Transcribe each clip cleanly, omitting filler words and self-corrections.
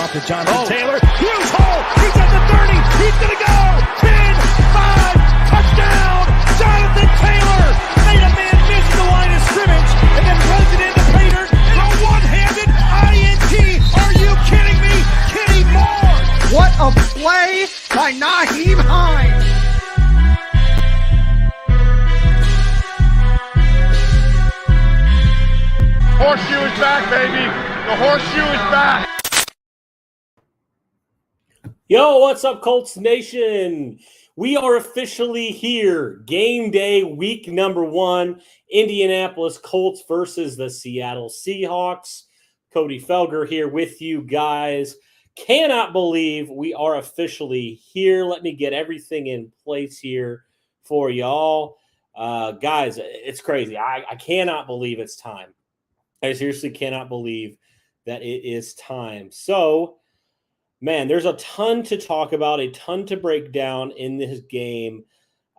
off to Jonathan Taylor. Huge hole. He's at the 30. He's going to go. 10, 5, touchdown. Jonathan Taylor made a man miss the line of scrimmage and then runs it into Pater in a one-handed INT. Are you kidding me? Kenny Moore. What a play by Nyheim Hines. Horseshoe is back, baby. The horseshoe is back. Yo, what's up, Colts Nation? We are officially here. Game day, week number 1. Indianapolis Colts versus the Seattle Seahawks. Cody Felger here with you guys. Cannot believe we are officially here. Let me get everything in place here for y'all. Guys, it's crazy. I cannot believe it's time. I seriously cannot believe that it is time. So, man, there's a ton to talk about, a ton to break down in this game.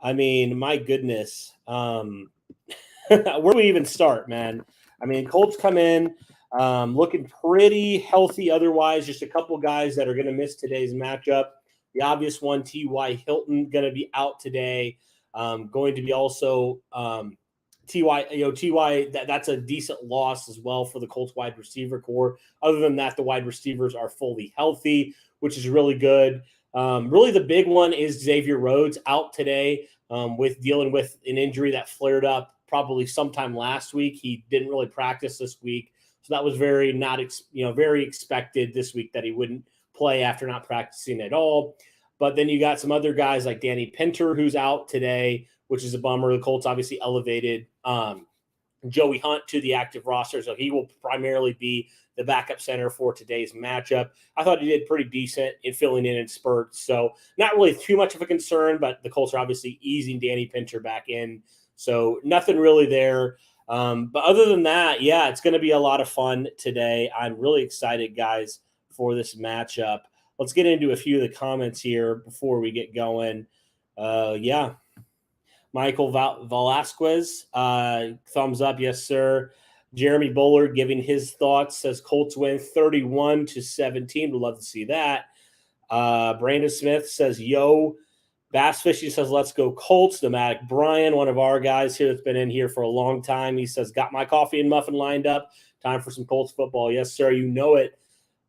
I mean, my goodness. Where do we even start, man? I mean, Colts come in looking pretty healthy otherwise. Just a couple guys that are going to miss today's matchup. The obvious one, T.Y. Hilton, going to be out today. Going to be also T.Y., that's a decent loss as well for the Colts wide receiver core. Other than that, the wide receivers are fully healthy, which is really good. Really the big one is Xavier Rhodes out today with dealing with an injury that flared up probably sometime last week. He didn't really practice this week. So that was very very expected this week that he wouldn't play after not practicing at all. But then you got some other guys like Danny Pinter, who's out today, which is a bummer. The Colts obviously elevated Joey Hunt to the active roster, so he will primarily be the backup center for today's matchup. I thought he did pretty decent in filling in spurts, so not really too much of a concern, but the Colts are obviously easing Danny Pinter back in, so nothing really there. But other than that, yeah, it's going to be a lot of fun today. I'm really excited, guys, for this matchup. Let's get into a few of the comments here before we get going. Yeah. Michael Velasquez, thumbs up, yes, sir. Jeremy Bullard giving his thoughts, says Colts win 31-17. We'd love to see that. Brandon Smith says, yo. Bass Fishy says, let's go Colts. Nomadic Brian, one of our guys here that's been in here for a long time, he says, got my coffee and muffin lined up. Time for some Colts football. Yes, sir, you know it.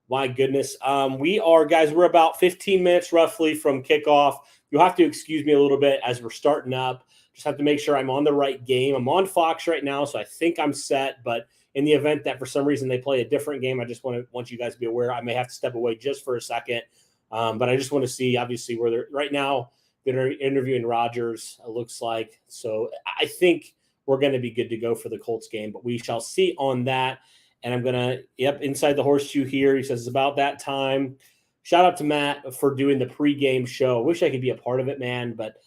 My goodness. We're about 15 minutes roughly from kickoff. You'll have to excuse me a little bit as we're starting up. Just have to make sure I'm on the right game. I'm on Fox right now, so I think I'm set. But in the event that for some reason they play a different game, I just want you guys to be aware. I may have to step away just for a second. But I just want to see, obviously, where they're right now. They're interviewing Rodgers, it looks like. So I think we're going to be good to go for the Colts game. But we shall see on that. And I'm going to, inside the horseshoe here. He says, it's about that time. Shout out to Matt for doing the pregame show. I wish I could be a part of it, man. But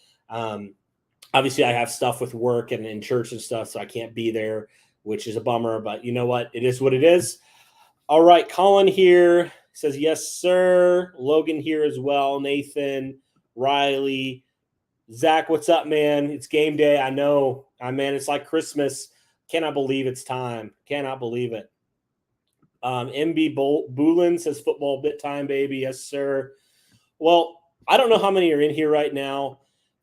obviously I have stuff with work and in church and stuff, so I can't be there, which is a bummer. But you know what? It is what it is. All right, Colin here says, yes, sir. Logan here as well. Nathan, Riley. Zach, what's up, man? It's game day. I know. Man, it's like Christmas. Cannot believe it's time. Cannot believe it. MB Boolin says football bit time, baby. Yes, sir. Well, I don't know how many are in here right now.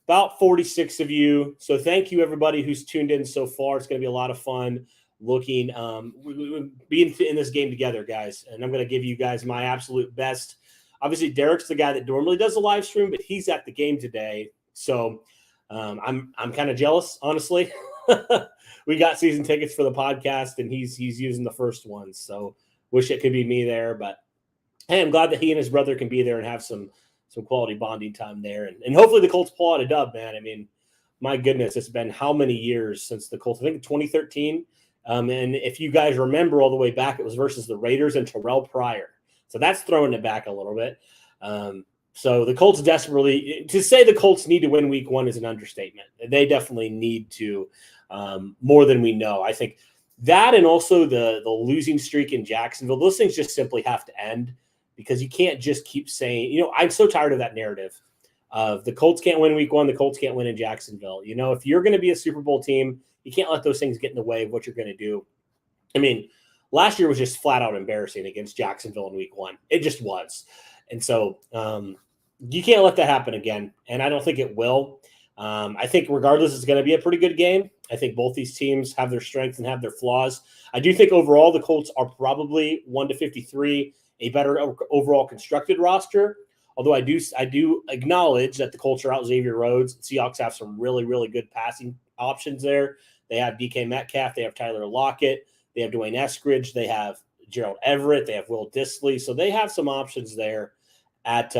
About 46 of you. So thank you, everybody who's tuned in so far. It's going to be a lot of fun being in this game together, guys. And I'm going to give you guys my absolute best. Obviously, Derek's the guy that normally does the live stream, but he's at the game today. So I'm kind of jealous, honestly. We got season tickets for the podcast, and he's using the first one. So wish it could be me there, but hey, I'm glad that he and his brother can be there and have some quality bonding time there. And hopefully the Colts pull out a dub, man. I mean, my goodness, it's been how many years since the Colts? I think 2013. And if you guys remember all the way back, it was versus the Raiders and Terrell Pryor. So that's throwing it back a little bit. So the Colts desperately – to say the Colts need to win week 1 is an understatement. They definitely need to more than we know. I think that and also the losing streak in Jacksonville, those things just simply have to end because you can't just keep saying – I'm so tired of that narrative of the Colts can't win week 1, the Colts can't win in Jacksonville. If you're going to be a Super Bowl team, you can't let those things get in the way of what you're going to do. I mean, last year was just flat out embarrassing against Jacksonville in week 1. It just was. And so you can't let that happen again. And I don't think it will. I think regardless, it's going to be a pretty good game. I think both these teams have their strengths and have their flaws. I do think overall the Colts are probably 1-53, a better overall constructed roster. Although I do acknowledge that the Colts are out Xavier Rhodes. Seahawks have some really, really good passing options there. They have DK Metcalf. They have Tyler Lockett. They have Dwayne Eskridge. They have Gerald Everett. They have Will Dissly. So they have some options there at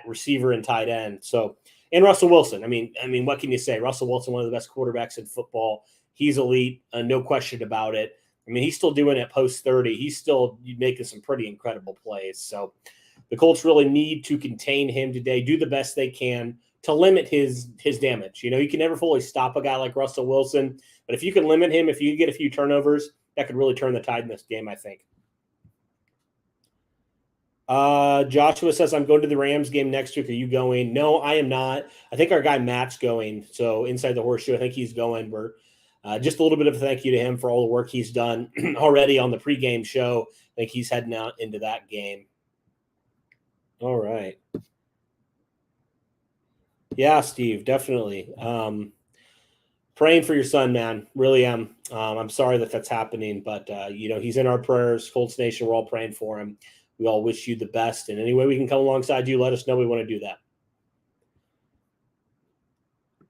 receiver and tight end. So, and Russell Wilson. I mean, what can you say? Russell Wilson, one of the best quarterbacks in football. He's elite, no question about it. I mean, he's still doing it post 30. He's still making some pretty incredible plays. So the Colts really need to contain him today, do the best they can to limit his damage. You can never fully stop a guy like Russell Wilson, but if you can limit him, if you get a few turnovers, that could really turn the tide in this game, I think. Joshua says, I'm going to the Rams game next week. Are you going? No, I am not. I think our guy Matt's going. So inside the horseshoe, I think he's going. We're just a little bit of a thank you to him for all the work he's done already on the pregame show. I think he's heading out into that game. All right. Yeah, Steve, definitely. Praying for your son, man. Really am. I'm sorry that's happening, but he's in our prayers. Colts Nation, we're all praying for him. We all wish you the best. And any way we can come alongside you, let us know. We want to do that.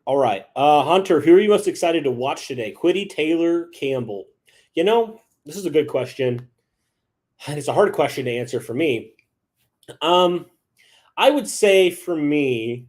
All right. Hunter, who are you most excited to watch today? Kwity, Taylor, Campbell? This is a good question. And it's a hard question to answer for me. I would say for me,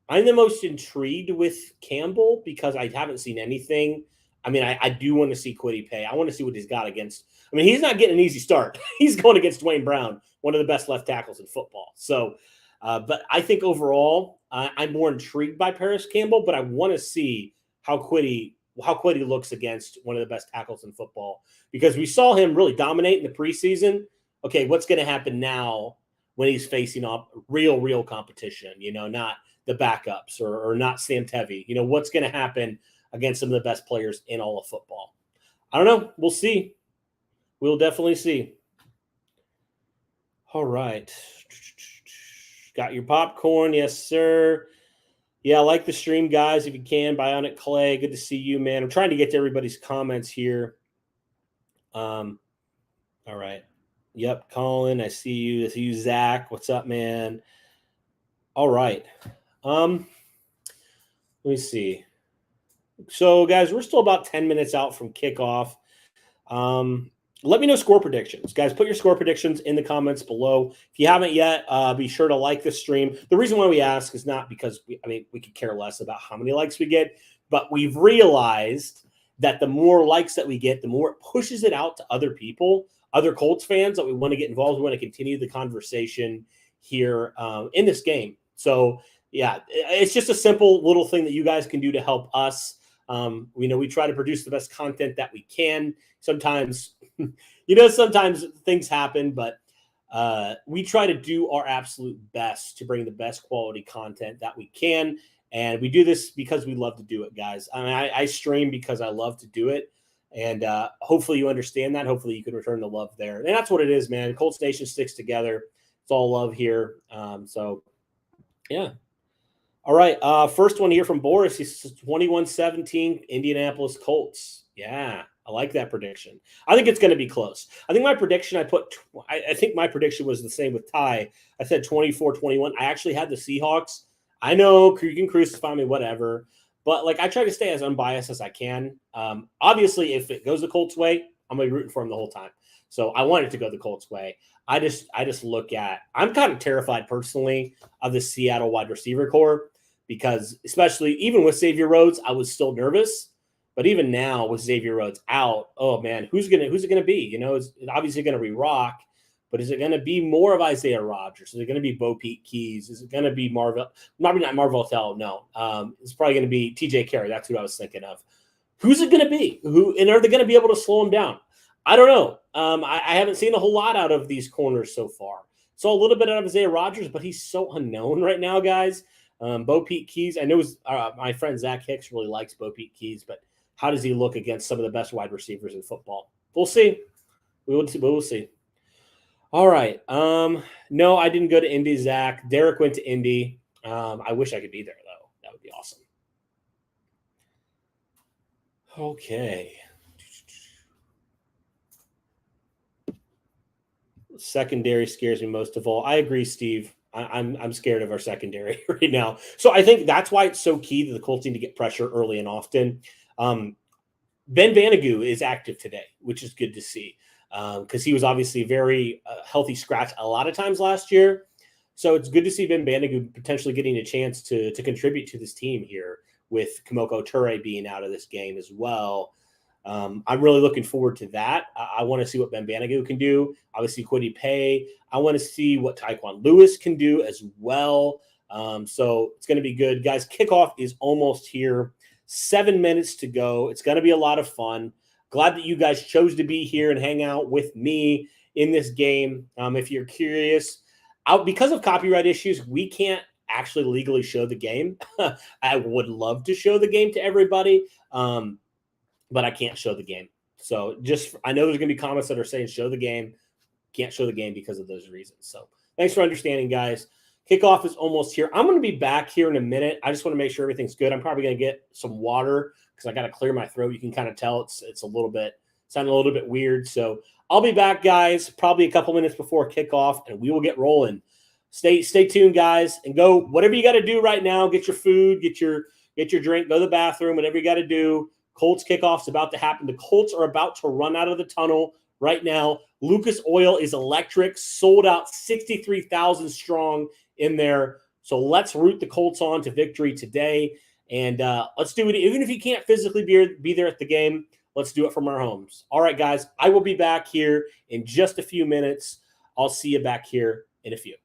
I'm the most intrigued with Campbell because I haven't seen anything. I mean, I do want to see Kwity Paye. I want to see what he's got against. I mean, he's not getting an easy start. He's going against Dwayne Brown, one of the best left tackles in football. So, but I think overall, I'm more intrigued by Paris Campbell, but I want to see how Kwity looks against one of the best tackles in football because we saw him really dominate in the preseason. Okay, what's going to happen now when he's facing off real competition? Not the backups or not Sam Tevi. What's going to happen against some of the best players in all of football? I don't know. We'll see. We'll definitely see. All right. Got your popcorn? Yes, sir. Yeah, I like the stream, guys. If you can, Bionic Clay, good to see you, man. I'm trying to get to everybody's comments here. All right. Yep, Colin, I see you. I see you, Zach. What's up, man? All right. Let me see. So, guys, we're still about 10 minutes out from kickoff. Let me know score predictions. Guys, put your score predictions in the comments below. If you haven't yet, be sure to like the stream. The reason why we ask is not because we could care less about how many likes we get, but we've realized that the more likes that we get, the more it pushes it out to other people, other Colts fans that we want to get involved. We want to continue the conversation here in this game. So, yeah, it's just a simple little thing that you guys can do to help us. We try to produce the best content that we can. Sometimes, sometimes things happen, but we try to do our absolute best to bring the best quality content that we can. And we do this because we love to do it, guys. I mean, I stream because I love to do it. And hopefully you understand that. Hopefully you can return the love there. And that's what it is, man. Colts Nation sticks together. It's all love here. Yeah. All right. First one here from Boris. He says 21-17 Indianapolis Colts. Yeah, I like that prediction. I think it's going to be close. I think my prediction I think my prediction was the same with Ty. I said 24-21. I actually had the Seahawks. I know you can crucify me, whatever. But I try to stay as unbiased as I can. Obviously, if it goes the Colts' way, I'm going to be rooting for them the whole time. So I want it to go the Colts' way. I just look at – I'm kind of terrified personally of the Seattle wide receiver core because especially even with Xavier Rhodes, I was still nervous. But even now with Xavier Rhodes out, oh, man, who's it going to be? It's obviously going to be Rock, but is it going to be more of Isaiah Rodgers? Is it going to be Bo Pete Keys? Is it going to be Marvell? Maybe not Marvell Tell, no. It's probably going to be TJ Carey. That's who I was thinking of. Who's it going to be? And are they going to be able to slow him down? I don't know. I haven't seen a whole lot out of these corners so far. Saw a little bit out of Isaiah Rodgers, but he's so unknown right now, guys. Bo Pete Keys, I know my friend Zach Hicks really likes Bo Pete Keys, but how does he look against some of the best wide receivers in football? We'll see. We will see. All right. No, I didn't go to Indy, Zach. Derek went to Indy. I wish I could be there, though. That would be awesome. Okay. Secondary scares me most of all. I agree, Steve. I'm scared of our secondary right now. So I think that's why it's so key that the Colts need to get pressure early and often. Ben Vanagoo is active today, which is good to see because he was obviously a very healthy scratch a lot of times last year. So it's good to see Ben Vanagoo potentially getting a chance to contribute to this team here with Kamoko Ture being out of this game as well. I'm really looking forward to that. I want to see what Ben Vanagoo can do. Obviously, Kwity Paye. I want to see what Tyquan Lewis can do as well. So it's going to be good. Guys, kickoff is almost here. 7 minutes to go. It's going to be a lot of fun. Glad that you guys chose to be here and hang out with me in this game. If you're curious, because of copyright issues, we can't actually legally show the game. I would love to show the game to everybody, but I can't show the game. So I know there's going to be comments that are saying show the game. Can't show the game because of those reasons. So thanks for understanding, guys. Kickoff is almost here. I'm going to be back here in a minute. I just want to make sure everything's good. I'm probably going to get some water because I got to clear my throat. You can kind of tell it's sounding a little bit weird. So I'll be back, guys, probably a couple minutes before kickoff, and we will get rolling. Stay tuned, guys, and go whatever you got to do right now. Get your food, get your drink, go to the bathroom, whatever you got to do. Colts kickoff's about to happen. The Colts are about to run out of the tunnel right now. Lucas Oil is electric, sold out 63,000 strong in there. So let's root the Colts on to victory today. And let's do it. Even if you can't physically be there at the game, let's do it from our homes. All right, guys, I will be back here in just a few minutes. I'll see you back here in a few.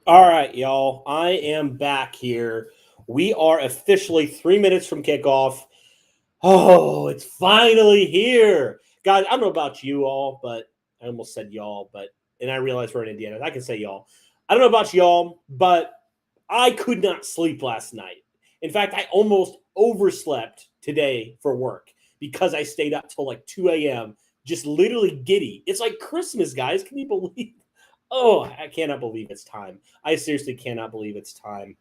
All right, y'all. I am back here. We are officially 3 minutes from kickoff. Oh, it's finally here. Guys, I don't know about you all, but I almost said y'all, and I realize we're in Indiana. I can say y'all. I don't know about y'all, but I could not sleep last night. In fact, I almost overslept today for work because I stayed up till like 2 a.m. just literally giddy. It's like Christmas, guys. Can you believe? Oh, I cannot believe it's time. I seriously cannot believe it's time.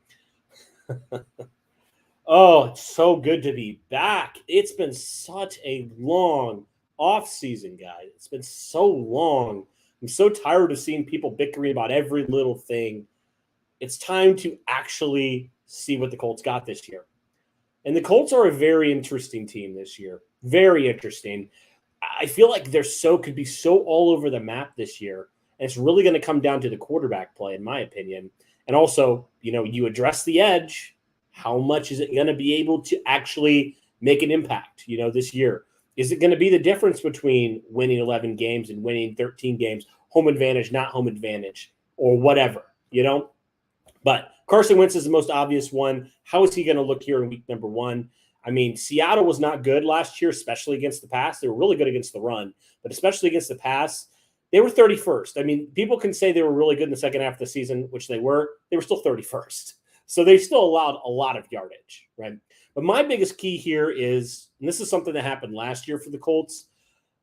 Oh, it's so good to be back. It's been such a long off season, guys. It's been so long. I'm so tired of seeing people bickering about every little thing. It's time to actually see what the Colts got this year. And the Colts are a very interesting team this year. Very interesting. I feel like could be so all over the map this year. And it's really going to come down to the quarterback play, in my opinion. And also, you address the edge. How much is it going to be able to actually make an impact, this year? Is it going to be the difference between winning 11 games and winning 13 games, home advantage, not home advantage, or whatever, But Carson Wentz is the most obvious one. How is he going to look here in week number 1? I mean, Seattle was not good last year, especially against the pass. They were really good against the run, but especially against the pass, they were 31st. I mean, people can say they were really good in the second half of the season, which they were. They were still 31st. So they still allowed a lot of yardage, right? But my biggest key here is, and this is something that happened last year for the Colts,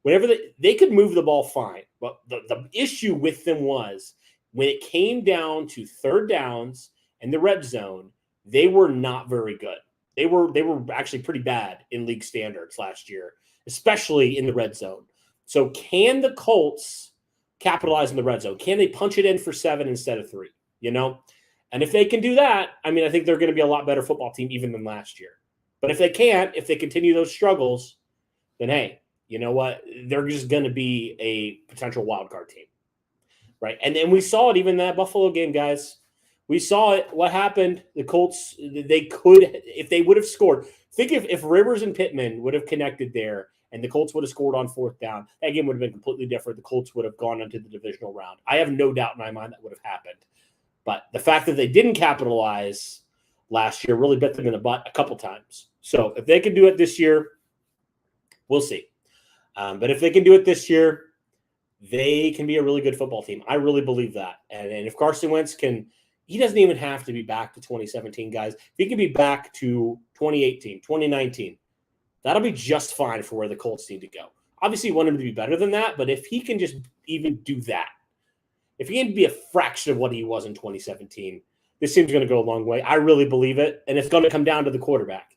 whenever they could move the ball fine. But the issue with them was when it came down to third downs and the red zone, they were not very good. They were actually pretty bad in league standards last year, especially in the red zone. So can the Colts capitalize in the red zone? Can they punch it in for 7 instead of 3? And if they can do that, I mean, I think they're going to be a lot better football team even than last year. But if they can't, if they continue those struggles, then hey, you know what? They're just going to be a potential wild card team, right? And then we saw it even in that Buffalo game, guys. We saw it. What happened? The Colts, they could, if they would have scored. Think if Rivers and Pittman would have connected there and the Colts would have scored on 4th down, that game would have been completely different. The Colts would have gone into the divisional round. I have no doubt in my mind that would have happened. But the fact that they didn't capitalize last year really bit them in the butt a couple times. So if they can do it this year, we'll see. But if they can do it this year, they can be a really good football team. I really believe that. And if Carson Wentz he doesn't even have to be back to 2017, guys. If he can be back to 2018, 2019, that'll be just fine for where the Colts need to go. Obviously, you want him to be better than that, but if he can just even do that, if he can be a fraction of what he was in 2017, this team's going to go a long way. I really believe it, and it's going to come down to the quarterback.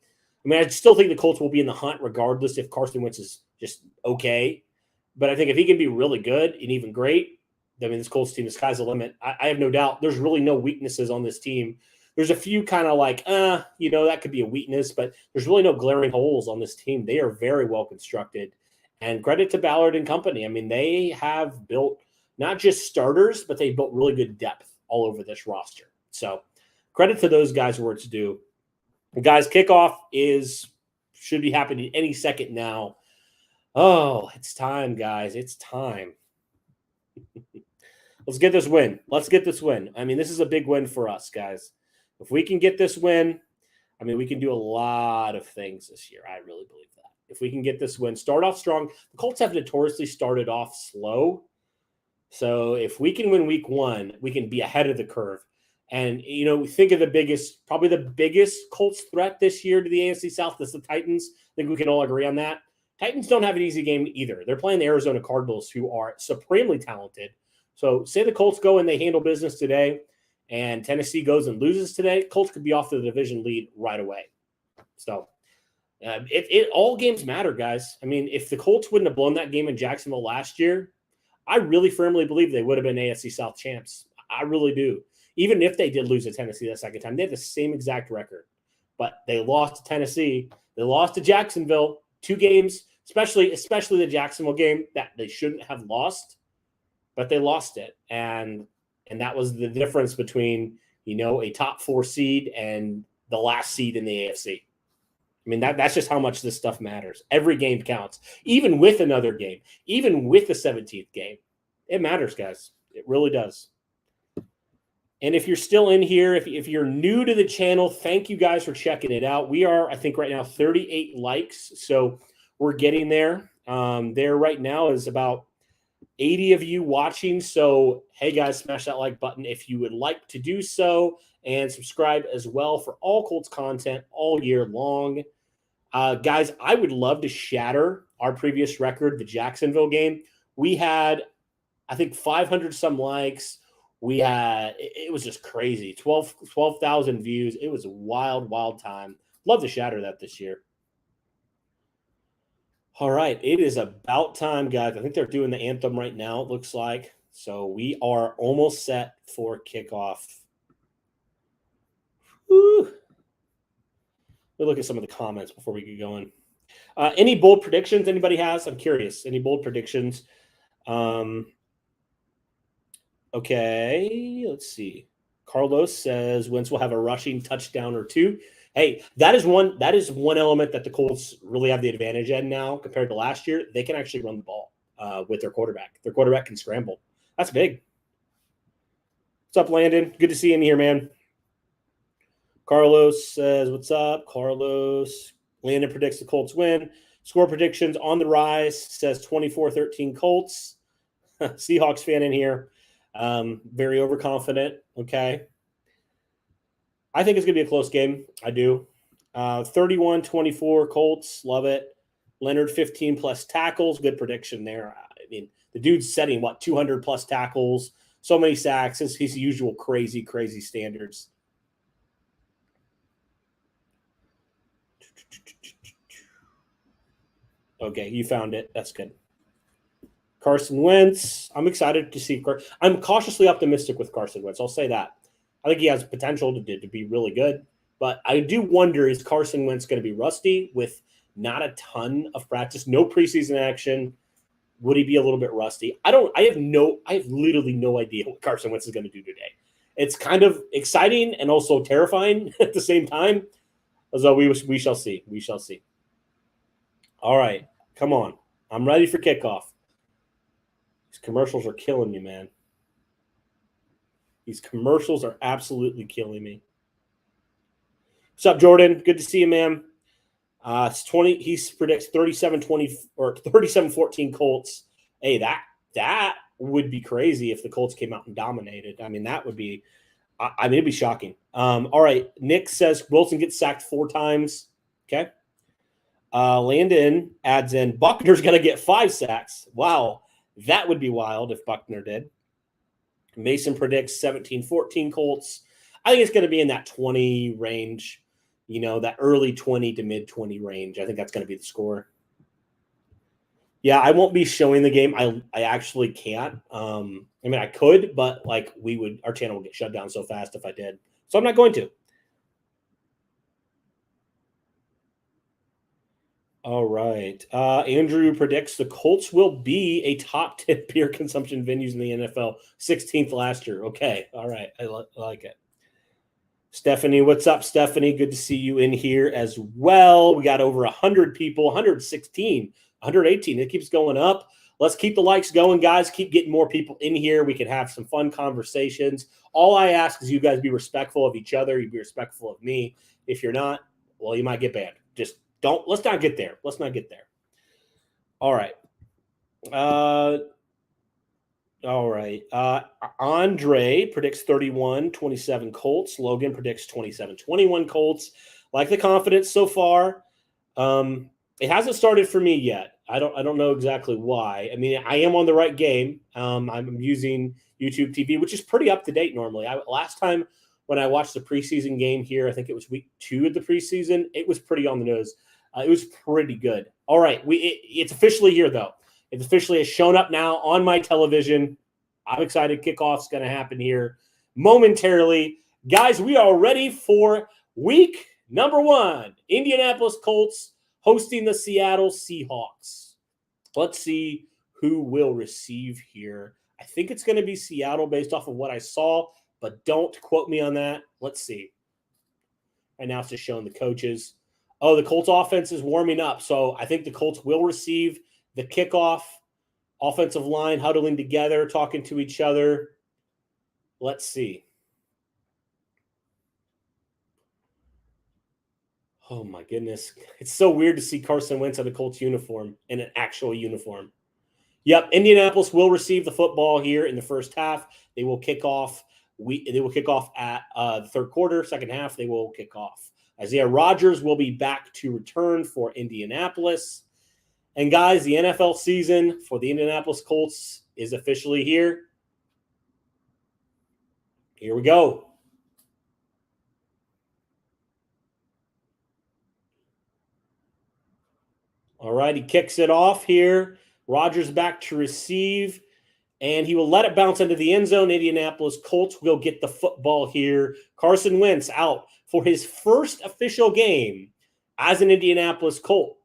I mean, I still think the Colts will be in the hunt regardless if Carson Wentz is just okay. But I think if he can be really good and even great, I mean, this Colts team, the sky's the limit. I have no doubt. There's really no weaknesses on this team. There's a few kind of like, that could be a weakness, but there's really no glaring holes on this team. They are very well constructed. And credit to Ballard and company. I mean, they have built not just starters, but they built really good depth all over this roster. So credit to those guys where it's due. Guys, kickoff should be happening any second now. Oh, it's time, guys. It's time. Let's get this win. I mean, this is a big win for us, guys. If we can get this win, I mean, we can do a lot of things this year. I really believe that. If we can get this win, start off strong. The Colts have notoriously started off slow. So if we can win week 1, we can be ahead of the curve. And, think of probably the biggest Colts threat this year to the AFC South is the Titans. I think we can all agree on that. Titans don't have an easy game either. They're playing the Arizona Cardinals, who are supremely talented. So say the Colts go and they handle business today, and Tennessee goes and loses today, Colts could be off to the division lead right away. So all games matter, guys. I mean, if the Colts wouldn't have blown that game in Jacksonville last year, I really firmly believe they would have been AFC South champs. I really do. Even if they did lose to Tennessee that second time, they had the same exact record. But they lost to Tennessee. They lost to Jacksonville. 2 games, especially the Jacksonville game, that they shouldn't have lost, but they lost it. And that was the difference between, a top 4 seed and the last seed in the AFC. I mean, that's just how much this stuff matters. Every game counts, even with another game, even with the 17th game. It matters, guys. It really does. And if you're still in here, if you're new to the channel, thank you guys for checking it out. We are, I think, right now 38 likes, so we're getting there. There right now is about 80 of you watching. So, hey guys, smash that like button if you would like to do so, and subscribe as well for all Colts content all year long. Guys, I would love to shatter our previous record, the Jacksonville game. We had, I think, 500 some likes. We had, it was just crazy. 12,000 views. It was a wild, wild time. Love to shatter that this year. All right. It is about time, guys. I think they're doing the anthem right now, it looks like. So we are almost set for kickoff. Woo. We'll look at some of the comments before we get going. Any bold predictions anybody has? I'm curious. Any bold predictions? Okay, let's see. Carlos says Wentz will have a rushing touchdown or two. Hey, that is one element that the Colts really have the advantage in now compared to last year. They can actually run the ball with their quarterback. Their quarterback can scramble. That's big. What's up, Landon? Good to see you in here, man. Carlos says, what's up? Carlos. Landon predicts the Colts win. Score predictions on the rise. Says 24-13 Colts. Seahawks fan in here. Very overconfident. Okay. I think it's going to be a close game. I do. 31-24 Colts. Love it. Leonard 15 plus tackles. Good prediction there. I mean, the dude's setting, 200 plus tackles. So many sacks. His usual crazy, crazy standards. Okay, you found it. That's good. Carson Wentz. I'm excited to see. I'm cautiously optimistic with Carson Wentz. I'll say that. I think he has potential to be really good. But I do wonder, is Carson Wentz going to be rusty with not a ton of practice, no preseason action? Would he be a little bit rusty? I have literally no idea what Carson Wentz is going to do today. It's kind of exciting and also terrifying at the same time. So we shall see. We shall see. All right. Come on. I'm ready for kickoff. These commercials are killing me, man. These commercials are absolutely killing me. What's up, Jordan? Good to see you, man. It's 20. He predicts 37-20 or 37-14 Colts. Hey, that would be crazy if the Colts came out and dominated. I mean, that would be. It'd be shocking. All right. Nick says Wilson gets sacked 4 times. Okay. Landon adds in Buckner's going to get 5 sacks. Wow. That would be wild if Buckner did. Mason predicts 17-14 Colts. I think it's going to be in that 20 range, that early 20 to mid 20 range. I think that's going to be the score. Yeah, I won't be showing the game. I actually can't. I mean, I could, but our channel would get shut down so fast if I did. So I'm not going to. All right. Andrew predicts the Colts will be a top 10 beer consumption venues in the NFL. 16th last year. Okay. All right. I like it. Stephanie, what's up, Stephanie? Good to see you in here as well. We got over 100 people, 116, 118. It keeps going up. Let's keep the likes going, guys. Keep getting more people in here. We can have some fun conversations. All I ask is you guys be respectful of each other. You be respectful of me. If you're not, well, you might get banned. Just let's not get there. Let's not get there. All right. All right. Andre predicts 31-27 Colts. Logan predicts 27-21 Colts. Like the confidence so far. It hasn't started for me yet. I don't know exactly why. I mean, I am on the right game. I'm using YouTube TV, which is pretty up to date normally. Last time when I watched the preseason game here, I think it was week 2 of the preseason, it was pretty on the nose. It was pretty good. All right. It's officially here, though. It's officially shown up now on my television. I'm excited. Kickoff's going to happen here momentarily. Guys, we are ready for week number 1. Indianapolis Colts hosting the Seattle Seahawks. Let's see who will receive here. I think it's going to be Seattle based off of what I saw, but don't quote me on that. Let's see. Right now it's just showing the coaches. Oh, the Colts offense is warming up. So I think the Colts will receive the kickoff. Offensive line huddling together, talking to each other. Let's see. Oh, my goodness. It's so weird to see Carson Wentz in a Colts uniform, in an actual uniform. Yep, Indianapolis will receive the football here in the first half. They will kick off. They will kick off at the third quarter. Second half, they will kick off. Isaiah Rodgers will be back to return for Indianapolis. And guys, the NFL season for the Indianapolis Colts is officially here. Here we go. All right, he kicks it off here. Rodgers back to receive, and he will let it bounce into the end zone. Indianapolis Colts will get the football here. Carson Wentz out for his first official game as an Indianapolis Colt.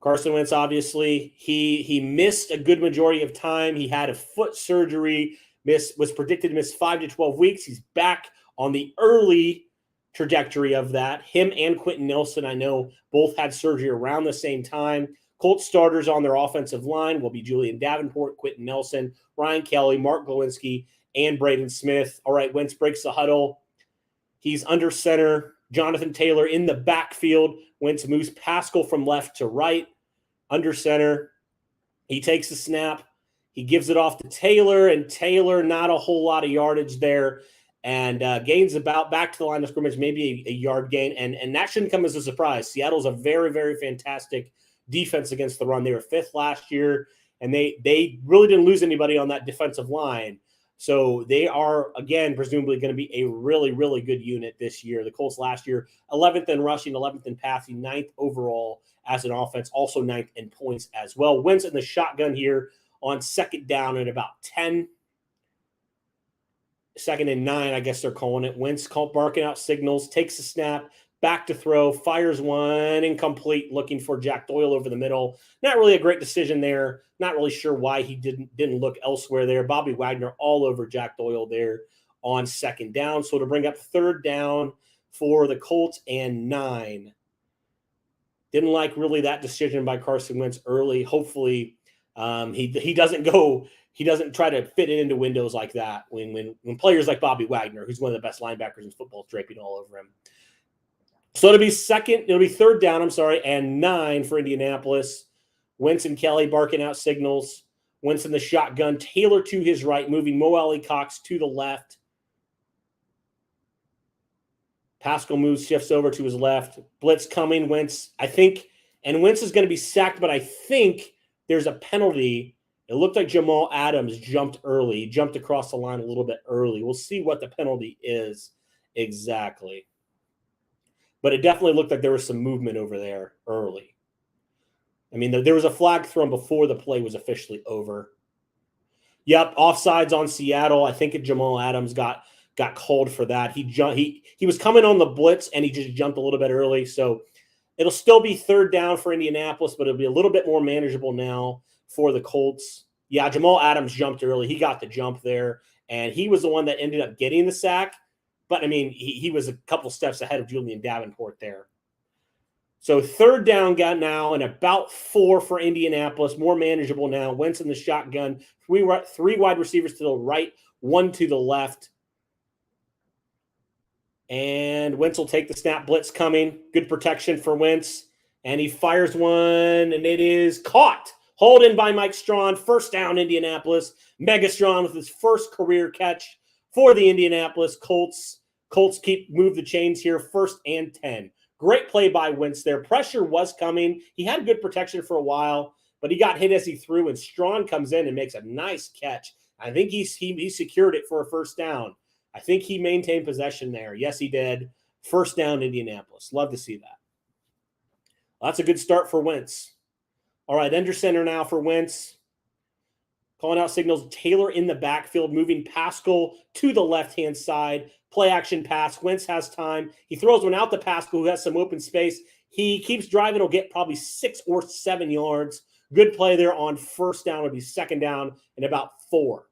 Carson Wentz, obviously, he missed a good majority of time. He had a foot surgery, was predicted to miss 5 to 12 weeks. He's back on the early trajectory of that. Him and Quentin Nelson, I know, both had surgery around the same time. Colts starters on their offensive line will be Julian Davenport, Quentin Nelson, Ryan Kelly, Mark Glowinski, and Braden Smith. All right, Wentz breaks the huddle. He's under center. Jonathan Taylor in the backfield. Wentz moves Pascal from left to right. Under center. He takes the snap. He gives it off to Taylor, and Taylor, not a whole lot of yardage there. And gains about back to the line of scrimmage, maybe a yard gain. And that shouldn't come as a surprise. Seattle's a very, very fantastic defense against the run. They were 5th last year, and they really didn't lose anybody on that defensive line. So they are, again, presumably going to be a really, really good unit this year. The Colts last year, 11th in rushing, 11th in passing, 9th overall as an offense, also 9th in points as well. Wentz in the shotgun here on second down at about 10. Second and 9, I guess they're calling it. Wentz barking out signals, takes the snap, back to throw, fires one, incomplete, looking for Jack Doyle over the middle. Not really a great decision there. Not really sure why he didn't look elsewhere there. Bobby Wagner all over Jack Doyle there on second down. So to bring up third down for the Colts and 9. Didn't like really that decision by Carson Wentz early. Hopefully he doesn't go. He doesn't try to fit it into windows like that when players like Bobby Wagner, who's one of the best linebackers in football, draping all over him. So it'll be third down, and 9 for Indianapolis. Wentz and Kelly barking out signals. Wentz in the shotgun. Taylor to his right, moving Mo Alley-Cox to the left. Pascal moves, shifts over to his left. Blitz coming. Wentz is going to be sacked, but I think there's a penalty. It looked like Jamal Adams jumped early. He jumped across the line a little bit early. We'll see what the penalty is exactly. But it definitely looked like there was some movement over there early. I mean, there was a flag thrown before the play was officially over. Yep, offsides on Seattle. I think Jamal Adams got called for that. He was coming on the blitz, and he just jumped a little bit early. So it'll still be third down for Indianapolis, but it'll be a little bit more manageable now for the Colts. Yeah, Jamal Adams jumped early. He got the jump there, and he was the one that ended up getting the sack. But, I mean, he was a couple steps ahead of Julian Davenport there. So third down got now and about 4 for Indianapolis, more manageable now. Wentz in the shotgun, three wide receivers to the right, 1 to the left. And Wentz will take the snap, blitz coming. Good protection for Wentz. And he fires one, and it is caught. Hauled in by Mike Strawn. First down, Indianapolis. Mega Strawn with his first career catch for the Indianapolis Colts. Colts move the chains here, 1st and 10. Great play by Wentz there. Pressure was coming. He had good protection for a while, but he got hit as he threw, and Strawn comes in and makes a nice catch. I think he secured it for a first down. I think he maintained possession there. Yes, he did. First down, Indianapolis. Love to see that. Well, that's a good start for Wentz. All right, under center now for Wentz. Calling out signals. Taylor in the backfield, moving Pascal to the left-hand side. Play action pass. Wentz has time. He throws one out to Pascal, who has some open space. He keeps driving. He'll get probably 6 or 7 yards. Good play there on first down. It'll be second down and about 4.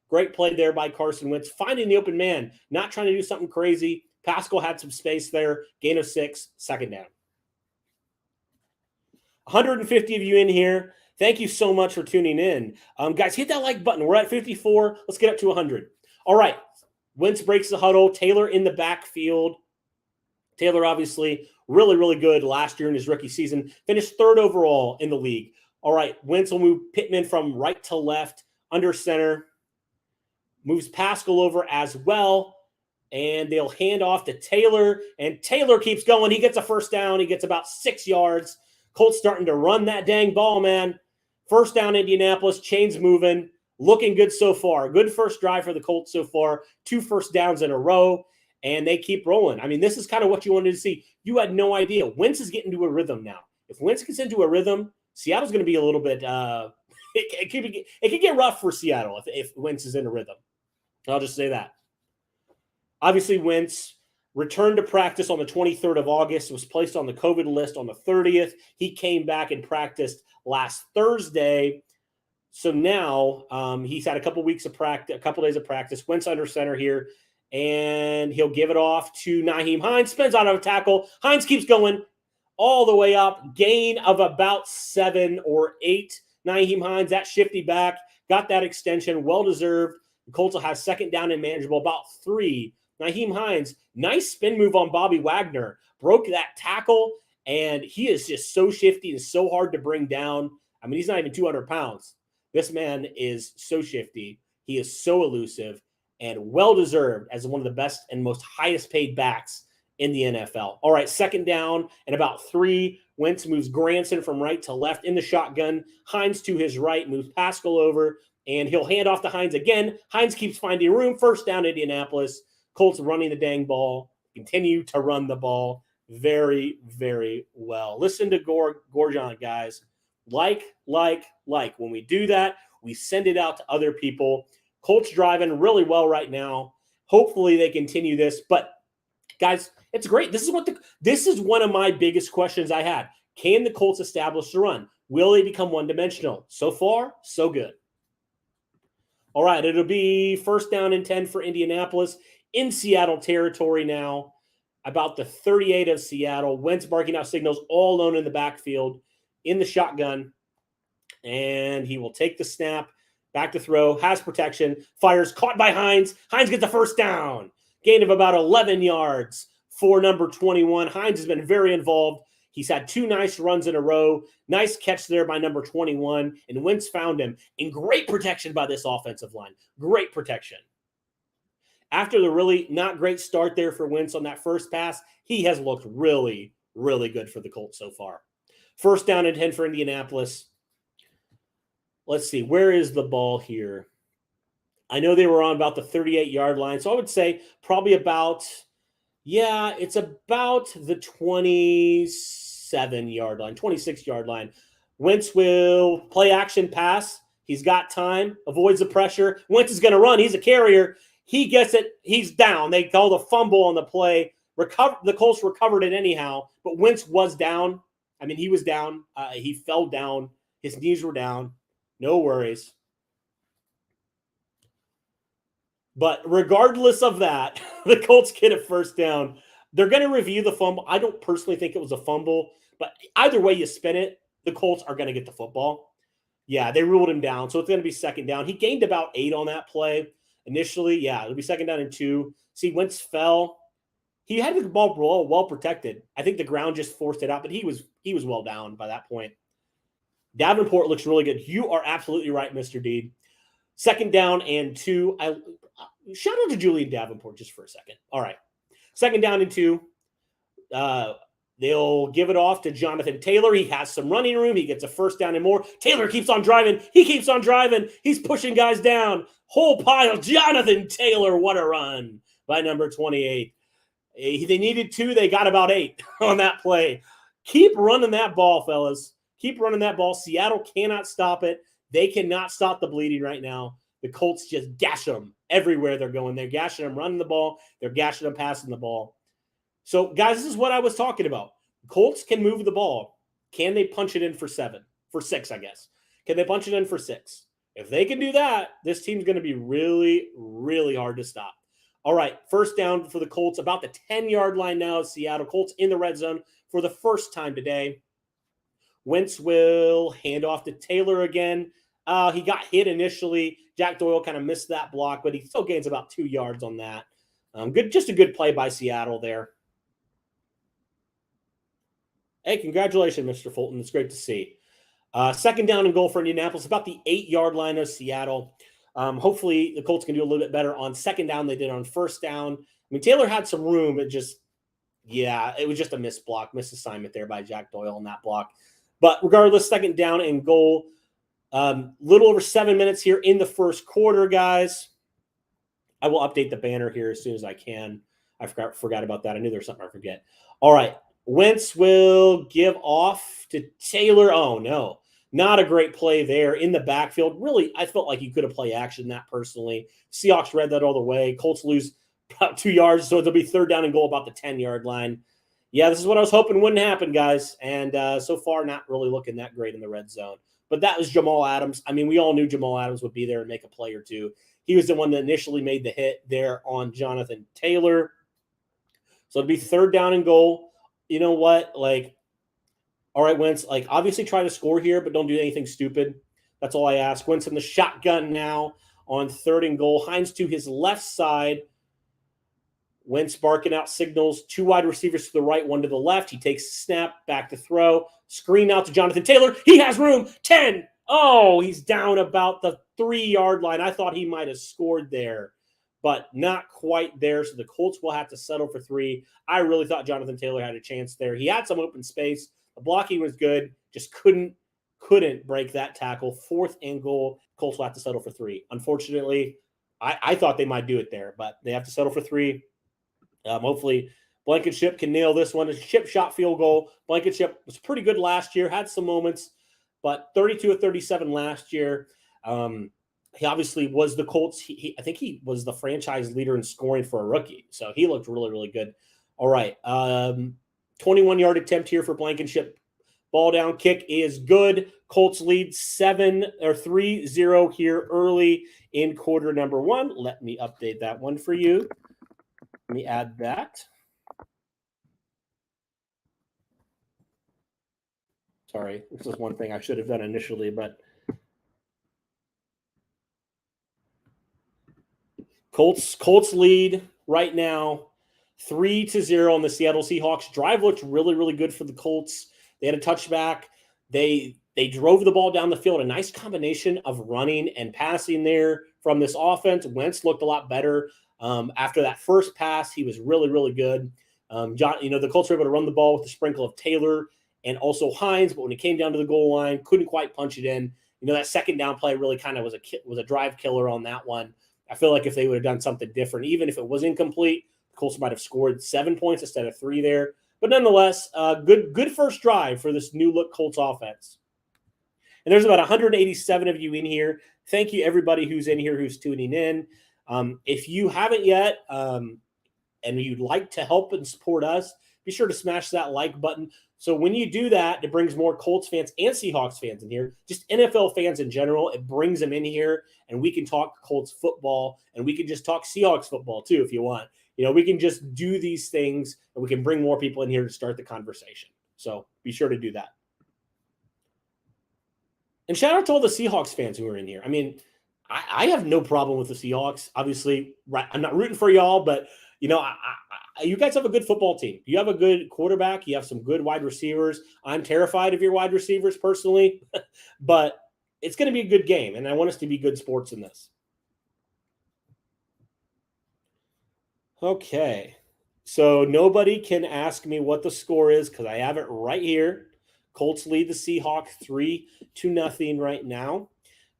Great play there by Carson Wentz. Finding the open man. Not trying to do something crazy. Pascal had some space there. Gain of 6. Second down. 150 of you in here. Thank you so much for tuning in. Guys, hit that like button. We're at 54. Let's get up to 100. All right. Wentz breaks the huddle. Taylor in the backfield. Taylor, obviously, really, really good last year in his rookie season. Finished 3rd overall in the league. All right, Wentz will move Pittman from right to left, under center. Moves Pascal over as well. And they'll hand off to Taylor. And Taylor keeps going. He gets a first down. He gets about 6 yards. Colts starting to run that dang ball, man. First down, Indianapolis. Chains moving. Looking good so far. Good first drive for the Colts so far. 2 first downs in a row. And they keep rolling. I mean, this is kind of what you wanted to see. You had no idea. Wentz is getting to a rhythm now. If Wentz gets into a rhythm, Seattle's going to be a little bit it could get rough for Seattle if Wentz is in a rhythm. I'll just say that. Obviously, Wentz returned to practice on the 23rd of August, was placed on the COVID list on the 30th. He came back and practiced last Thursday. So now he's had a couple weeks of practice, a couple days of practice. Wentz under center here, and he'll give it off to Nyheim Hines. Spins out of a tackle. Hines keeps going all the way up. Gain of about 7 or 8. Nyheim Hines, that shifty back, got that extension, well-deserved. The Colts will have second down and manageable, about 3. Nyheim Hines, nice spin move on Bobby Wagner. Broke that tackle, and he is just so shifty and so hard to bring down. I mean, he's not even 200 pounds. This man is so shifty. He is so elusive and well-deserved as one of the best and most highest-paid backs in the NFL. All right, second down and about 3. Wentz moves Granson from right to left in the shotgun. Hines to his right, moves Pascal over, and he'll hand off to Hines again. Hines keeps finding room. First down, Indianapolis. Colts running the dang ball. Continue to run the ball very, very well. Listen to Gorgon, guys. Like. When we do that, we send it out to other people. Colts driving really well right now. Hopefully they continue this. But, guys, it's great. This is one of my biggest questions I had. Can the Colts establish the run? Will they become one-dimensional? So far, so good. All right, it'll be first down and 10 for Indianapolis in Seattle territory now. About the 38 of Seattle. Wentz barking out signals all alone in the backfield in the shotgun. And he will take the snap, back to throw, has protection, fires, caught by Hines. Hines gets the first down. Gain of about 11 yards for number 21. Hines has been very involved. He's had 2 nice runs in a row. Nice catch there by number 21. And Wentz found him in great protection by this offensive line. Great protection. After the really not great start there for Wentz on that first pass, he has looked really, really good for the Colts so far. First down and 10 for Indianapolis. Let's see. Where is the ball here? I know they were on about the 38-yard line. So I would say probably about, it's about the 27-yard line, 26-yard line. Wentz will play action pass. He's got time, avoids the pressure. Wentz is going to run. He's a carrier. He gets it. He's down. They call the fumble on the play. The Colts recovered it anyhow, but Wentz was down. I mean, he was down. He fell down. His knees were down. No worries. But regardless of that, the Colts get a first down. They're going to review the fumble. I don't personally think it was a fumble, but either way you spin it, the Colts are going to get the football. Yeah, they ruled him down, so it's going to be second down. He gained about 8 on that play initially. Yeah, it'll be second down and 2. See, Wentz fell. He had the ball well protected. I think the ground just forced it out, but he was well down by that point. Davenport looks really good. You are absolutely right, Mr. Deed. Second down and 2. Shout out to Julian Davenport just for a second. All right. Second down and 2. They'll give it off to Jonathan Taylor. He has some running room. He gets a first down and more. Taylor keeps on driving. He keeps on driving. He's pushing guys down. Whole pile. Jonathan Taylor. What a run by number 28. They needed 2. They got about 8 on that play. Keep running that ball, fellas. Keep running that ball. Seattle cannot stop it. They cannot stop the bleeding right now. The Colts just gash them everywhere they're going. They're gashing them running the ball. They're gashing them passing the ball. So, guys, this is what I was talking about. Colts can move the ball. Can they punch it in for 7? For 6, I guess. Can they punch it in for 6? If they can do that, this team's going to be really, really hard to stop. All right, first down for the Colts. About the 10-yard line now of Seattle. Colts in the red zone for the first time today. Wentz will hand off to Taylor again. He got hit initially. Jack Doyle kind of missed that block, but he still gains about 2 yards on that. Just a good play by Seattle there. Hey, congratulations, Mr. Fulton. It's great to see. Second down and goal for Indianapolis, about the 8-yard line of Seattle. Hopefully the Colts can do a little bit better on second down than they did on first down. I mean, Taylor had some room. It was just a missed assignment there by Jack Doyle on that block. But regardless, second down and goal. Little over 7 minutes here in the first quarter, guys. I will update the banner here as soon as I can. I forgot about that. I knew there was something I forget. All right. Wentz will give off to Taylor. Oh, no. Not a great play there in the backfield. Really, I felt like you could have play action that personally. Seahawks read that all the way. Colts lose about 2 yards, so it'll be third down and goal about the 10-yard line. Yeah, this is what I was hoping wouldn't happen, guys. And so far, not really looking that great in the red zone. But that was Jamal Adams. I mean, we all knew Jamal Adams would be there and make a play or two. He was the one that initially made the hit there on Jonathan Taylor. So it'll be third down and goal. You know what? All right, Wentz, obviously try to score here, but don't do anything stupid. That's all I ask. Wentz in the shotgun now on third and goal. Hines to his left side. Wentz barking out signals. 2 wide receivers to the right, 1 to the left. He takes a snap, back to throw. Screen out to Jonathan Taylor. He has room. 10. Oh, he's down about the 3-yard line. I thought he might have scored there, but not quite there. So the Colts will have to settle for 3. I really thought Jonathan Taylor had a chance there. He had some open space. The blocking was good. Just couldn't break that tackle. Fourth and goal. Colts will have to settle for 3. Unfortunately, I thought they might do it there, but they have to settle for 3. Hopefully, Blankenship can nail this one. It's a chip shot field goal. Blankenship was pretty good last year, had some moments, but 32 of 37 last year. He obviously was the Colts. I think he was the franchise leader in scoring for a rookie, so he looked really, really good. All right, 21-yard attempt here for Blankenship. Ball down kick is good. Colts lead 3-0 here early in quarter number 1. Let me update that one for you. Let me add that. Sorry, this is one thing I should have done initially, but Colts lead right now 3-0 on the Seattle Seahawks. Drive looked really, really good for the Colts. They had a touchback. They drove the ball down the field. A nice combination of running and passing there from this offense. Wentz looked a lot better. After that first pass, he was really, really good. The Colts were able to run the ball with a sprinkle of Taylor and also Hines, but when it came down to the goal line, couldn't quite punch it in. That second down play really kind of was a drive killer on that one. I feel like if they would have done something different, even if it was incomplete, the Colts might have scored 7 points instead of 3 there. But nonetheless, good first drive for this new look Colts offense. And there's about 187 of you in here. Thank you, everybody who's in here, who's tuning in. If you haven't yet, and you'd like to help and support us, be sure to smash that like button. So when you do that, it brings more Colts fans and Seahawks fans in here, just NFL fans in general. It brings them in here, and we can talk Colts football, and we can just talk Seahawks football too if you want. We can just do these things, and we can bring more people in here to start the conversation. So be sure to do that. And shout out to all the Seahawks fans who are in here. I mean, I have no problem with the Seahawks. Obviously, I'm not rooting for y'all, but you guys have a good football team. You have a good quarterback. You have some good wide receivers. I'm terrified of your wide receivers personally, but it's going to be a good game, and I want us to be good sports in this. Okay, so nobody can ask me what the score is because I have it right here. Colts lead the Seahawks 3-0 right now.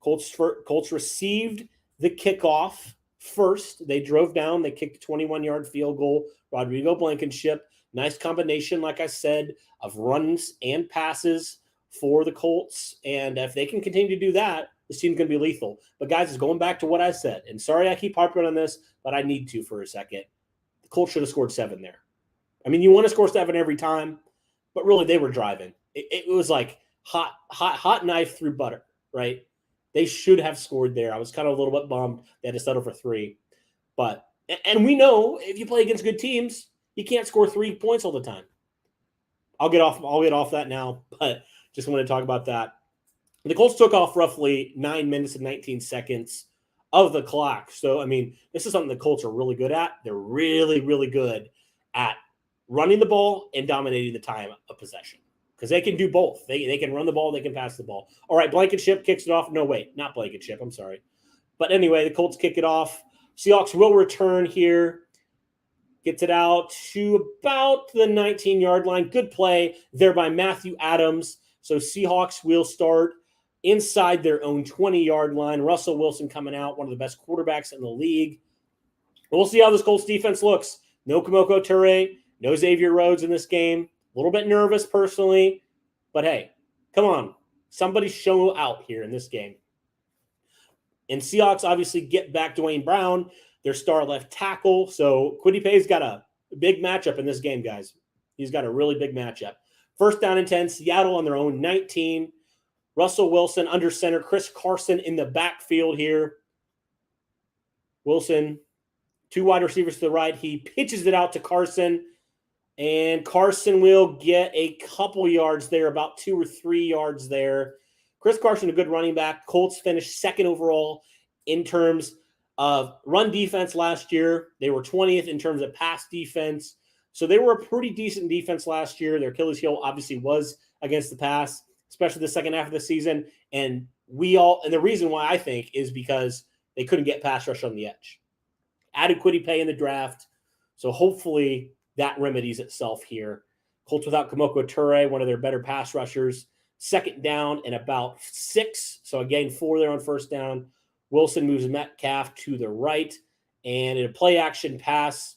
Colts received the kickoff first. They drove down. They kicked a 21-yard field goal. Rodrigo Blankenship. Nice combination, like I said, of runs and passes for the Colts. And if they can continue to do that, this team's going to be lethal. But, guys, it's going back to what I said. And sorry I keep harping on this, but I need to for a second. The Colts should have scored 7 there. I mean, you want to score 7 every time, but really they were driving. It was like hot knife through butter, right? They should have scored there. I was kind of a little bit bummed they had to settle for 3. But and we know if you play against good teams, you can't score 3 points all the time. I'll get off that now, but just want to talk about that. The Colts took off roughly 9 minutes and 19 seconds of the clock. So, I mean, this is something the Colts are really good at. They're really, really good at running the ball and dominating the time of possession. because they can do both. They can run the ball, they can pass the ball. All right, Blankenship kicks it off. No, wait, not Blankenship. I'm sorry. But anyway, the Colts kick it off. Seahawks will return here. Gets it out to about the 19-yard line. Good play there by Matthew Adams. So Seahawks will start inside their own 20-yard line. Russell Wilson coming out, one of the best quarterbacks in the league. We'll see how this Colts defense looks. No Kamoko Toure, no Xavier Rhodes in this game. A little bit nervous personally, but hey, come on. Somebody show out here in this game. And Seahawks obviously get back Dwayne Brown, their star left tackle. So Kwity Paye's got a big matchup in this game, guys. He's got a really big matchup. First down and 10, Seattle on their own 19. Russell Wilson under center, Chris Carson in the backfield here. Wilson, 2 wide receivers to the right. He pitches it out to Carson, and Carson will get a couple yards there, about 2 or 3 yards there. Chris Carson, a good running back. Colts finished second overall in terms of run defense last year. They were 20th in terms of pass defense. So they were a pretty decent defense last year. Their Achilles heel obviously was against the pass, especially the second half of the season. And the reason why I think is because they couldn't get pass rush on the edge. Added Kwity Paye in the draft. So hopefully that remedies itself here. Colts without Kamoko Toure, one of their better pass rushers. Second down and about 6. So again, 4 there on first down. Wilson moves Metcalf to the right. And in a play action pass,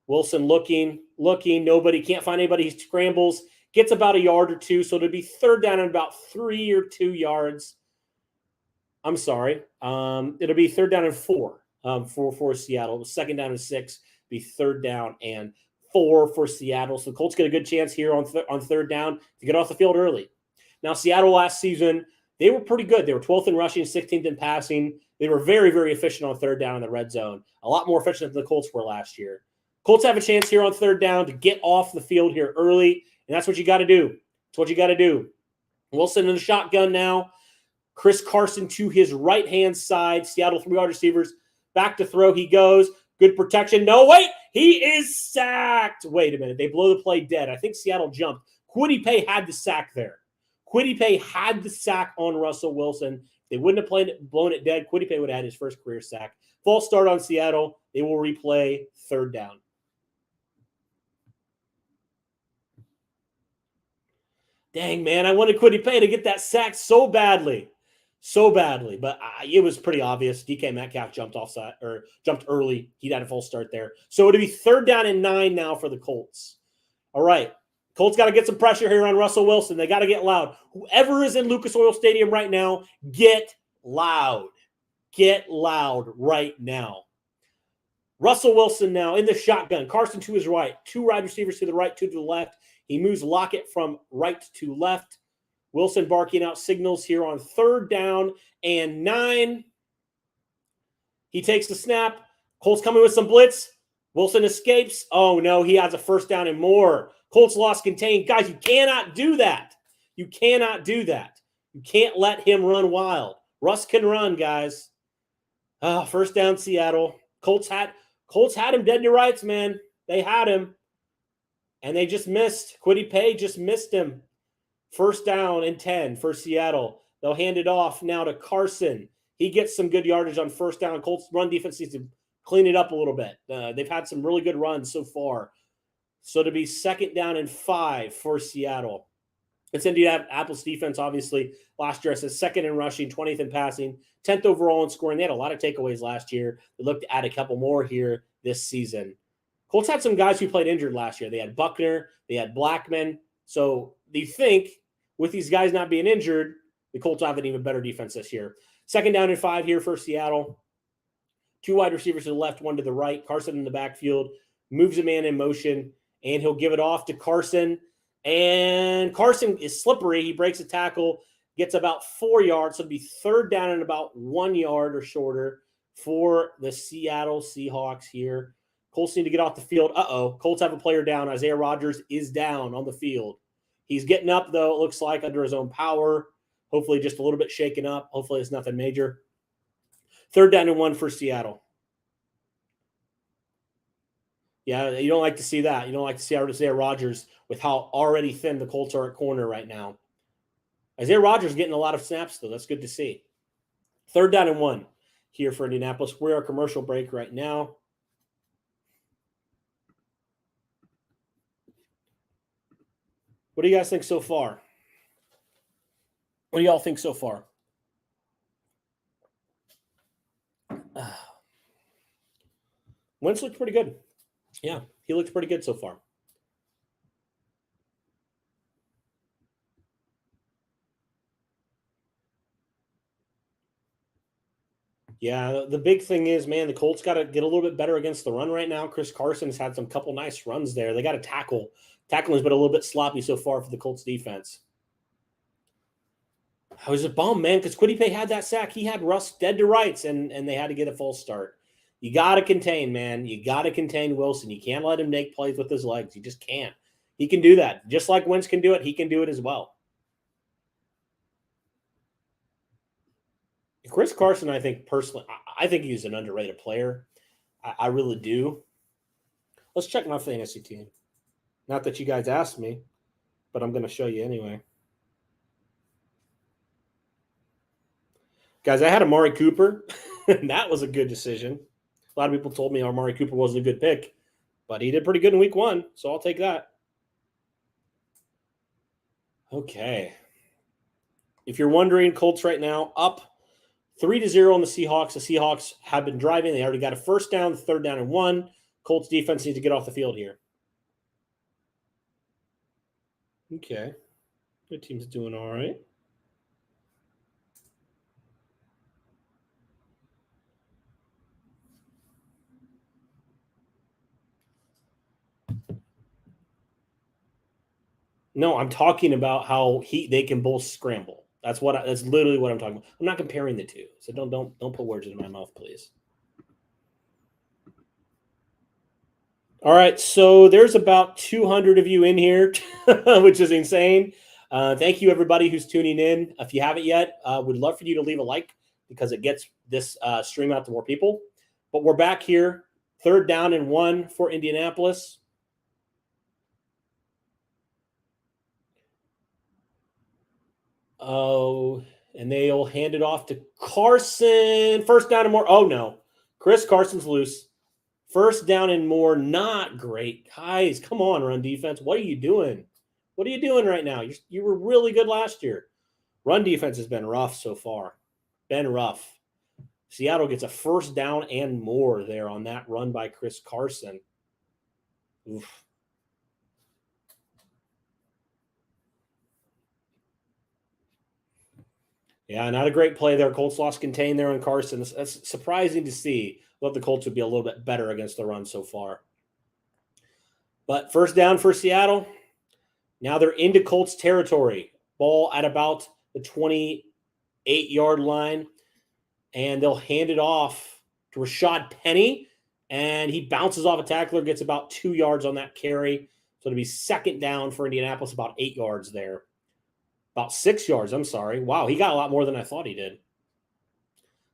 Wilson looking, nobody, can't find anybody. He scrambles, gets about a yard or 2. So it'll be third down and about 3 or 2 yards. I'm sorry. It'll be third down and 4 for Seattle. Second down and 6, be third down and 4 for Seattle. So the Colts get a good chance here on third down to get off the field early. Now, Seattle last season, they were pretty good. They were 12th in rushing, 16th in passing. They were very, very efficient on third down in the red zone. A lot more efficient than the Colts were last year. Colts have a chance here on third down to get off the field here early, and that's what you got to do. That's what you got to do. Wilson in the shotgun now. Chris Carson to his right-hand side. Seattle 3 wide receivers. Back to throw he goes. Good protection. No, wait. He is sacked. Wait a minute. They blow the play dead. I think Seattle jumped. Kwity Paye had the sack there. Kwity Paye had the sack on Russell Wilson. If they wouldn't have blown it dead, Kwity Paye would have had his first career sack. False start on Seattle. They will replay third down. Dang, man. I wanted Kwity Paye to get that sack so badly. But it was pretty obvious. DK Metcalf jumped early. He had a full start there. So it'll be third down and 9 now for the Colts. All right. Colts got to get some pressure here on Russell Wilson. They got to get loud. Whoever is in Lucas Oil Stadium right now, get loud. Get loud right now. Russell Wilson now in the shotgun. Carson to his right. 2 wide receivers to the right, 2 to the left. He moves Lockett from right to left. Wilson barking out signals here on third down and 9. He takes the snap. Colts coming with some blitz. Wilson escapes. Oh, no, he has a first down and more. Colts lost contained. Guys, you cannot do that. You cannot do that. You can't let him run wild. Russ can run, guys. First down, Seattle. Colts had him dead to rights, man. They had him. And they just missed. Kwity Paye just missed him. First down and 10 for Seattle. They'll hand it off now to Carson. He gets some good yardage on first down. Colts run defense needs to clean it up a little bit. They've had some really good runs so far. So to be second down and 5 for Seattle. It's Indianapolis defense, obviously, last year. I said second in rushing, 20th in passing, 10th overall in scoring. They had a lot of takeaways last year. They look to add a couple more here this season. Colts had some guys who played injured last year. They had Buckner. They had Blackman. So they think with these guys not being injured, the Colts have an even better defense this year. Second down and 5 here for Seattle. 2 wide receivers to the left, 1 to the right. Carson in the backfield. Moves a man in motion. And he'll give it off to Carson. And Carson is slippery. He breaks a tackle, gets about 4 yards. So it'll be third down and about 1 yard or shorter for the Seattle Seahawks here. Colts need to get off the field. Colts have a player down. Isaiah Rodgers is down on the field. He's getting up, though, it looks like, under his own power. Hopefully just a little bit shaken up. Hopefully it's nothing major. Third down and 1 for Seattle. Yeah, you don't like to see that. You don't like to see Isaiah Rodgers with how already thin the Colts are at corner right now. Isaiah Rodgers getting a lot of snaps, though. That's good to see. 3rd down and 1 here for Indianapolis. We're our commercial break right now. What do you guys think so far? What do y'all think so far? Wentz looked pretty good. Yeah, he looks pretty good so far. Yeah, the big thing is, man, the Colts got to get a little bit better against the run right now. Chris Carson's had some couple nice runs there. They got to tackle. Tackling has been a little bit sloppy so far for the Colts defense. I was a bum, man, because Quiddipe had that sack. He had Russ dead to rights, and they had to get a false start. You got to contain, man. You got to contain Wilson. You can't let him make plays with his legs. You just can't. He can do that. Just like Wentz can do it, he can do it as well. Chris Carson, I think personally, I think he's an underrated player. I really do. Let's check my fantasy team. Not that you guys asked me, but I'm going to show you anyway. Guys, I had Amari Cooper, and that was a good decision. A lot of people told me Amari Cooper wasn't a good pick, but he did pretty good in week 1, so I'll take that. Okay. If you're wondering, Colts right now up 3-0 on the Seahawks. The Seahawks have been driving. They already got a 1st down, 3rd down and 1. Colts defense needs to get off the field here. Okay. The team's doing all right. No, I'm talking about how they can both scramble. That's literally what I'm talking about. I'm not comparing the two, so don't put words in my mouth, please. All right, so there's about 200 of you in here, which is insane. Thank you, everybody who's tuning in. If you haven't yet, would love for you to leave a like because it gets this stream out to more people. But we're back here, 3rd down and 1 for Indianapolis. Oh, and they'll hand it off to Carson. 1st down and more. Oh, no. Chris Carson's loose. 1st down and more. Not great. Guys, come on, run defense. What are you doing? What are you doing right now? You were really good last year. Run defense has been rough so far. Been rough. Seattle gets a 1st down and more there on that run by Chris Carson. Oof. Yeah, not a great play there. Colts lost contain there on Carson. That's surprising to see. Thought the Colts would be a little bit better against the run so far. But 1st down for Seattle. Now they're into Colts territory. Ball at about the 28-yard line. And they'll hand it off to Rashad Penny. And he bounces off a tackler, gets about 2 yards on that carry. So it'll be 2nd down for Indianapolis, about 8 yards there. About 6 yards, I'm sorry. Wow, he got a lot more than I thought he did.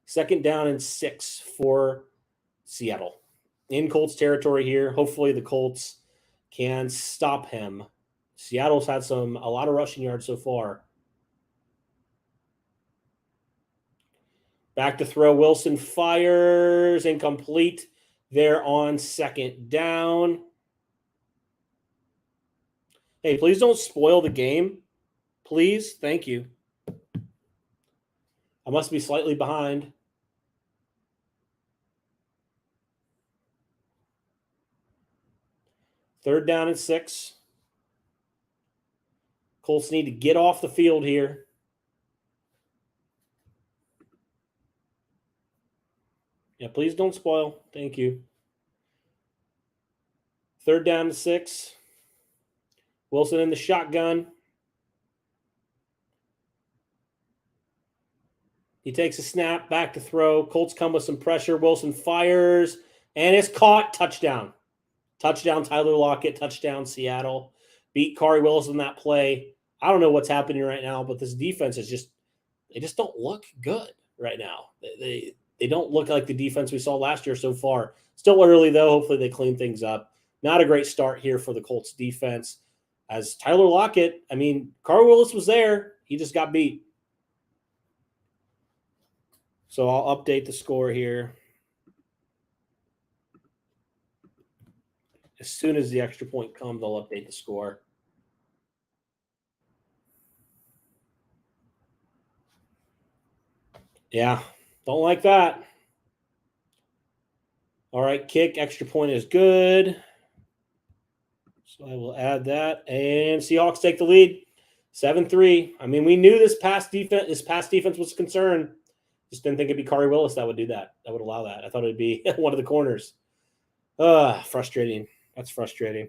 2nd down and 6 for Seattle. In Colts territory here. Hopefully the Colts can stop him. Seattle's had a lot of rushing yards so far. Back to throw. Wilson fires. Incomplete there on 2nd down. Hey, please don't spoil the game. Please. Thank you. I must be slightly behind. Third down and 6. Colts need to get off the field here. Yeah, please don't spoil. Thank you. 3rd down and 6. Wilson in the shotgun. He takes a snap, back to throw. Colts come with some pressure. Wilson fires, and it's caught. Touchdown. Touchdown, Tyler Lockett. Touchdown, Seattle. Beat Corey Wilson that play. I don't know what's happening right now, but this defense is they just don't look good right now. They don't look like the defense we saw last year so far. Still early, though. Hopefully they clean things up. Not a great start here for the Colts defense. As Tyler Lockett, I mean, Carl Willis was there. He just got beat. So I'll update the score here. As soon as the extra point comes, I'll update the score. Yeah, don't like that. All right, kick, extra point is good. So I will add that. And Seahawks take the lead, 7-3. I mean, we knew this past defense was a concern. Just didn't think it'd be Kari Willis that would do that. That would allow that. I thought it'd be one of the corners. Frustrating. That's frustrating.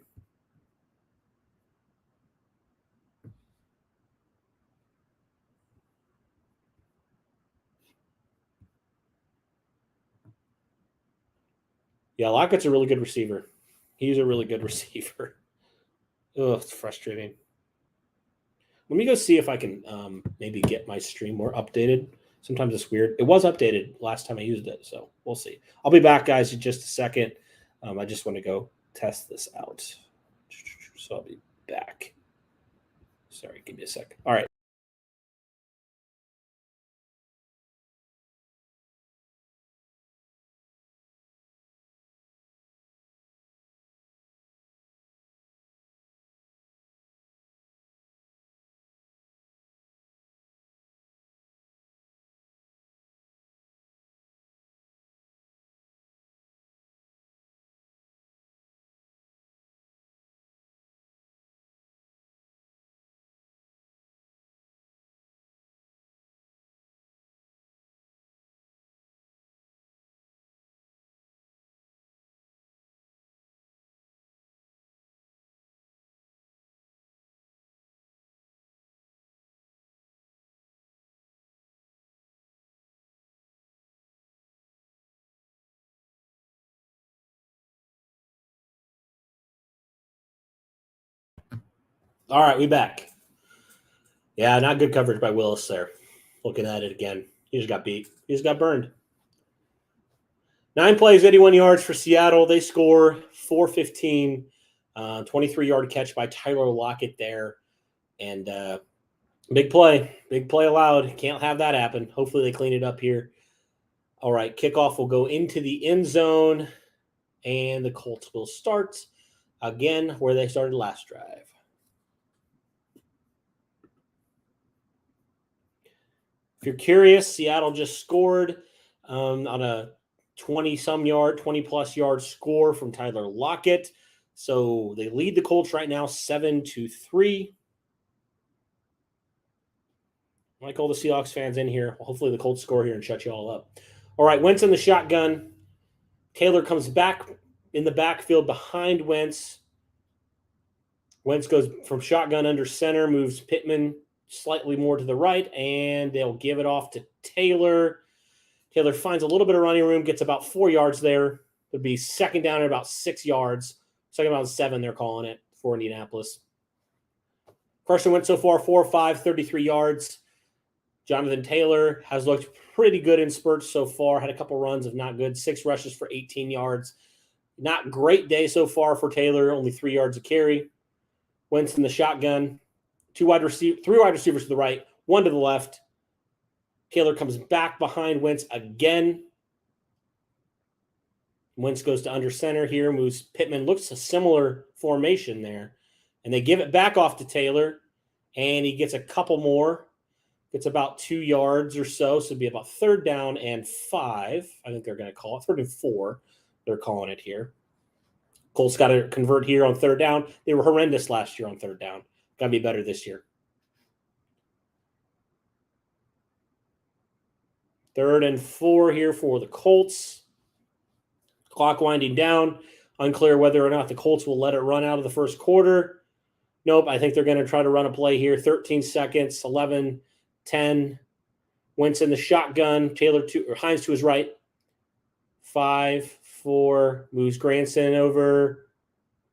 Yeah, Lockett's a really good receiver. He's a really good receiver. It's frustrating. Let me go see if I can maybe get my stream more updated. Sometimes it's weird. It was updated last time I used it, so we'll see. I'll be back, guys, in just a second. I just want to go test this out. So I'll be back. Sorry, give me a sec. All right. All right, we back. Yeah, not good coverage by Willis there. Looking at it again. He just got beat. He just got burned. 9 plays, 81 yards for Seattle. They score 4-15. 23-yard catch by Tyler Lockett there. And big play allowed. Can't have that happen. Hopefully they clean it up here. All right, kickoff will go into the end zone. And the Colts will start again where they started last drive. If you're curious, Seattle just scored on a 20-plus yard score from Tyler Lockett. So they lead the Colts right now 7-3. Like all the Seahawks fans in here. Hopefully the Colts score here and shut you all up. All right, Wentz in the shotgun. Taylor comes back in the backfield behind Wentz. Wentz goes from shotgun under center, moves Pittman slightly more to the right, and they'll give it off to Taylor. Taylor finds a little bit of running room, gets about 4 yards there. It'll be second down at about 6 yards. Second down 7, they're calling it for Indianapolis. Carson went so far 4-5, 33 yards. Jonathan Taylor has looked pretty good in spurts so far. Had a couple runs of not good. 6 rushes for 18 yards. Not great day so far for Taylor. Only 3 yards a carry. Wentz in the shotgun. 3 wide receivers to the right, 1 to the left. Taylor comes back behind Wentz again. Wentz goes to under center here, moves Pittman. Looks a similar formation there. And they give it back off to Taylor, and he gets a couple more. Gets about 2 yards or so. So it'd be about 3rd down and 5. I think they're going to call it. 3rd and 4, they're calling it here. Colts got to convert here on 3rd down. They were horrendous last year on 3rd down. Got to be better this year. 3rd and 4 here for the Colts. Clock winding down. Unclear whether or not the Colts will let it run out of the first quarter. Nope, I think they're going to try to run a play here. 13 seconds, 11, 10. Wentz in the shotgun. Hines to his right. 5, 4. Moves Granson over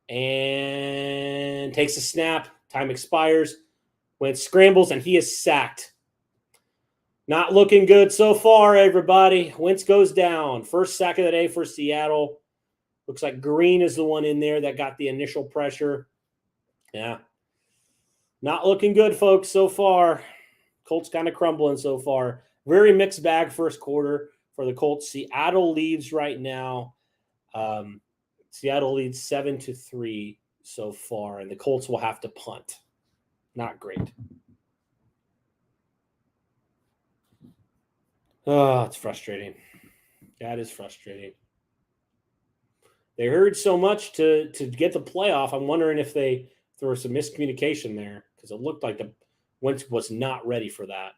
and takes a snap. Time expires. Wentz scrambles, and he is sacked. Not looking good so far, everybody. Wentz goes down. First sack of the day for Seattle. Looks like Green is the one in there that got the initial pressure. Yeah. Not looking good, folks, so far. Colts kind of crumbling so far. Very mixed bag first quarter for the Colts. Seattle leads right now. Seattle leads 7-3 so far, and the Colts will have to punt. Not great. Oh, it's frustrating. That is frustrating. They heard so much to get the playoff. I'm wondering if there was some miscommunication there, because it looked like the Wentz was not ready for that.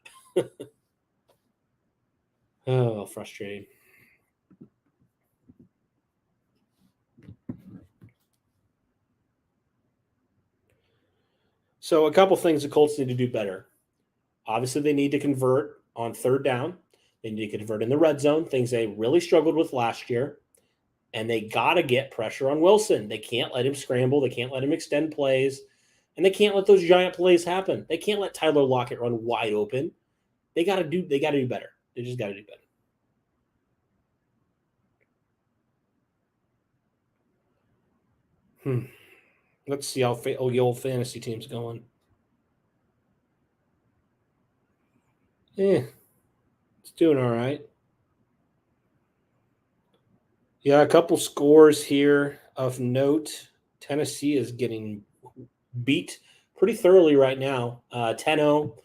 Oh, frustrating. So a couple things the Colts need to do better. Obviously, they need to convert on third down. They need to convert in the red zone, things they really struggled with last year. And they got to get pressure on Wilson. They can't let him scramble. They can't let him extend plays. And they can't let those giant plays happen. They can't let Tyler Lockett run wide open. They got to do better. They just got to do better. Let's see how the old fantasy team's going. It's doing all right. Yeah, a couple scores here of note. Tennessee is getting beat pretty thoroughly right now. 10-0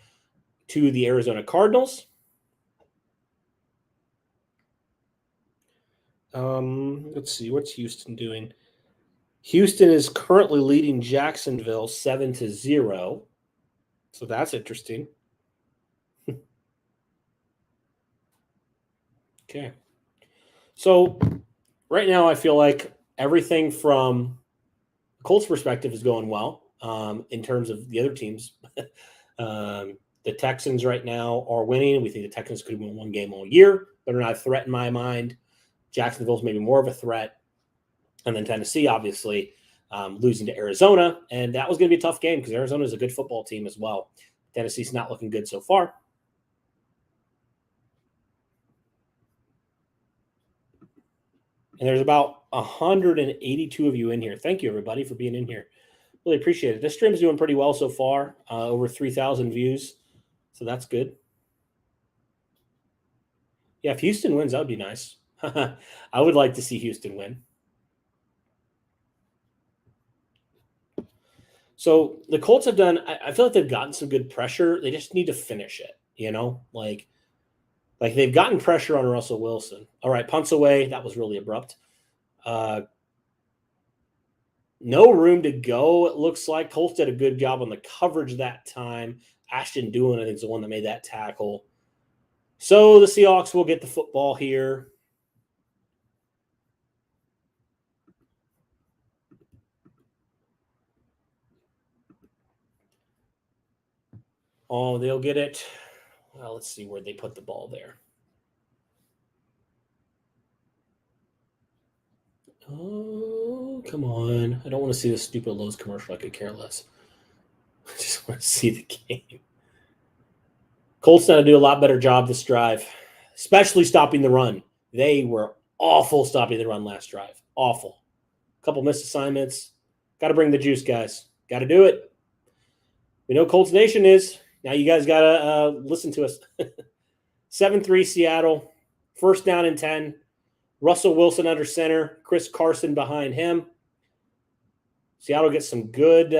to the Arizona Cardinals. Let's see, what's Houston doing? Houston is currently leading Jacksonville 7-0. So that's interesting. Okay. So right now I feel like everything from the Colts' perspective is going well in terms of the other teams. The Texans right now are winning. We think the Texans could win one game all year. They're not a threat in my mind. Jacksonville's maybe more of a threat. And then Tennessee, obviously, losing to Arizona. And that was going to be a tough game because Arizona is a good football team as well. Tennessee's not looking good so far. And there's about 182 of you in here. Thank you, everybody, for being in here. Really appreciate it. This stream's doing pretty well so far. Over 3,000 views. So that's good. Yeah, if Houston wins, that would be nice. I would like to see Houston win. So the Colts have done, I feel like they've gotten some good pressure. They just need to finish it, you know? Like they've gotten pressure on Russell Wilson. All right, punts away. That was really abrupt. No room to go, it looks like. Colts did a good job on the coverage that time. Ashton Dulin, I think, is the one that made that tackle. So the Seahawks will get the football here. Oh, they'll get it. Well, let's see where they put the ball there. Oh, come on. I don't want to see this stupid Lowe's commercial. I could care less. I just want to see the game. Colts got to do a lot better job this drive, especially stopping the run. They were awful stopping the run last drive. Awful. A couple missed assignments. Got to bring the juice, guys. Got to do it. We know Colts Nation is. Now you guys got to listen to us. 7-3 Seattle. First down and 10. Russell Wilson under center. Chris Carson behind him. Seattle gets some good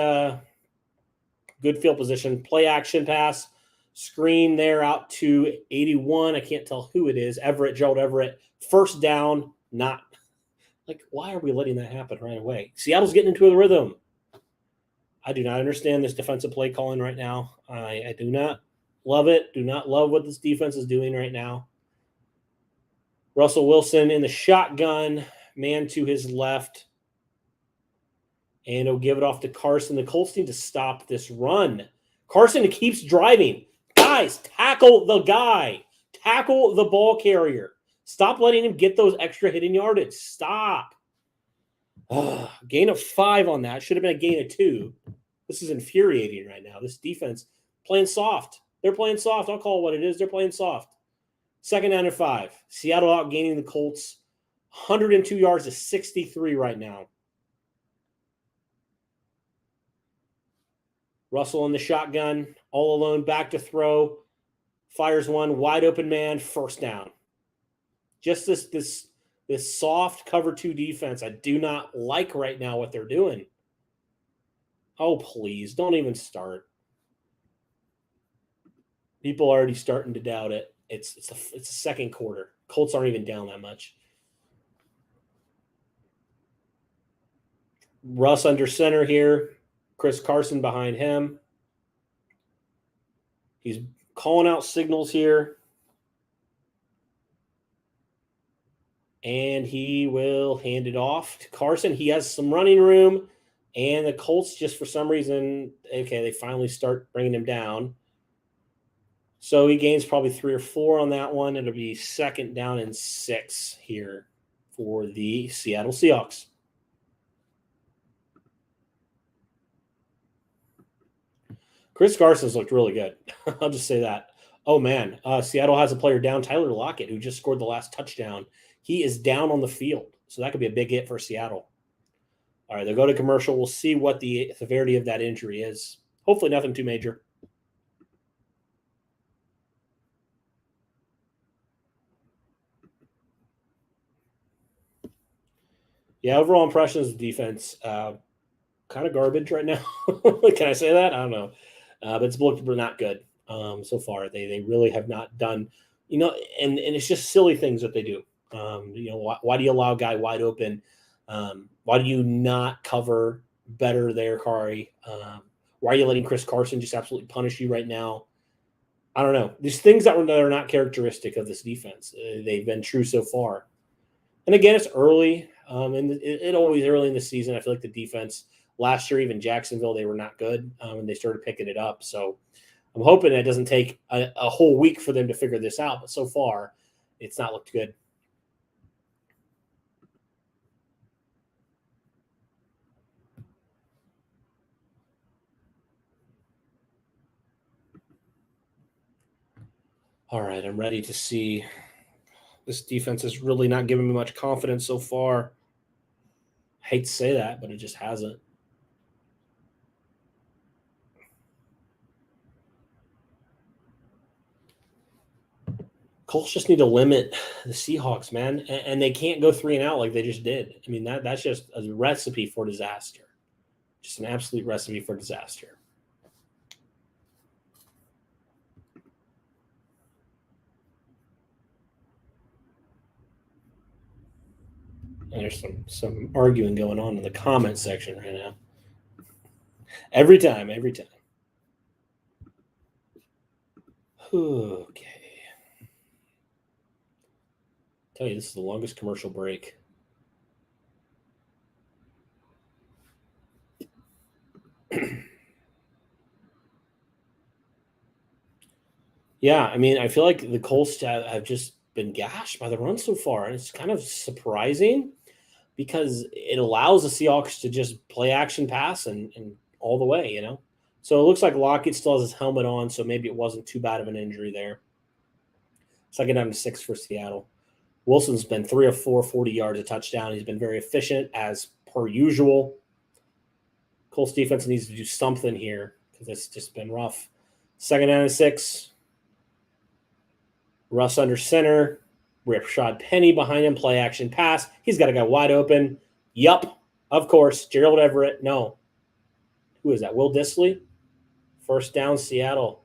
field position. Play action pass. Screen there out to 81. I can't tell who it is. Gerald Everett. First down. Not. Like, why are we letting that happen right away? Seattle's getting into the rhythm. I do not understand this defensive play calling right now. I do not love it. Do not love what this defense is doing right now. Russell Wilson in the shotgun, man to his left. And he'll give it off to Carson. The Colts need to stop this run. Carson keeps driving. Guys, tackle the guy. Tackle the ball carrier. Stop letting him get those extra hidden yardage. Stop. Gain of 5 on that. Should have been a gain of 2. This is infuriating right now. This defense playing soft. They're playing soft. I'll call it what it is. They're playing soft. Second down and 5. Seattle outgaining the Colts 102 yards to 63 right now. Russell in the shotgun, all alone, back to throw. Fires one, wide open man, first down. Just this soft cover 2 defense. I do not like right now what they're doing. Oh, please, don't even start. People are already starting to doubt it. It's a second quarter. Colts aren't even down that much. Russ under center here. Chris Carson behind him. He's calling out signals here. And he will hand it off to Carson. He has some running room. And the Colts, just for some reason, okay, they finally start bringing him down. So he gains probably 3 or 4 on that one. It'll be 2nd down and 6 here for the Seattle Seahawks. Chris Carson's looked really good. I'll just say that. Oh, man. Seattle has a player down, Tyler Lockett, who just scored the last touchdown. He is down on the field. So that could be a big hit for Seattle. All right, they'll go to commercial. We'll see what the severity of that injury is. Hopefully nothing too major. Yeah, overall impressions of defense, kind of garbage right now. Can I say that? I don't know. But it's looked not good so far. They really have not done, and it's just silly things that they do. Why do you allow a guy wide open? Why do you not cover better there, Kari? Why are you letting Chris Carson just absolutely punish you right now? I don't know. These things that are not characteristic of this defense. They've been true so far. And again, it's early. And it always early in the season. I feel like the defense last year, even Jacksonville, they were not good, and they started picking it up. So I'm hoping it doesn't take a whole week for them to figure this out. But so far, it's not looked good. All right, I'm ready to see. This defense is really not giving me much confidence so far. I hate to say that, but it just hasn't. Colts just need to limit the Seahawks, man, and they can't go 3 and out like they just did. I mean, that's just a recipe for disaster. Just an absolute recipe for disaster. And there's some arguing going on in the comment section right now. Every time. Okay. Tell you, this is the longest commercial break. Yeah, I mean, I feel like the Colts have just been gashed by the run so far, and it's kind of surprising because it allows the Seahawks to just play action pass and all the way, So it looks like Lockett still has his helmet on, so maybe it wasn't too bad of an injury there. 2nd down to 6 for Seattle. Wilson's been 3 of 4, 40 yards, a touchdown. He's been very efficient as per usual. Colts defense needs to do something here because it's just been rough. 2nd down to 6. Russ under center. Rashad Penny behind him. Play action pass. He's got a guy wide open. Yup. Of course. Gerald Everett. No. Who is that? Will Dissly? 1st down, Seattle.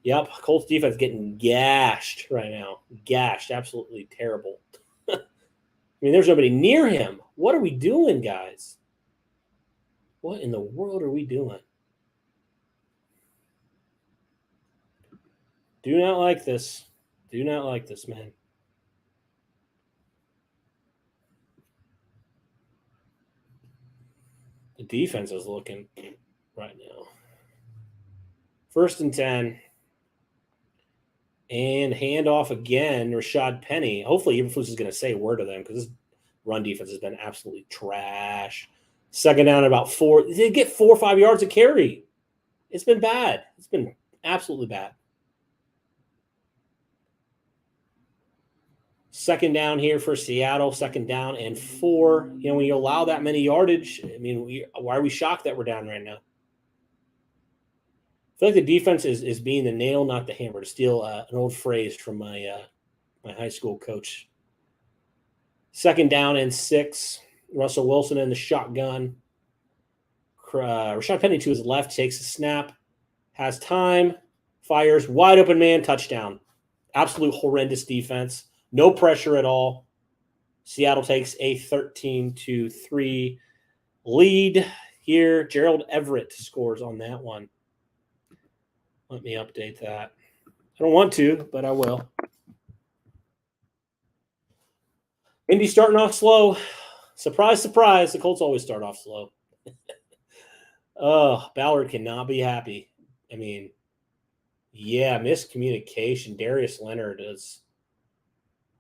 Yep. Colts defense getting gashed right now. Gashed. Absolutely terrible. I mean, there's nobody near him. What are we doing, guys? What in the world are we doing? Do not like this. Do not like this, man. The defense is looking right now. 1st and 10. And handoff again, Rashad Penny. Hopefully, Eberflus is going to say a word to them because this run defense has been absolutely trash. 2nd down, about 4. They get 4 or 5 yards of carry. It's been bad. It's been absolutely bad. Second down here for Seattle, 2nd down and 4. You know, when you allow that many yardage, I mean, why are we shocked that we're down right now? I feel like the defense is being the nail, not the hammer, to steal an old phrase from my high school coach. 2nd down and 6. Russell Wilson in the shotgun. Rashad Penny to his left takes a snap, has time, fires, wide open man, touchdown. Absolute horrendous defense. No pressure at all. Seattle takes a 13-3 lead here. Gerald Everett scores on that one. Let me update that. I don't want to, but I will. Indy starting off slow. Surprise, surprise. The Colts always start off slow. Oh, Ballard cannot be happy. I mean, yeah, miscommunication. Darius Leonard is,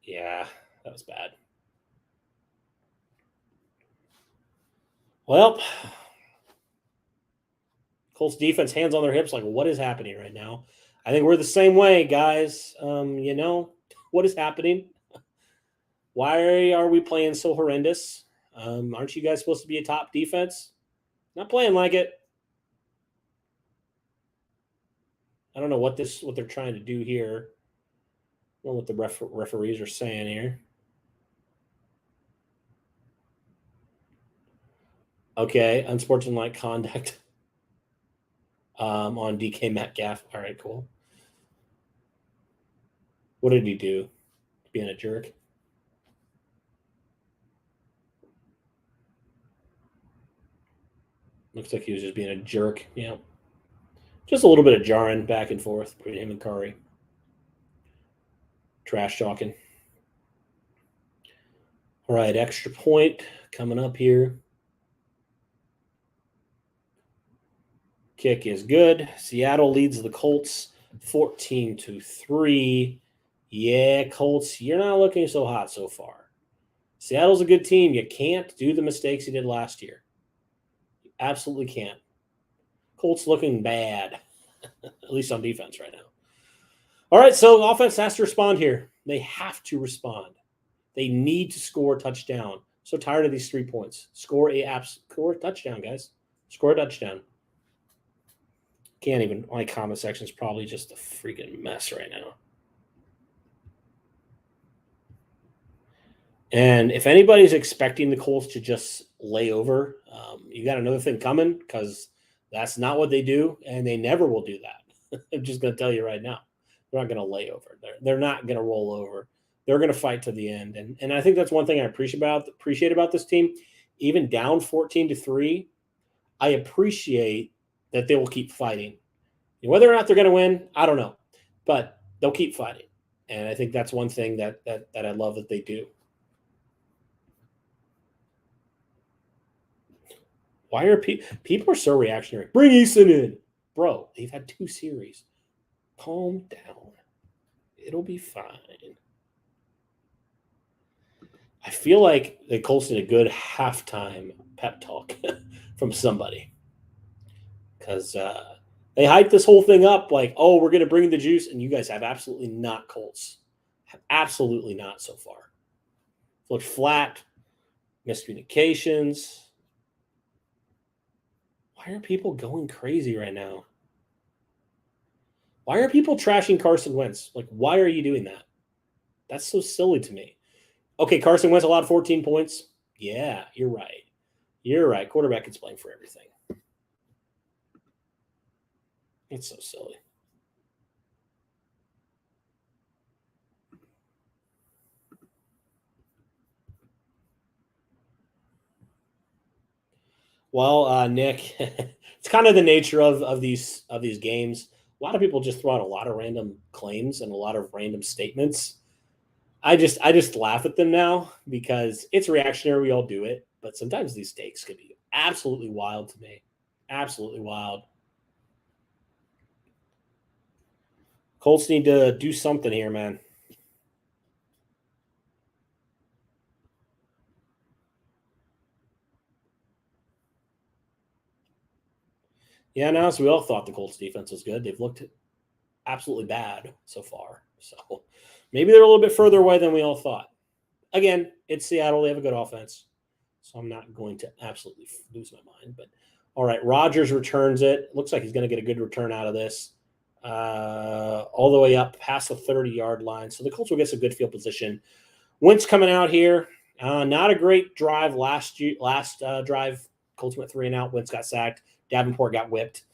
yeah, that was bad. Well, Colts defense, hands on their hips, like, what is happening right now? I think we're the same way, guys. You know, what is happening? Why are we playing so horrendous? Aren't you guys supposed to be a top defense? Not playing like it. I don't know what they're trying to do here. I don't know what the referees are saying here. Okay, unsportsmanlike conduct on DK Metcalf. All right, cool. What did he do? Being a jerk? Looks like he was just being a jerk. Yeah. Just a little bit of jarring back and forth between him and Curry. Trash talking. All right, extra point coming up here. Kick is good. Seattle leads the Colts 14-3. Yeah, Colts, you're not looking so hot so far. Seattle's a good team. You can't do the mistakes you did last year. You absolutely can't. Colts looking bad, at least on defense right now. All right, so offense has to respond here. They have to respond. They need to score a touchdown. So tired of these 3 points. Score a touchdown, guys. Score a touchdown. Can't even. My comment section is probably just a freaking mess right now. And if anybody's expecting the Colts to just lay over, you got another thing coming, because that's not what they do, and they never will do that. I'm just going to tell you right now. They're not going to lay over. They're not going to roll over. They're going to fight to the end. And I think that's one thing I appreciate about this team. Even down 14-3, I appreciate that they will keep fighting. Whether or not they're going to win, I don't know. But they'll keep fighting. And I think that's one thing that I love that they do. Why are people are so reactionary? Bring Eason in. Bro, they've had 2 series. Calm down. It'll be fine. I feel like the Colts need a good halftime pep talk from somebody. Because they hyped this whole thing up like, oh, we're going to bring the juice, and you guys have absolutely not, Colts. Have absolutely not so far. Looked flat. Miscommunications. Why are people going crazy right now? Why are people trashing Carson Wentz? Like, why are you doing that? That's so silly to me. Okay, Carson Wentz allowed 14 points. Yeah, you're right. You're right. Quarterback is playing for everything. It's so silly. Well, Nick, it's kind of the nature of these games. A lot of people just throw out a lot of random claims and a lot of random statements. I just laugh at them now because it's reactionary. We all do it, but sometimes these takes could be absolutely wild to me. Absolutely wild. Colts need to do something here, man. Yeah, now, so we all thought the Colts defense was good. They've looked absolutely bad so far. So Maybe they're a little bit further away than we all thought. Again, it's Seattle. They have a good offense. So I'm not going to absolutely lose my mind. But all right, Rodgers returns it. Looks like he's going to get a good return out of this. All the way up past the 30-yard line. So the Colts will get some good field position. Wentz coming out here. Not a great drive last drive. Colts went 3 and out. Wentz got sacked. Davenport got whipped.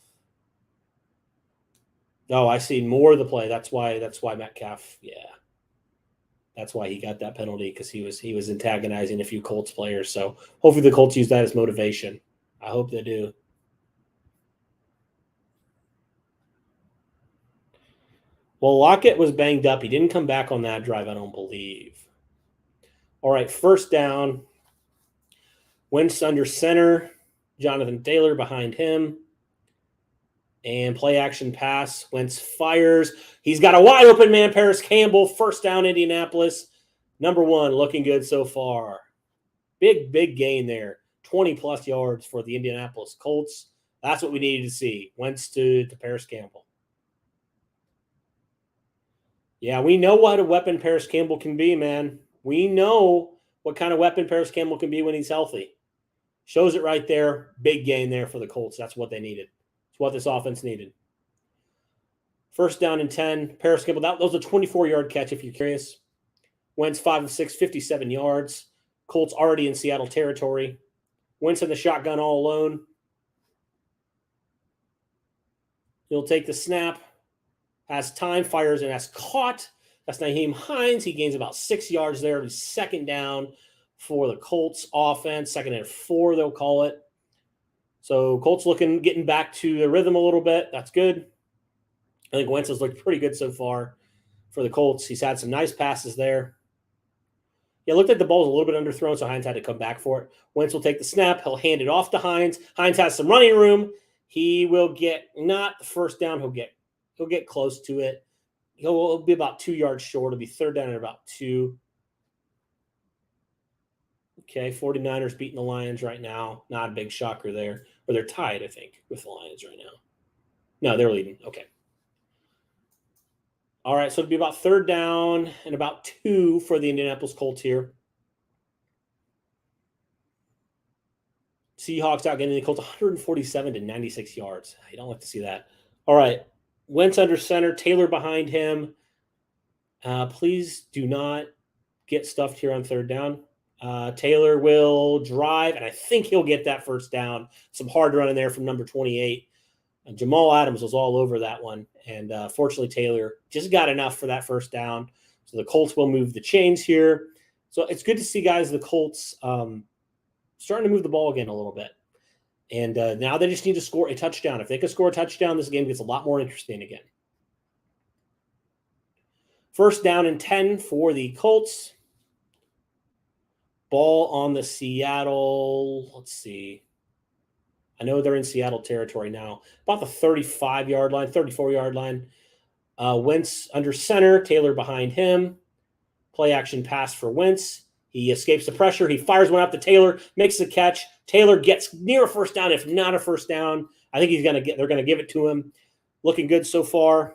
Oh, I see more of the play. That's why Metcalf, yeah. That's why he got that penalty, because he was antagonizing a few Colts players. So hopefully the Colts use that as motivation. I hope they do. Well, Lockett was banged up. He didn't come back on that drive, I don't believe. All right, first down. Wentz under center. Jonathan Taylor behind him. And play action pass. Wentz fires. He's got a wide open man, Paris Campbell. First down, Indianapolis. Number 1, looking good so far. Big gain there. 20-plus yards for the Indianapolis Colts. That's what we needed to see. Wentz to Paris Campbell. Yeah, we know what a weapon Paris Campbell can be, man. We know what kind of weapon Paris Campbell can be when he's healthy. Shows it right there. Big gain there for the Colts. That's what they needed. It's what this offense needed. First down and 10. Paris Campbell, that was a 24-yard catch if you're curious. Wentz 5 of 6, 57 yards. Colts already in Seattle territory. Wentz in the shotgun all alone. He'll take the snap. Has time, fires, and has caught. That's Nyheim Hines. He gains about 6 yards there. He's second down for the Colts offense. 2nd and 4, they'll call it. So Colts getting back to the rhythm a little bit. That's good. I think Wentz has looked pretty good so far for the Colts. He's had some nice passes there. Yeah, looked like the ball was a little bit underthrown, so Hines had to come back for it. Wentz will take the snap. He'll hand it off to Hines. Hines has some running room. He will get not the first down. He'll get close to it. He'll be about 2 yards short. It'll be third down at about 2. Okay, 49ers beating the Lions right now. Not a big shocker there. Or they're tied, I think, with the Lions right now. No, they're leading. Okay. All right, so it'll be about third down and about 2 for the Indianapolis Colts here. Seahawks outgetting the Colts 147 to 96 yards. You don't like to see that. All right, Wentz under center, Taylor behind him. Please do not get stuffed here on third down. Taylor will drive, and I think he'll get that first down. Some hard running there from number 28. Jamal Adams was all over that one, and fortunately Taylor just got enough for that first down. So the Colts will move the chains here. So it's good to see, guys, the Colts starting to move the ball again a little bit. And now they just need to score a touchdown. If they can score a touchdown, this game gets a lot more interesting again. First down and 10 for the Colts. Ball on the Seattle. Let's see. I know they're in Seattle territory now. About the 35-yard line, 34-yard line. Wentz under center. Taylor behind him. Play action pass for Wentz. He escapes the pressure. He fires one up to Taylor, makes the catch. Taylor gets near a first down, if not a first down. I think they're going to give it to him. Looking good so far.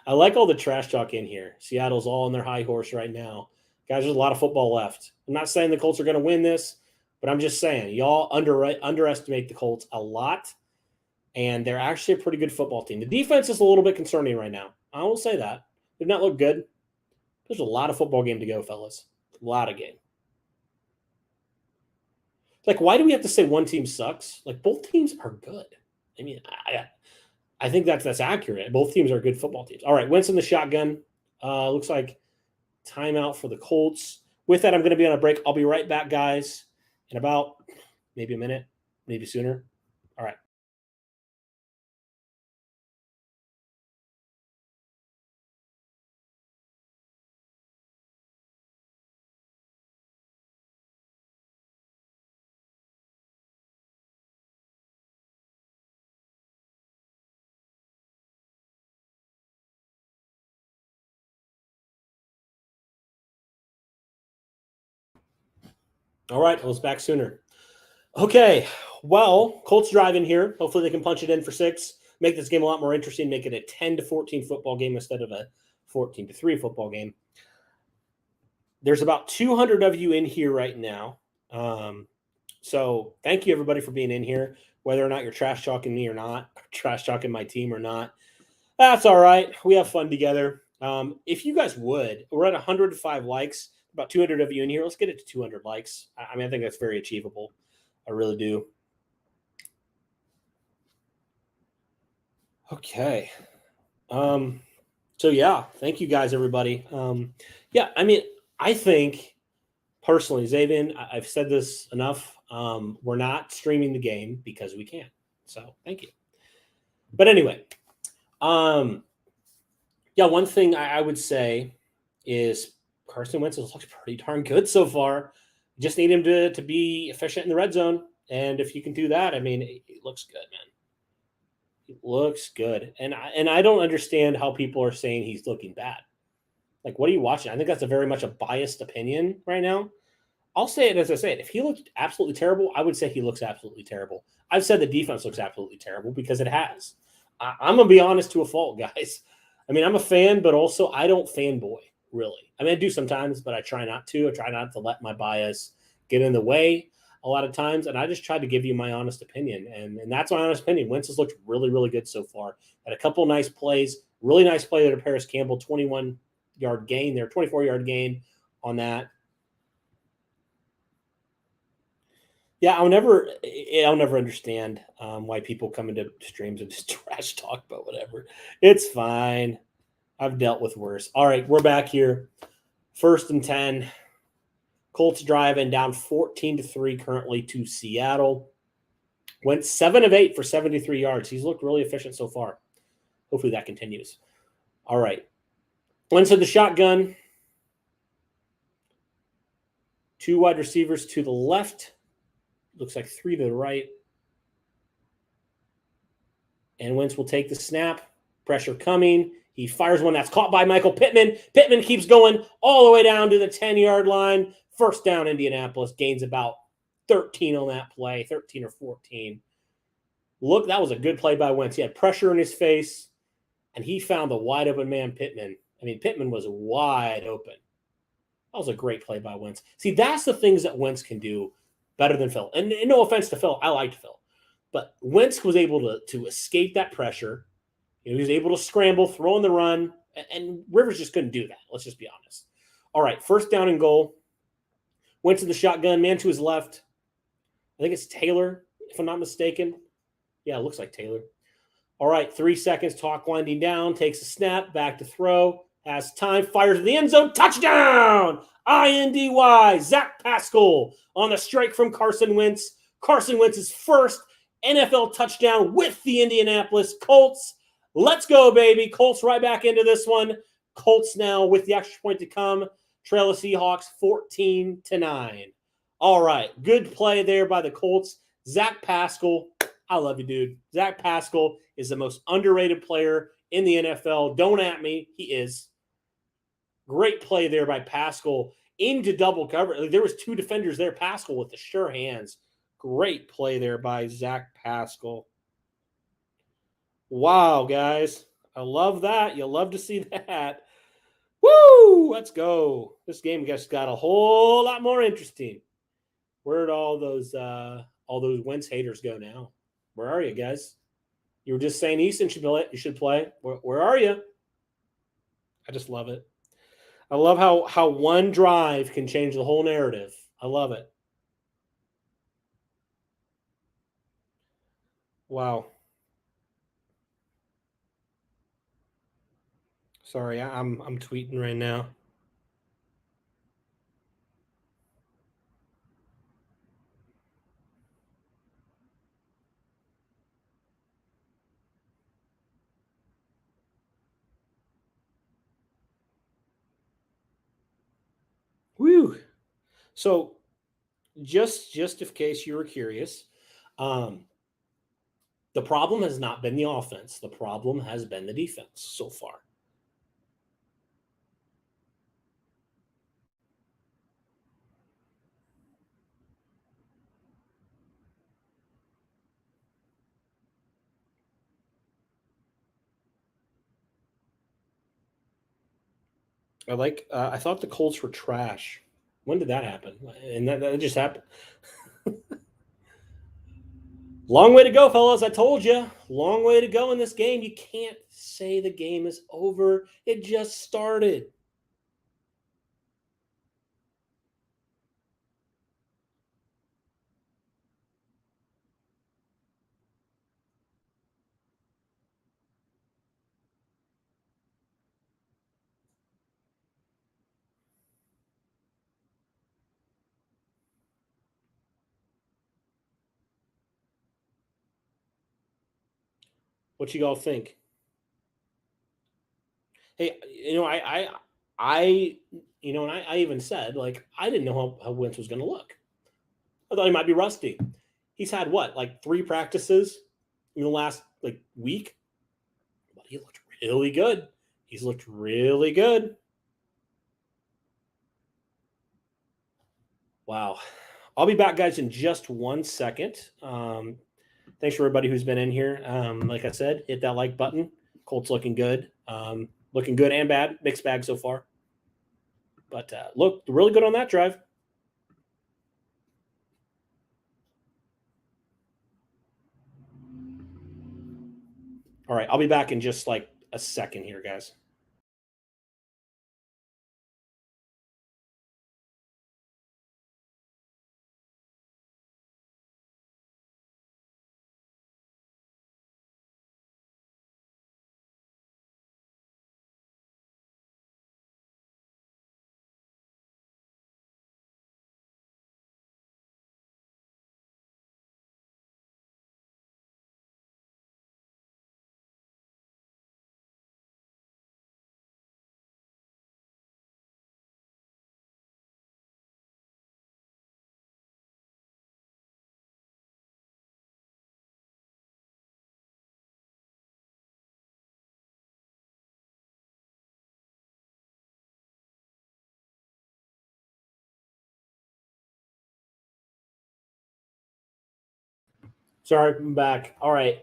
I like all the trash talk in here. Seattle's all on their high horse right now. Guys, there's a lot of football left. I'm not saying the Colts are going to win this, but I'm just saying y'all underestimate the Colts a lot, and they're actually a pretty good football team. The defense is a little bit concerning right now. I will say that. They've not looked good. There's a lot of football game to go, fellas. A lot of game. Like, why do we have to say one team sucks? Like, both teams are good. I mean, I think that's accurate. Both teams are good football teams. All right, Wentz in the shotgun. Looks like timeout for the Colts. With that, I'm going to be on a break. I'll be right back, guys, in about maybe a minute, maybe sooner. All right. All right, I was back sooner. Okay, well, Colts driving here. Hopefully they can punch it in for 6. make this game a lot more interesting, make it a 10-14 football game instead of a 14-3 football game. There's about 200 of you in here right now. So thank you, everybody, for being in here, whether or not you're trash talking me or not, trash talking my team or not. That's all right. We have fun together. If you guys would, we're at 105 likes, about 200 of you in here. Let's get it to 200 likes. I mean, I think that's very achievable. I really do. Okay. So yeah, thank you guys, everybody. Yeah, I mean, I think personally, Zaven, I've said this enough. We're not streaming the game because we can't. So thank you. But anyway, yeah, one thing I would say is Carson Wentz has looked pretty darn good so far. Just need him to be efficient in the red zone. And if you can do that, I mean, it looks good, man. It looks good. And I don't understand how people are saying he's looking bad. Like, what are you watching? I think that's a very much a biased opinion right now. I'll say it as I say it. If he looked absolutely terrible, I would say he looks absolutely terrible. I've said the defense looks absolutely terrible because it has. I'm going to be honest to a fault, guys. I mean, I'm a fan, but also I don't fanboy, really. I mean, I do sometimes, but I try not to. I try not to let my bias get in the way a lot of times, and I just tried to give you my honest opinion, and that's my honest opinion. Wentz has looked really, really good so far. Had a couple nice plays, really nice play there to Paris Campbell, 21-yard gain there, 24-yard gain on that. Yeah, I'll never understand why people come into streams and just trash talk about whatever. It's fine. I've dealt with worse. All right, we're back here. 1st and 10. Colts driving down 14-3 currently to Seattle. Went 7 of 8 for 73 yards. He's looked really efficient so far. Hopefully that continues. All right. Wentz in the shotgun. 2 wide receivers to the left. Looks like 3 to the right. And Wentz will take the snap. Pressure coming. He fires one that's caught by Michael Pittman. Pittman keeps going all the way down to the 10-yard line. First down, Indianapolis. Gains about 13 on that play, 13 or 14. Look, that was a good play by Wentz. He had pressure in his face, and he found the wide open man, Pittman. I mean, Pittman was wide open. That was a great play by Wentz. See, that's the things that Wentz can do better than Phil. And no offense to Phil. I liked Phil. But Wentz was able to escape that pressure. He was able to scramble, throw in the run, and Rivers just couldn't do that. Let's just be honest. All right, 1st down and goal. Went to the shotgun, man to his left. I think it's Taylor, if I'm not mistaken. Yeah, it looks like Taylor. All right, 3 seconds, talk winding down, takes a snap, back to throw, has time, fires in the end zone, touchdown! INDY, Zach Pascal on the strike from Carson Wentz. Carson Wentz's first NFL touchdown with the Indianapolis Colts. Let's go, baby. Colts right back into this one. Colts now with the extra point to come. Trail the Seahawks 14-9. All right. Good play there by the Colts. Zach Pascal. I love you, dude. Zach Pascal is the most underrated player in the NFL. Don't at me. He is. Great play there by Pascal into double cover. There was 2 defenders there. Pascal with the sure hands. Great play there by Zach Pascal. Wow, guys. I love that. You'll love to see that. Woo! Let's go. This game just got a whole lot more interesting. Where'd all those Wentz haters go now? Where are you guys? You were just saying Easton should play. Where are you? I just love it. I love how one drive can change the whole narrative. I love it. Wow. Sorry, I'm tweeting right now. Woo. So just in case you were curious, the problem has not been the offense. The problem has been the defense so far. I thought the Colts were trash. When did that happen? And that just happened. Long way to go, fellas. I told you. Long way to go in this game. You can't say the game is over. It just started. What you all think? Hey, I even said, like, I didn't know how Wentz was going to look. I thought he might be rusty. He's had what, like 3 practices in the last week? But he looked really good. He's looked really good. Wow. I'll be back, guys, in just 1 second. Thanks for everybody who's been in here. Like I said, hit that like button. Colts looking good. Looking good and bad. Mixed bag so far. But looked really good on that drive. All right, I'll be back in just like a second here, guys. Sorry, I'm back. All right.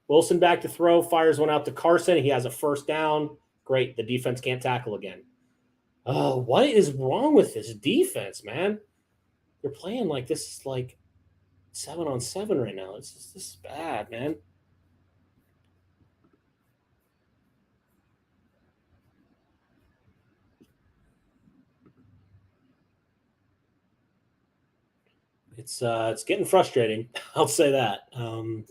Wilson back to throw, fires one out to Carson. He has a first down. Great. The defense can't tackle again. Oh, what is wrong with this defense, man? They're playing like this is like 7-on-7 right now. This is bad, man. It's getting frustrating. I'll say that.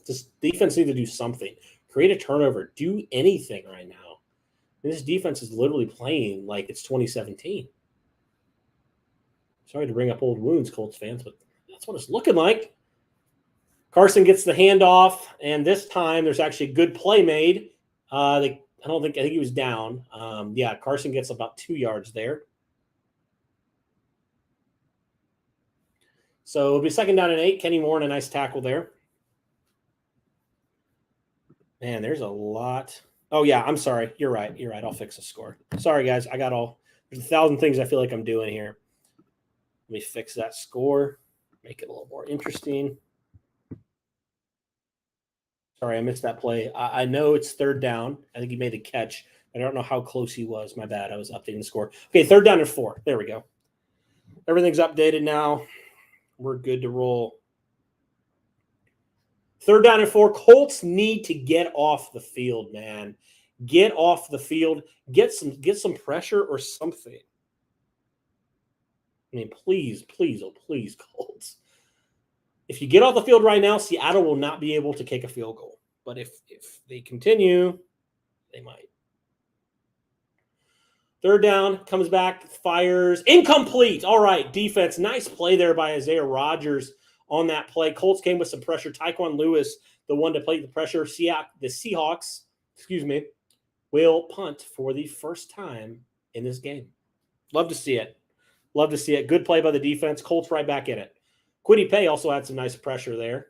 Just defense need to do something. Create a turnover. Do anything right now. This defense is literally playing like it's 2017. Sorry to bring up old wounds, Colts fans, but that's what it's looking like. Carson gets the handoff, and this time there's actually a good play made. I think he was down. Carson gets about 2 yards there. So it'll be 2nd down and 8. Kenny Warren, a nice tackle there. Man, there's a lot. Oh, yeah, I'm sorry. You're right. I'll fix the score. Sorry, guys. There's 1,000 things I feel like I'm doing here. Let me fix that score. Make it a little more interesting. Sorry, I missed that play. I know it's 3rd down. I think he made a catch. I don't know how close he was. My bad. I was updating the score. Okay, 3rd down and 4. There we go. Everything's updated now. We're good to roll. 3rd down and 4. Colts need to get off the field, man. Get off the field. Get some pressure or something. I mean, please, oh, please, Colts. If you get off the field right now, Seattle will not be able to kick a field goal. But if they continue, they might. 3rd down, comes back, fires. Incomplete. All right, defense. Nice play there by Isaiah Rodgers on that play. Colts came with some pressure. Tyquan Lewis, the one to play the pressure. The Seahawks, will punt for the first time in this game. Love to see it. Good play by the defense. Colts right back in it. Kwity Paye also had some nice pressure there.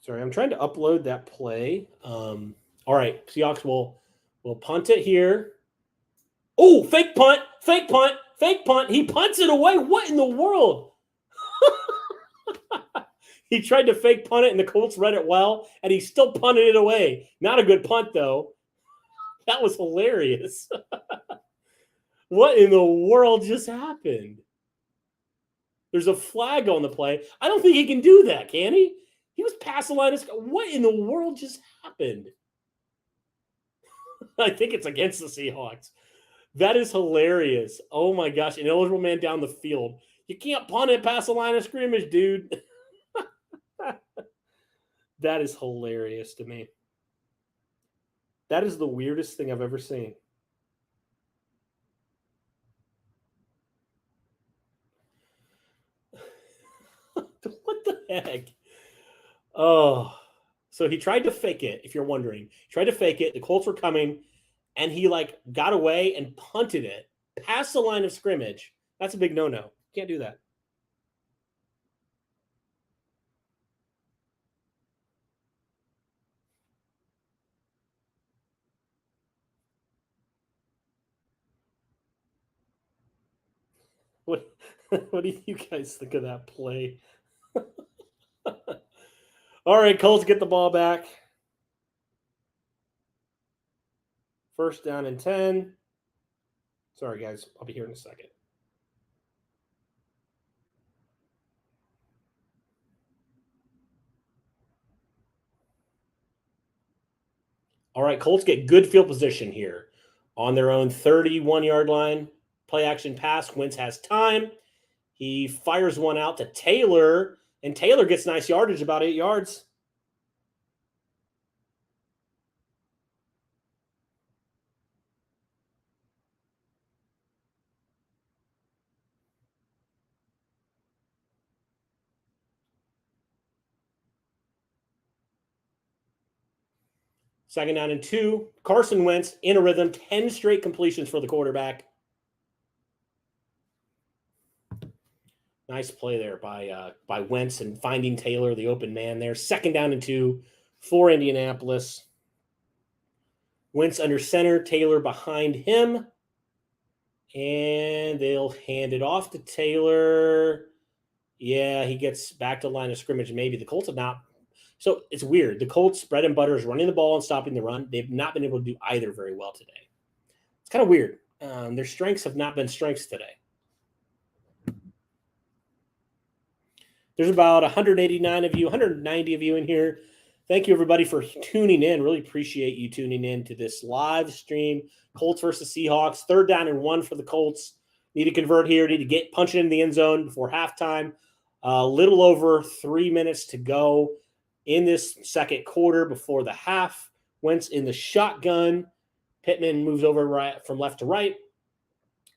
Sorry, I'm trying to upload that play. All right, Seahawks will punt it here. Oh, fake punt. He punts it away. What in the world? He tried to fake punt it, and the Colts read it well, and he still punted it away. Not a good punt, though. That was hilarious. What in the world just happened? There's a flag on the play. I don't think he can do that, can he? He was past the line of scrimmage. What in the world just happened? I think it's against the Seahawks. That is hilarious. Oh, my gosh. An eligible man down the field. You can't punt it past the line of scrimmage, dude. That is hilarious to me. That is the weirdest thing I've ever seen. What the heck? Oh, so he tried to fake it, if you're wondering. He tried to fake it. The Colts were coming, and he, got away and punted it past the line of scrimmage. That's a big no-no. Can't do that. What do you guys think of that play? All right, Colts get the ball back. First down and 10. Sorry, guys. I'll be here in a second. All right, Colts get good field position here on their own 31-yard line. Play action pass. Wentz has time. He fires one out to Taylor, and Taylor gets nice yardage, about 8 yards. Second down and 2. Carson Wentz in a rhythm. 10 straight completions for the quarterback. Nice play there by Wentz and finding Taylor, the open man there. Second down and 2 for Indianapolis. Wentz under center, Taylor behind him. And they'll hand it off to Taylor. Yeah, he gets back to the line of scrimmage. Maybe the Colts have not. So it's weird. The Colts' bread and butter is running the ball and stopping the run. They've not been able to do either very well today. It's kind of weird. Their strengths have not been strengths today. There's about 189 of you, 190 of you in here. Thank you, everybody, for tuning in. Really appreciate you tuning in to this live stream. Colts versus Seahawks. Third down and 1 for the Colts. Need to convert here. Need to get punching in the end zone before halftime. A little over 3 minutes to go in this second quarter before the half. Wentz in the shotgun. Pittman moves over right from left to right.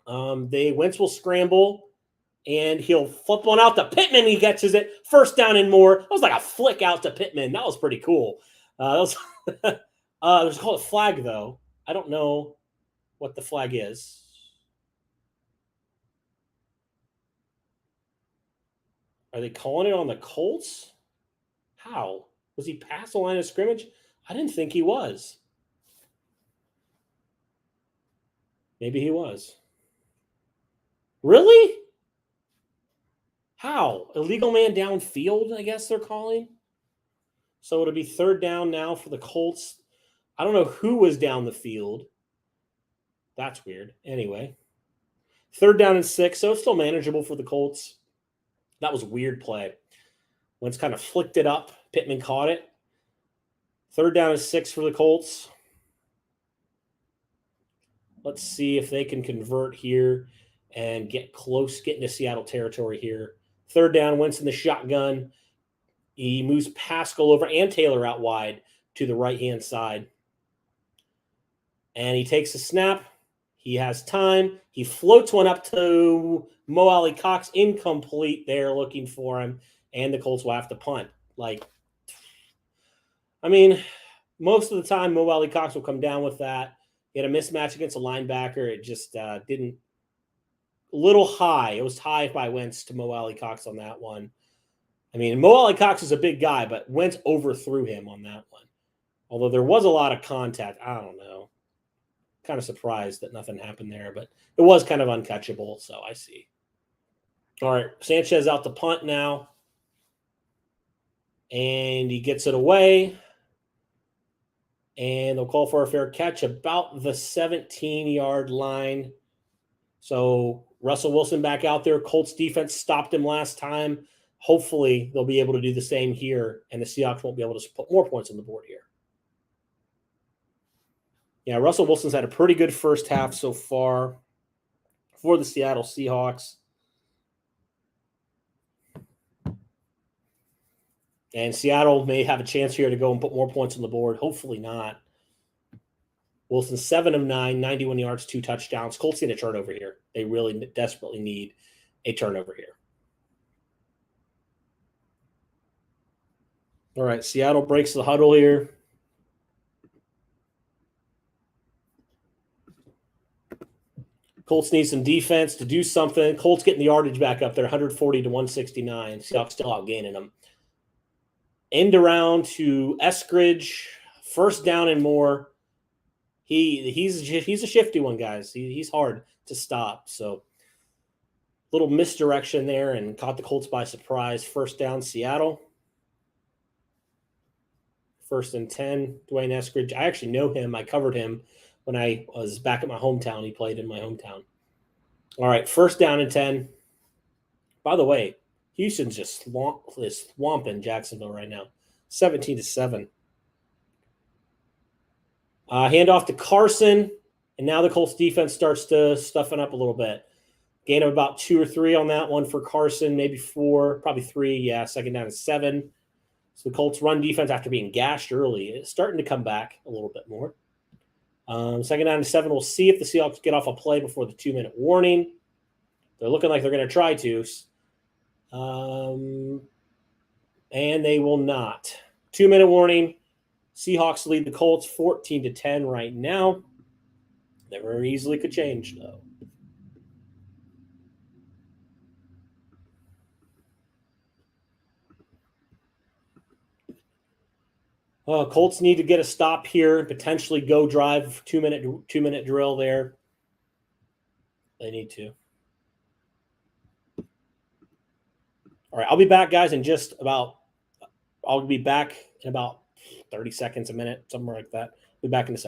Wentz will scramble. And he'll flip one out to Pittman. He catches it. First down and more. That was like a flick out to Pittman. That was pretty cool. There's called a flag, though. I don't know what the flag is. Are they calling it on the Colts? How? Was he past the line of scrimmage? I didn't think he was. Maybe he was. Really? How? Illegal man downfield, I guess they're calling. So it'll be third down now for the Colts. I don't know who was down the field. That's weird. Anyway, third down and 6, so it's still manageable for the Colts. That was a weird play. Wentz kind of flicked it up. Pittman caught it. Third down and 6 for the Colts. Let's see if they can convert here and get close, get into Seattle territory here. Third down, Wentz in the shotgun. He moves Pascal over and Taylor out wide to the right-hand side. And he takes a snap. He has time. He floats one up to Mo Alley Cox, incomplete there, looking for him. And the Colts will have to punt. Most of the time, Mo Alley Cox will come down with that. He had a mismatch against a linebacker. It just didn't. A little high. It was high by Wentz to Mo Alley Cox on that one. Mo Alley Cox is a big guy, but Wentz overthrew him on that one. Although there was a lot of contact. I don't know. Kind of surprised that nothing happened there, but it was kind of uncatchable, so I see. All right, Sanchez out to punt now. And he gets it away. And they'll call for a fair catch about the 17-yard line. So Russell Wilson back out there. Colts defense stopped him last time. Hopefully they'll be able to do the same here, and the Seahawks won't be able to put more points on the board here. Yeah, Russell Wilson's had a pretty good first half so far for the Seattle Seahawks. And Seattle may have a chance here to go and put more points on the board. Hopefully not. Wilson 7 of 9, 91 yards, 2 touchdowns. Colts need a turnover here. They really desperately need a turnover here. All right, Seattle breaks the huddle here. Colts need some defense to do something. Colts getting the yardage back up there, 140 to 169. Seahawks still outgaining them. End around to Eskridge. First down and more. He's a shifty one, guys. He's hard to stop. So little misdirection there and caught the Colts by surprise. First down, Seattle. 1st and 10. Dwayne Eskridge. I actually know him. I covered him when I was back at my hometown. He played in my hometown. All right, 1st down and 10. By the way, Houston's just swamping Jacksonville right now. 17-7. Handoff to Carson, and now the Colts defense starts to stuffen up a little bit. Gain of about 2 or 3 on that one for Carson, maybe 4, probably 3. Yeah, 2nd down and 7. So the Colts run defense after being gashed early is starting to come back a little bit more. 2nd down and 7. We'll see if the Seahawks get off a play before the 2-minute warning. They're looking like they're going to try to. And they will not. 2-minute warning. Seahawks lead the Colts 14-10 right now. That very easily could change, though. Colts need to get a stop here and potentially go drive 2-minute drill there. They need to. All right, I'll be back, guys, in just about. I'll be back in about 30 seconds, a minute, somewhere like that. I'll be back in a second.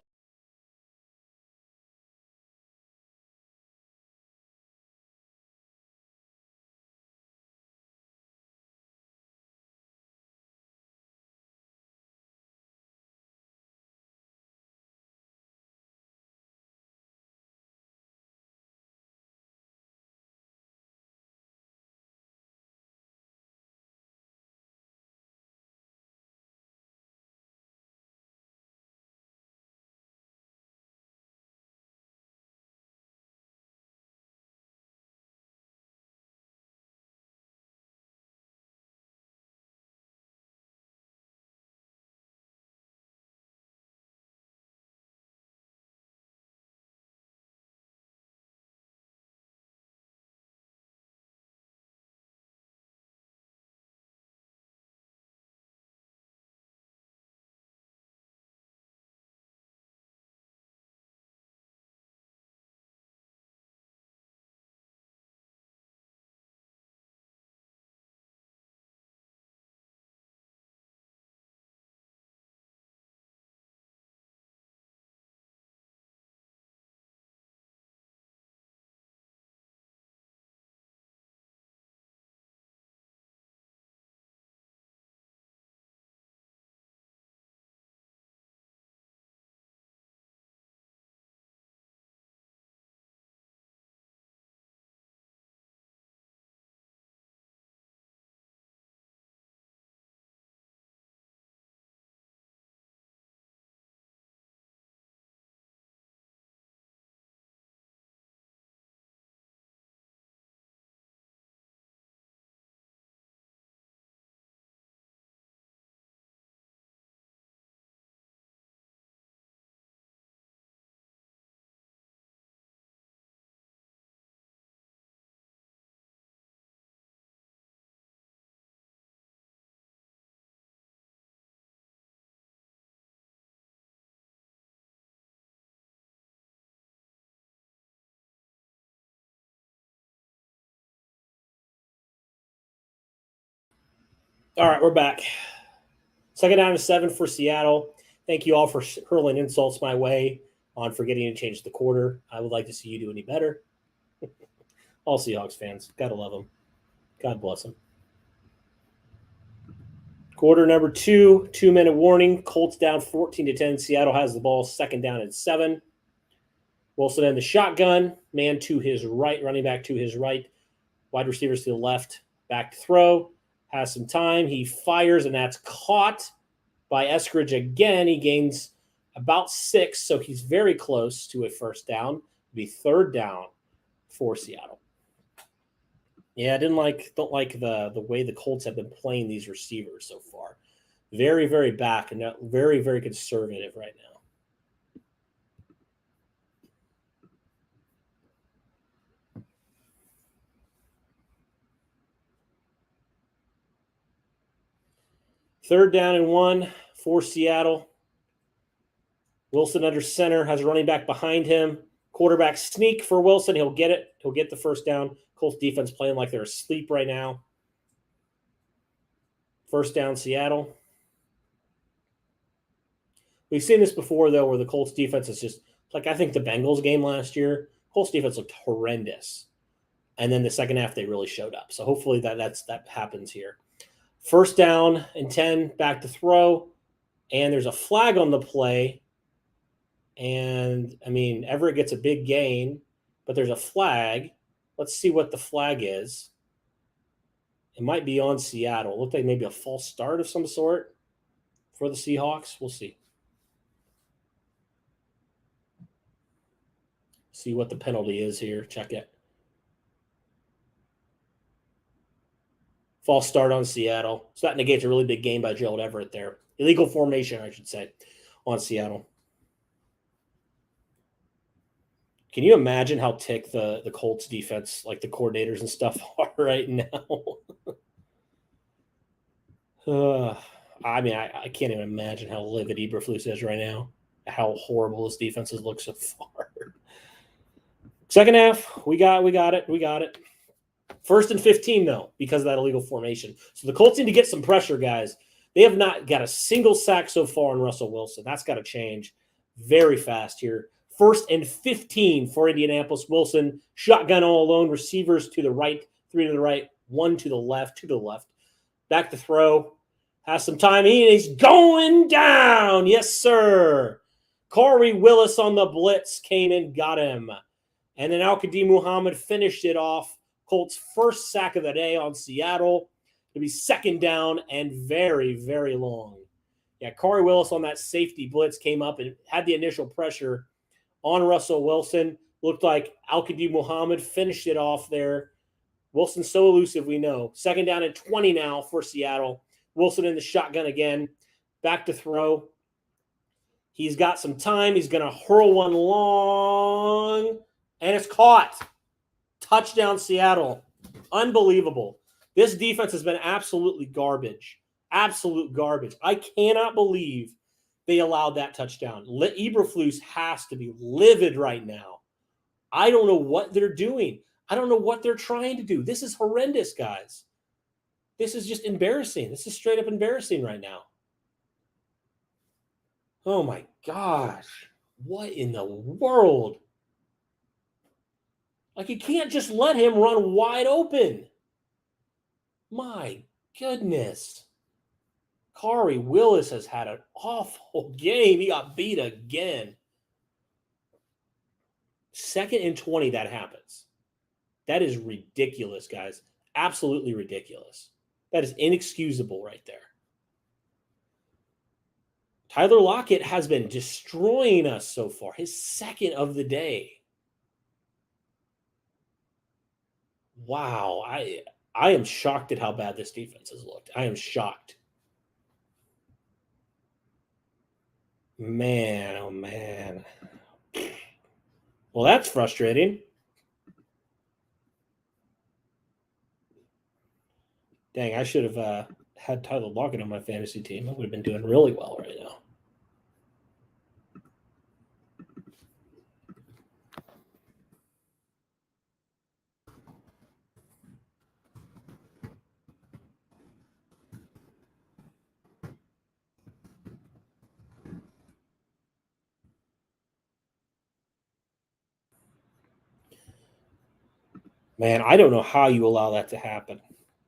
All right, we're back. Second down and 7 for Seattle. Thank you all for hurling insults my way on forgetting to change the quarter. I would like to see you do any better. All Seahawks fans. Gotta love them. God bless them. Quarter number 2, 2-minute warning. Colts down 14-10. Seattle has the ball. Second down and 7. Wilson in the shotgun. Man to his right. Running back to his right. Wide receivers to the left. Back to throw. Has some time. He fires, and that's caught by Eskridge again. He gains about 6, so he's very close to a first down. It'll be third down for Seattle. Yeah, don't like the way the Colts have been playing these receivers so far. Very, very back and very, very conservative right now. Third down and 1 for Seattle. Wilson under center, has a running back behind him. Quarterback sneak for Wilson. He'll get it. He'll get the first down. Colts defense playing like they're asleep right now. First down, Seattle. We've seen this before, though, where the Colts defense is just like I think the Bengals game last year. Colts defense looked horrendous. And then the second half, they really showed up. So hopefully that happens here. First down and 10, back to throw. And there's a flag on the play. And, I mean, Everett gets a big gain, but there's a flag. Let's see what the flag is. It might be on Seattle. It looked like maybe a false start of some sort for the Seahawks. We'll see. See what the penalty is here. Check it. False start on Seattle. So that negates a really big game by Gerald Everett there. Illegal formation, I should say, on Seattle. Can you imagine how ticked the Colts defense, like the coordinators and stuff, are right now? I mean, I can't even imagine how livid Eberflus is right now, how horrible his defenses look so far. Second half, we got it. First and 15, though, because of that illegal formation. So the Colts need to get some pressure, guys. They have not got a single sack so far on Russell Wilson. That's got to change very fast here. First and 15 for Indianapolis. Wilson, shotgun all alone. Receivers to the right, 3 to the right, 1 to the left, Back to throw. Has some time. He's going down. Yes, sir. Corey Willis on the blitz came and got him. And then Al-Qadim Muhammad finished it off. Colts' first sack of the day on Seattle. It'll be second down and very, very long. Yeah, Corey Willis on that safety blitz came up and had the initial pressure on Russell Wilson. Looked like Al-Qadim Muhammad finished it off there. Wilson's so elusive, we know. Second down and 20 now for Seattle. Wilson in the shotgun again. Back to throw. He's got some time. He's going to hurl one long. And it's caught. Touchdown, Seattle. Unbelievable. This defense has been absolutely garbage. Absolute garbage. I cannot believe they allowed that touchdown. Eberflus has to be livid right now. I don't know what they're doing. I don't know what they're trying to do. This is horrendous, guys. This is just embarrassing. This is straight up embarrassing right now. Oh, my gosh. What in the world? Like, you can't just let him run wide open. My goodness. Corey Willis has had an awful game. He got beat again. Second and 20, that happens. That is ridiculous, guys. Absolutely ridiculous. That is inexcusable right there. Tyler Lockett has been destroying us so far. His second of the day. Wow. I am shocked at how bad this defense has looked. I am shocked. Man, oh man. Well, that's frustrating. Dang, I should have had Tyler Lockett on my fantasy team. I would have been doing really well right now. Man, I don't know how you allow that to happen.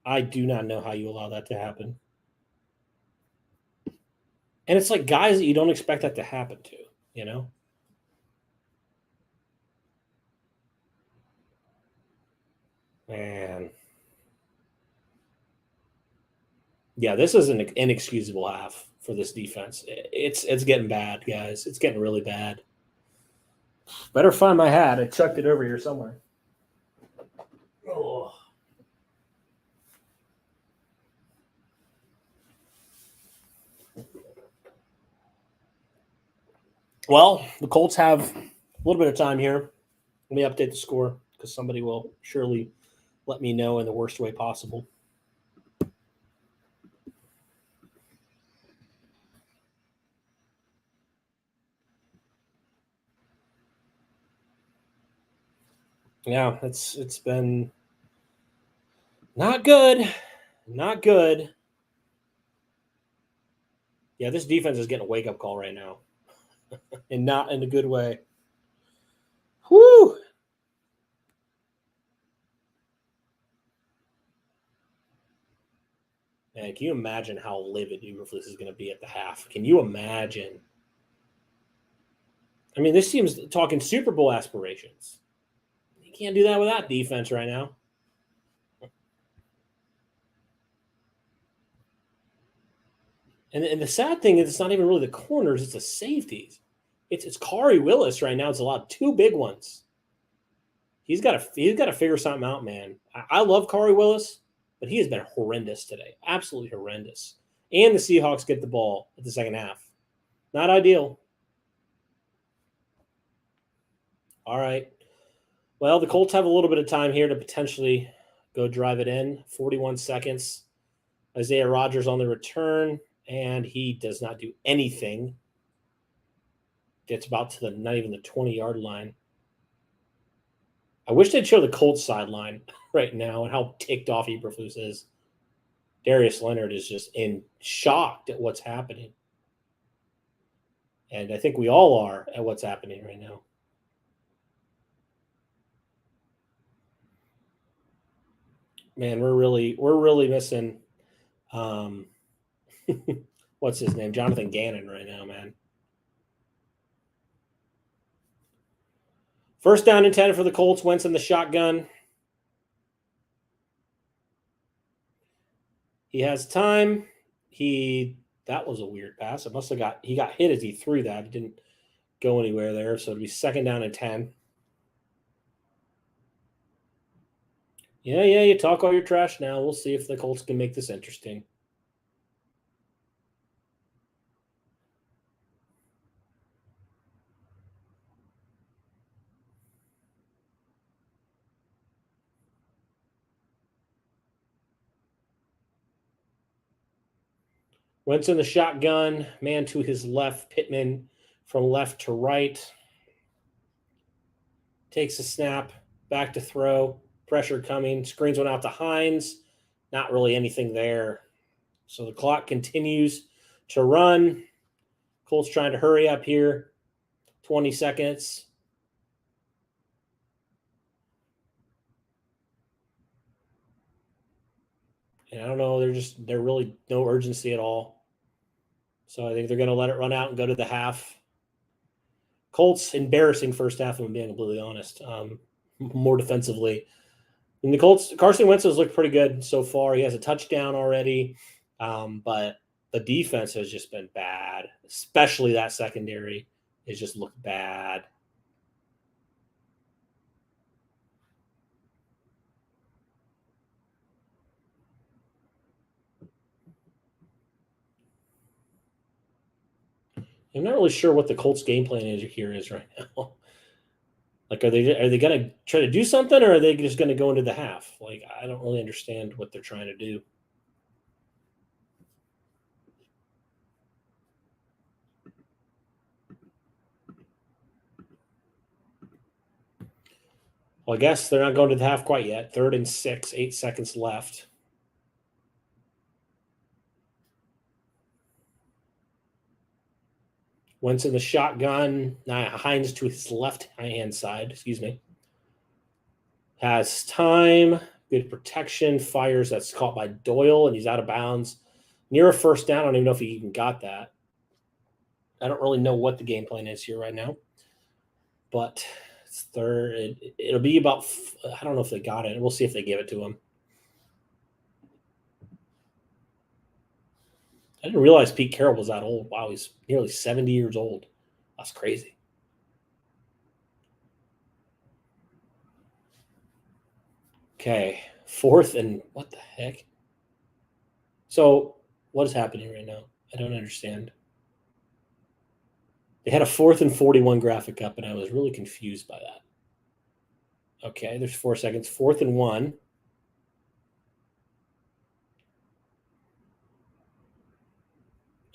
I do not know how you allow that to happen. And it's like guys that you don't expect that to happen to, you know? Man. Yeah, this is an inexcusable half for this defense. It's getting bad, guys. It's getting really bad. Better find my hat. I chucked it over here somewhere. Oh. Well, the Colts have a little bit of time here. Let me update the score because somebody will surely let me know in the worst way possible. Yeah, it's been not good. Not good. Yeah, this defense is getting a wake-up call right now. And not in a good way. Whew. Man, can you imagine how livid Eberflus is going to be at the half? Can you imagine? I mean, this team's talking Super Bowl aspirations. You can't do that with that defense right now. And the sad thing is it's not even really the corners, it's the safeties. It's Kari Willis right now. It's allowed two big ones. He's got to figure something out, man. I love Kari Willis, but he has been horrendous today. Absolutely horrendous. And the Seahawks get the ball at the second half. Not ideal. All right. Well, the Colts have a little bit of time here to potentially go drive it in. 41 seconds. Isaiah Rodgers on the return, and he does not do anything. Gets about to not even the 20-yard line. I wish they'd show the Colts sideline right now and how ticked off Eberflus is. Darius Leonard is just shocked at what's happening. And I think we all are at what's happening right now. Man, we're really missing what's his name? Jonathan Gannon right now, man. First down and 10 for the Colts. Wentz in the shotgun. He has time. That was a weird pass. It must have he got hit as he threw that. It didn't go anywhere there. So it'll be second down and 10. Yeah, you talk all your trash now. We'll see if the Colts can make this interesting. Wentz in the shotgun, man to his left, Pittman from left to right. Takes a snap, back to throw, pressure coming, screens one out to Hines. Not really anything there. So the clock continues to run. Colts trying to hurry up here. 20 seconds. And I don't know, they're really no urgency at all. So I think they're going to let it run out and go to the half. Colts, embarrassing first half, if I'm being completely honest. More defensively. And the Colts, Carson Wentz has looked pretty good so far. He has a touchdown already. But the defense has just been bad, especially that secondary. It's just looked bad. I'm not really sure what the Colts game plan is right now. Like, are they going to try to do something, or are they just going to go into the half? Like, I don't really understand what they're trying to do. Well, I guess they're not going to the half quite yet. 3rd and 6, 8 seconds left. Wentz in the shotgun. Hines to his left-hand side. Excuse me. Has time, good protection, fires. That's caught by Doyle, and he's out of bounds. Near a first down. I don't even know if he even got that. I don't really know what the game plan is here right now. But it's third. It'll be about – I don't know if they got it. We'll see if they give it to him. I didn't realize Pete Carroll was that old. Wow, he's nearly 70 years old. That's crazy. Okay, fourth and what the heck? So what is happening right now? I don't understand. They had a 4th and 41 graphic up, and I was really confused by that. Okay, there's 4 seconds. 4th and 1.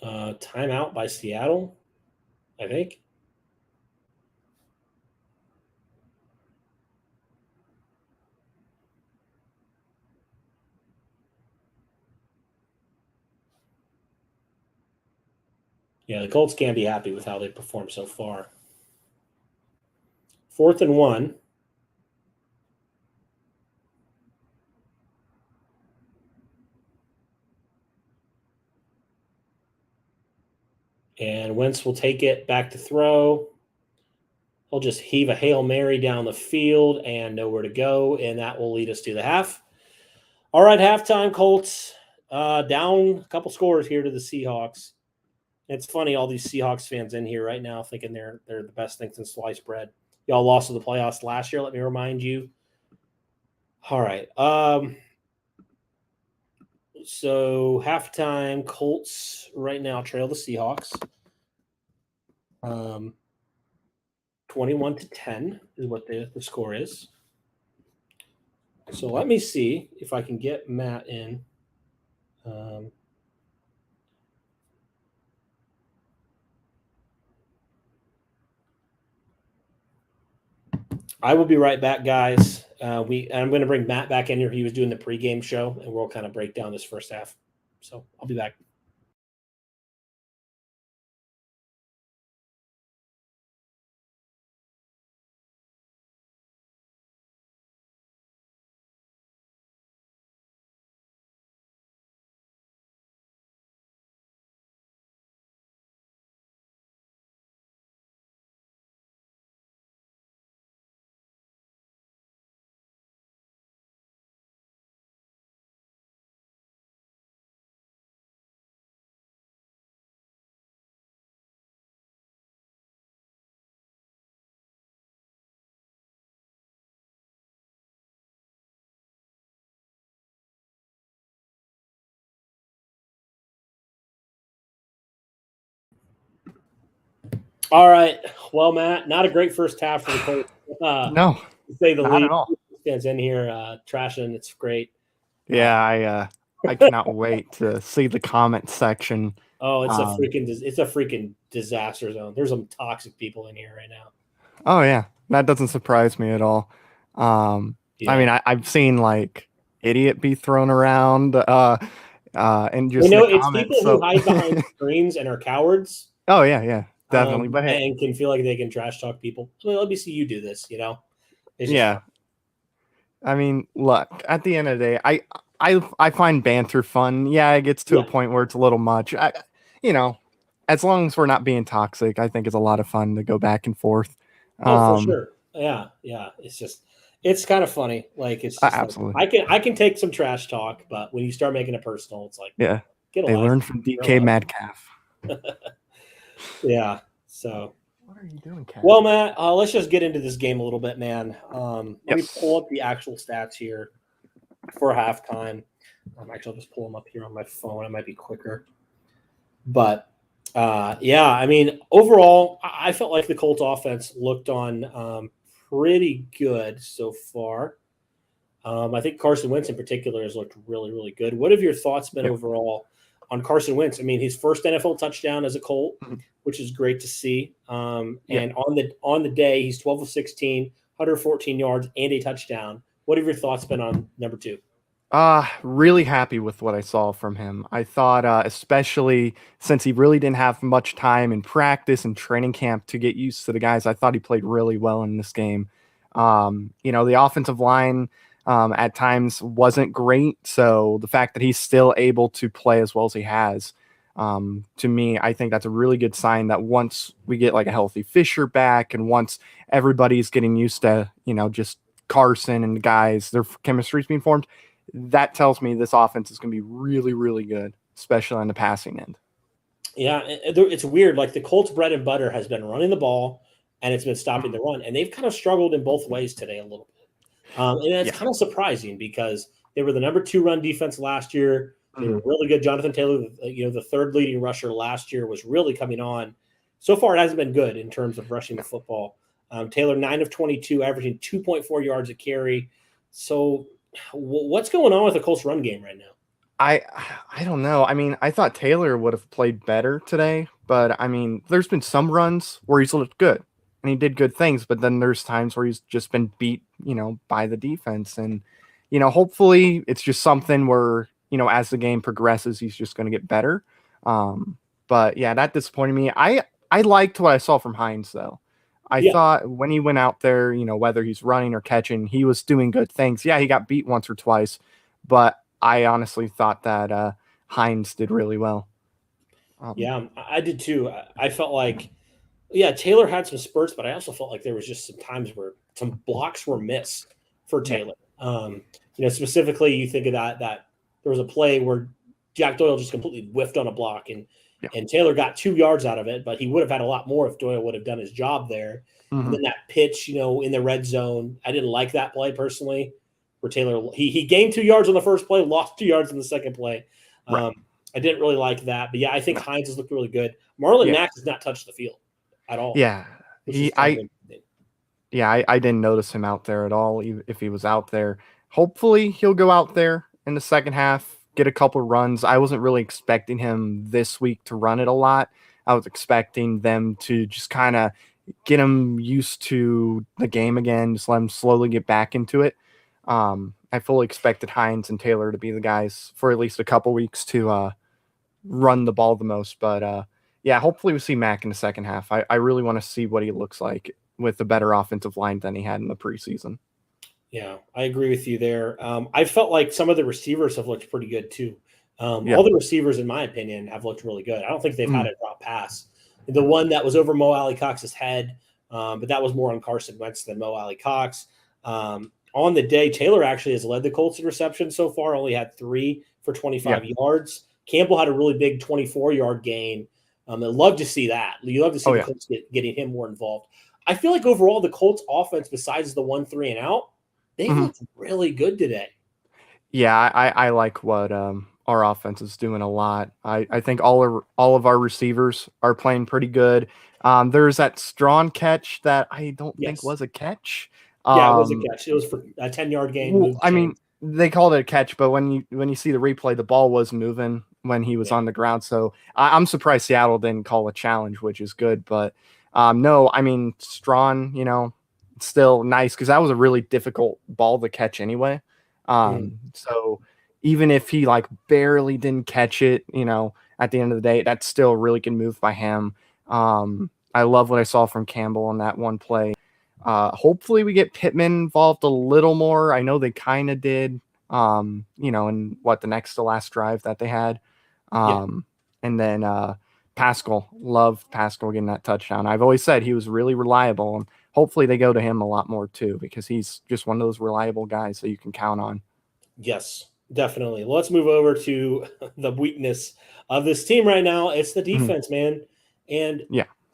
Timeout by Seattle, I think. Yeah, the Colts can't be happy with how they performed so far. 4th and 1. And Wentz will take it back to throw. He'll just heave a Hail Mary down the field and nowhere to go, and that will lead us to the half. All right, halftime, Colts. Down a couple scores here to the Seahawks. It's funny, all these Seahawks fans in here right now thinking they're the best thing since sliced bread. Y'all lost to the playoffs last year, let me remind you. All right. So halftime, Colts right now trail the Seahawks. 21-10 is what the score is. So let me see if I can get Matt in. I will be right back, guys. I'm going to bring Matt back in here. He was doing the pregame show, and we'll kind of break down this first half. So I'll be back. All right. Well, Matt, not a great first half for the Colts. No, to say the not least. at all. Stands in here trashing. It's great. Yeah, I cannot wait to see the comment section. Oh, it's a freaking disaster zone. There's some toxic people in here right now. Oh yeah, that doesn't surprise me at all. I mean, I've seen like idiot be thrown around, and just it's people who hide behind screens and are cowards. Oh yeah, definitely. But hey, and can feel like they can trash talk people. Let me see you do this. It's yeah. I mean, look. At the end of the day, I find banter fun. Yeah, it gets to a point where it's a little much. As long as we're not being toxic, I think it's a lot of fun to go back and forth. For sure. Yeah. It's kind of funny. Like it's just absolutely. I can take some trash talk, but when you start making it personal, it's like they learned from DK Metcalf. Yeah. So what are you doing, Kat? Well, Matt, let's just get into this game a little bit, man. Let me pull up the actual stats here for halftime. Actually, I'll just pull them up here on my phone. It might be quicker. But, I mean, overall, I felt like the Colts offense looked on pretty good so far. I think Carson Wentz in particular has looked really, really good. What have your thoughts been overall on Carson Wentz? I mean, his first NFL touchdown as a Colt, which is great to see. And on the day, he's 12 of 16, 114 yards, and a touchdown. What have your thoughts been on number 2? Really happy with what I saw from him. I thought, especially since he really didn't have much time in practice and training camp to get used to the guys, I thought he played really well in this game. The offensive line at times wasn't great. So the fact that he's still able to play as well as he has, to me, I think that's a really good sign that once we get like a healthy Fisher back and once everybody's getting used to, just Carson and the guys, their chemistry's being formed, that tells me this offense is going to be really, really good, especially on the passing end. Yeah, it's weird. Like the Colts' bread and butter has been running the ball, and it's been stopping the run, and they've kind of struggled in both ways today a little bit. And it's kind of surprising because they were the number 2 run defense last year. They were really good. Jonathan Taylor, the third leading rusher last year, was really coming on. So far, it hasn't been good in terms of rushing the football. Taylor, 9 of 22, averaging 2.4 yards a carry. So what's going on with the Colts run game right now? I don't know. I mean, I thought Taylor would have played better today, but I mean, there's been some runs where he's looked good and he did good things, but then there's times where he's just been beat, by the defense. And, hopefully it's just something where, as the game progresses, he's just going to get better. But yeah, that disappointed me. I liked what I saw from Hines though. I thought when he went out there, whether he's running or catching, he was doing good things. Yeah, he got beat once or twice, but I honestly thought that Hines did really well. Yeah, I did too. I felt like, Taylor had some spurts, but I also felt like there was just some times where some blocks were missed for Taylor. Specifically, you think of that there was a play where Jack Doyle just completely whiffed on a block, and Taylor got 2 yards out of it, but he would have had a lot more if Doyle would have done his job there. And then that pitch, in the red zone, I didn't like that play personally. Where Taylor, he gained 2 yards on the first play, lost 2 yards in the second play. I didn't really like that, but I think Hines has looked really good. Marlon Mack has not touched the field at all. Yeah, I didn't notice him out there at all. If he was out there, hopefully he'll go out there in the second half, get a couple of runs. I wasn't really expecting him this week to run it a lot. I was expecting them to just kind of get him used to the game again, just let him slowly get back into it. I fully expected Hines and Taylor to be the guys for at least a couple weeks to run the ball the most. But hopefully we see Mack in the second half. I really want to see what he looks like with a better offensive line than he had in the preseason. Yeah, I agree with you there. I felt like some of the receivers have looked pretty good too. All the receivers, in my opinion, have looked really good. I don't think they've had a drop pass. The one that was over Mo Alley Cox's head, but that was more on Carson Wentz than Mo Alley Cox. On the day, Taylor actually has led the Colts in reception so far, only had 3 for 25 yards. Campbell had a really big 24-yard gain. I'd love to see that. You love to see the Colts getting him more involved. I feel like overall the Colts offense, besides the 1-3 and out, they looked really good today. Yeah, I like what our offense is doing a lot. I think all of our receivers are playing pretty good. There's that Strawn catch that I don't think was a catch. It was a catch. It was for a 10-yard gain. Well, I mean, they called it a catch, but when you see the replay, the ball was moving when he was on the ground. So I'm surprised Seattle didn't call a challenge, which is good. But no, I mean, Strawn, still nice because that was a really difficult ball to catch anyway. So even if he barely didn't catch it, at the end of the day, that's still a really good move by him. I love what I saw from Campbell on that one play. Hopefully we get Pittman involved a little more. I know they kind of did, in the next to last drive that they had. And then Pascal, loved Pascal getting that touchdown. I've always said he was really reliable, and hopefully they go to him a lot more too, because he's just one of those reliable guys that you can count on. Yes, definitely. Well, let's move over to the weakness of this team right now. It's the defense, man. And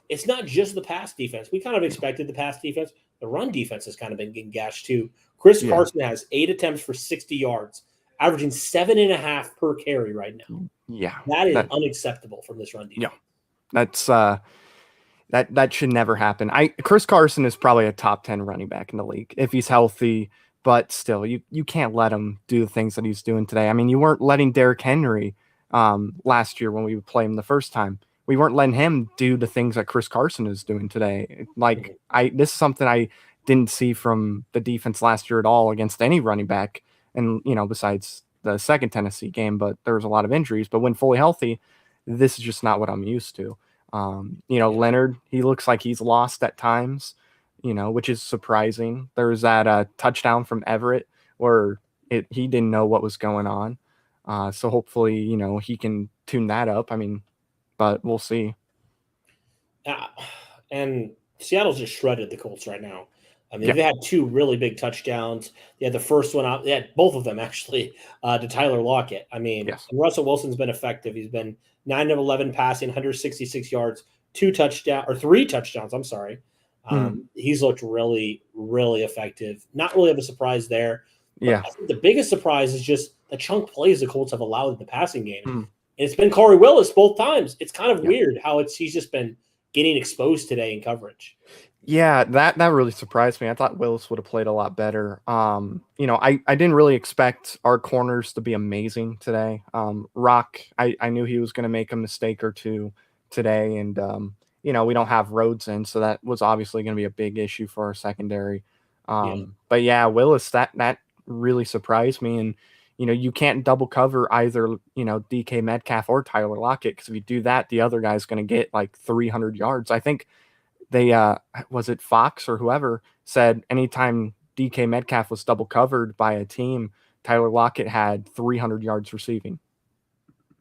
it's not just the pass defense. We kind of expected the pass defense. The run defense has kind of been getting gashed too. Chris Carson has 8 attempts for 60 yards, averaging 7.5 per carry right now. Yeah. That is unacceptable from this run defense. Yeah. That's that should never happen. Chris Carson is probably a top 10 running back in the league if he's healthy, but still you can't let him do the things that he's doing today. I mean, you weren't letting Derrick Henry last year when we would play him the first time. We weren't letting him do the things that Chris Carson is doing today. This is something I didn't see from the defense last year at all against any running back. And, besides the second Tennessee game, but there was a lot of injuries, but when fully healthy, this is just not what I'm used to. Leonard, he looks like he's lost at times. which is surprising. There was that touchdown from Everett where he didn't know what was going on. So hopefully, he can tune that up. I mean, but we'll see. And Seattle's just shredded the Colts right now. I mean, they had two really big touchdowns. They had the first one out. They had both of them actually to Tyler Lockett. I mean, Russell Wilson's been effective. He's been 9 of 11 passing, 166 yards, 3 touchdowns. I'm sorry. He's looked really, really effective. Not really of a surprise there. I think the biggest surprise is just the chunk plays the Colts have allowed in the passing game. And it's been Corey Willis both times. It's kind of weird how he's just been getting exposed today in coverage. Yeah, that really surprised me. I thought Willis would have played a lot better. I didn't really expect our corners to be amazing today. Rock, I knew he was going to make a mistake or two today, and we don't have Rhodes in, so that was obviously going to be a big issue for our secondary. But yeah, Willis, that really surprised me, and you can't double cover either DK Metcalf or Tyler Lockett, because if you do that, the other guy's going to get like 300 yards. I think they was it Fox or whoever said anytime DK Metcalf was double covered by a team, Tyler Lockett had 300 yards receiving.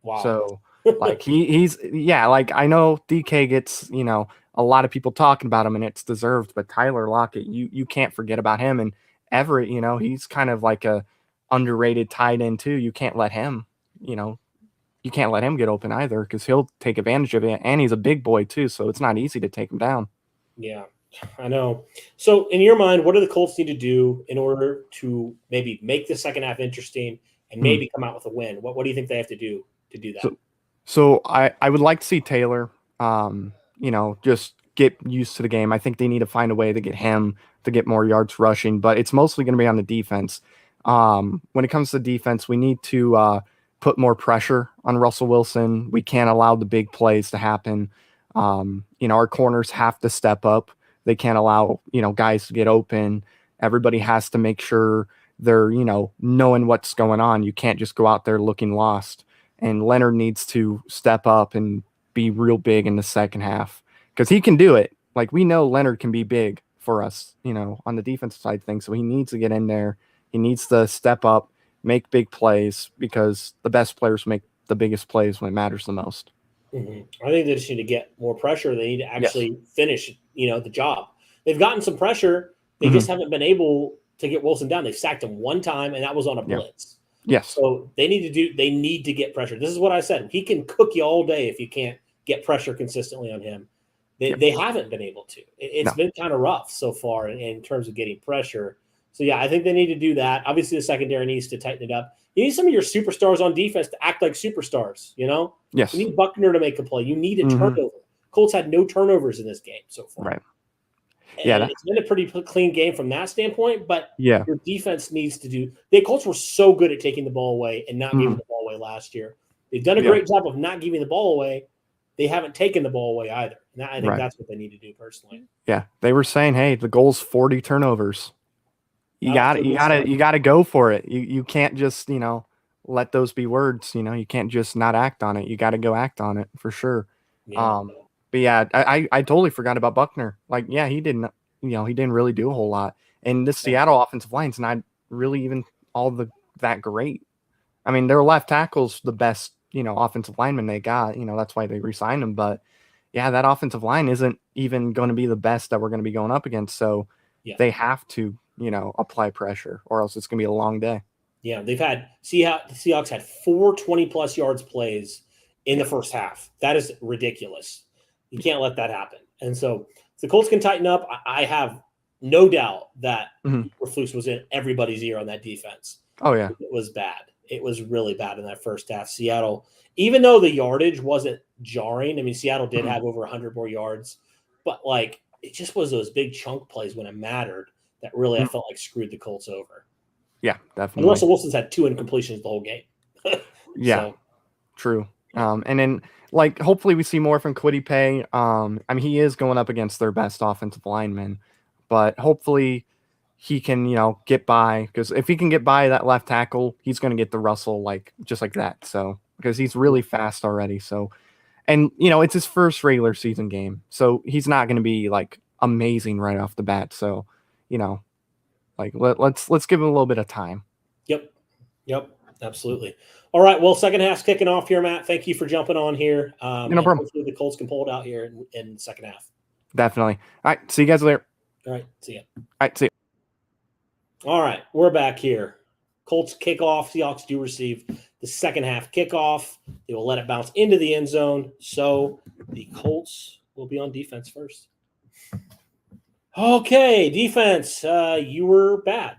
Wow. So like I know DK gets, a lot of people talking about him and it's deserved, but Tyler Lockett, you can't forget about him. And Everett, he's kind of like a underrated tight end too. You can't let him, get open either, because he'll take advantage of it. And he's a big boy too, so it's not easy to take him down. Yeah, I know. So in your mind, what do the Colts need to do in order to maybe make the second half interesting and maybe come out with a win? What do you think they have to do that? So I would like to see Taylor, just get used to the game. I think they need to find a way to get him to get more yards rushing, but it's mostly going to be on the defense. When it comes to defense, we need to put more pressure on Russell Wilson. We can't allow the big plays to happen. Our corners have to step up. They can't allow, guys to get open. Everybody has to make sure they're, knowing what's going on. You can't just go out there looking lost. And Leonard needs to step up and be real big in the second half, because he can do it. Like, we know Leonard can be big for us, on the defensive side of things. So he needs to get in there. He needs to step up, make big plays, because the best players make the biggest plays when it matters the most. I think they just need to get more pressure. They need to actually finish, the job. They've gotten some pressure. They just haven't been able to get Wilson down. They've sacked him one time, and that was on a blitz. Yes. So they need to get pressure. This is what I said. He can cook you all day if you can't get pressure consistently on him. They haven't been able to. It's been kind of rough so far in terms of getting pressure. So, yeah, I think they need to do that. Obviously, the secondary needs to tighten it up. You need some of your superstars on defense to act like superstars, Yes. You need Buckner to make a play. You need a turnover. Colts had no turnovers in this game so far. Right. And it's been a pretty clean game from that standpoint, but your defense needs to do – the Colts were so good at taking the ball away and not giving the ball away last year. They've done a great job of not giving the ball away. They haven't taken the ball away either. And I think that's what they need to do personally. Yeah. They were saying, hey, the goal's 40 turnovers. You got to go for it. You can't just, let those be words. You can't just not act on it. You got to go act on it for sure. Yeah. But yeah, I totally forgot about Buckner. Like, yeah, he didn't really do a whole lot. And this Seattle offensive line's not really even that great. I mean, their left tackle's the best, offensive lineman they got. That's why they re-signed him. But yeah, that offensive line isn't even going to be the best that we're going to be going up against. So they have to, apply pressure, or else it's going to be a long day. Yeah, the Seahawks had 4 20-plus yards plays in the first half. That is ridiculous. You can't let that happen. And so if the Colts can tighten up, I have no doubt that Eberflus was in everybody's ear on that defense. Oh, yeah. It was bad. It was really bad in that first half. Seattle, even though the yardage wasn't jarring, I mean, Seattle did have over 100 more yards, but, it just was those big chunk plays when it mattered that really I felt like screwed the Colts over. Yeah, definitely. And Russell Wilson's had 2 incompletions the whole game. Yeah, true. And then, hopefully we see more from Kwity Paye. I mean, he is going up against their best offensive lineman, but hopefully he can, get by, because if he can get by that left tackle, he's going to get the Russell just like that. So, because he's really fast already. So, and, it's his first regular season game. So he's not going to be amazing right off the bat. So, like let's give him a little bit of time. Yep, absolutely. All right, well, second half's kicking off here, Matt. Thank you for jumping on here. No problem. Hopefully the Colts can pull it out here in the second half. Definitely. All right, see you guys later. All right, see ya. All right, see you. All right, we're back here. Colts kickoff. Seahawks do receive the second half kickoff. They will let it bounce into the end zone. So the Colts will be on defense first. Okay, defense. You were bad.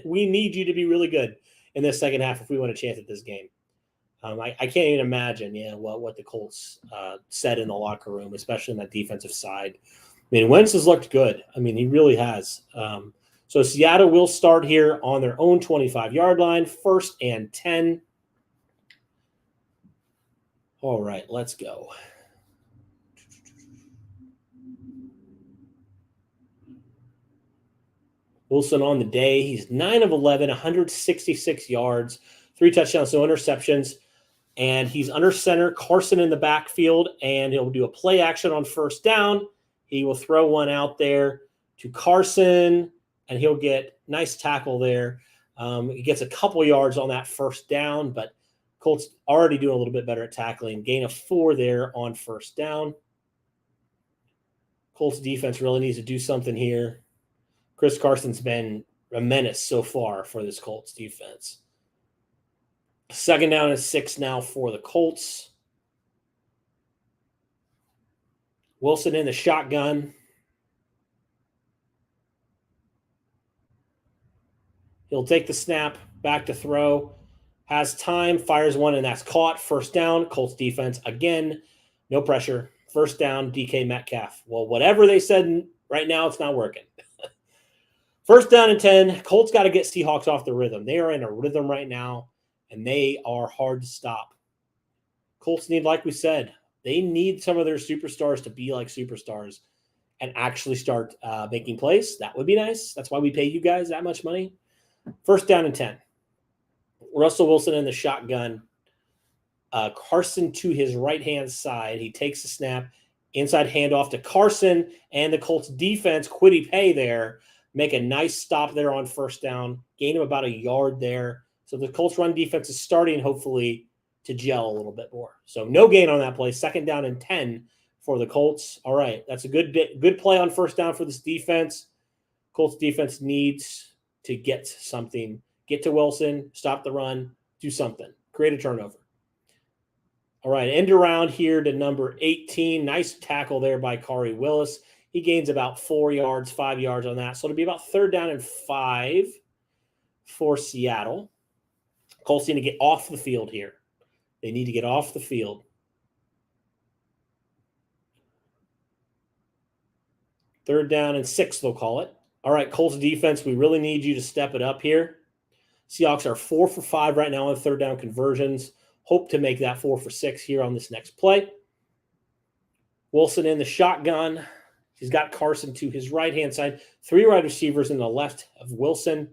We need you to be really good in this second half if we want a chance at this game. I can't even imagine, what the Colts said in the locker room, especially on that defensive side. I mean, Wentz has looked good. I mean, he really has. So Seattle will start here on their own 25-yard line, 1st and 10. All right, let's go. Wilson on the day. He's 9 of 11, 166 yards, 3 touchdowns, no interceptions. And he's under center, Carson in the backfield, and he'll do a play action on 1st down. He will throw one out there to Carson, and he'll get nice tackle there. He gets a couple yards on that 1st down, but Colts already doing a little bit better at tackling. Gain of 4 there on 1st down. Colts defense really needs to do something here. Chris Carson's been a menace so far for this Colts defense. 2nd down and 6 now for the Colts. Wilson in the shotgun. He'll take the snap, back to throw. Has time, fires one, and that's caught. 1st down, Colts defense. Again, no pressure. 1st down, DK Metcalf. Well, whatever they said right now, it's not working. 1st down and 10. Colts got to get Seahawks off the rhythm. They are in a rhythm right now, and they are hard to stop. Colts need, like we said, they need some of their superstars to be like superstars and actually start making plays. That would be nice. That's why we pay you guys that much money. 1st down and 10. Russell Wilson in the shotgun. Carson to his right-hand side. He takes the snap. Inside handoff to Carson, and the Colts defense, Kwity Paye there, make a nice stop there on 1st down. Gain of about a yard there. So the Colts run defense is starting, hopefully, to gel a little bit more. So no gain on that play. 2nd down and 10 for the Colts. All right, that's a good play on 1st down for this defense. Colts defense needs to get something. Get to Wilson, stop the run, do something. Create a turnover. All right, end around here to number 18. Nice tackle there by Kari Willis. He gains about 4 yards, 5 yards on that. So it'll be about 3rd down and 5 for Seattle. Colts need to get off the field here. They need to get off the field. 3rd down and 6, they'll call it. All right, Colts defense, we really need you to step it up here. Seahawks are 4 for 5 right now on 3rd down conversions. Hope to make that 4 for 6 here on this next play. Wilson in the shotgun. He's got Carson to his right-hand side. 3 wide receivers in the left of Wilson.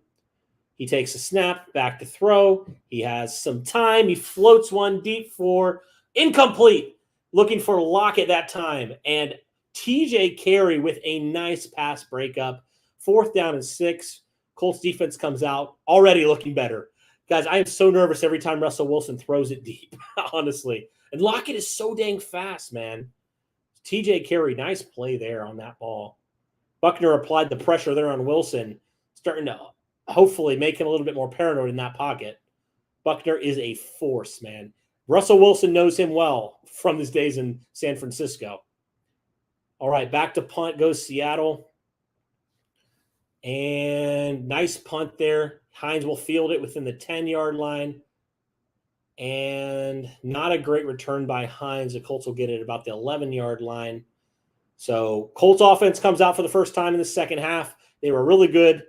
He takes a snap, back to throw. He has some time. He floats one deep for incomplete. Looking for Lockett that time. And TJ Carey with a nice pass breakup. 4th down and 6. Colts defense comes out already looking better. Guys, I am so nervous every time Russell Wilson throws it deep, honestly. And Lockett is so dang fast, man. TJ Carey, nice play there on that ball. Buckner applied the pressure there on Wilson, starting to hopefully make him a little bit more paranoid in that pocket. Buckner is a force, man. Russell Wilson knows him well from his days in San Francisco. All right, back to punt goes Seattle. And nice punt there. Hines will field it within the 10-yard line. And not a great return by Hines. The Colts will get it about the 11-yard line. So Colts offense comes out for the first time in the second half. They were really good.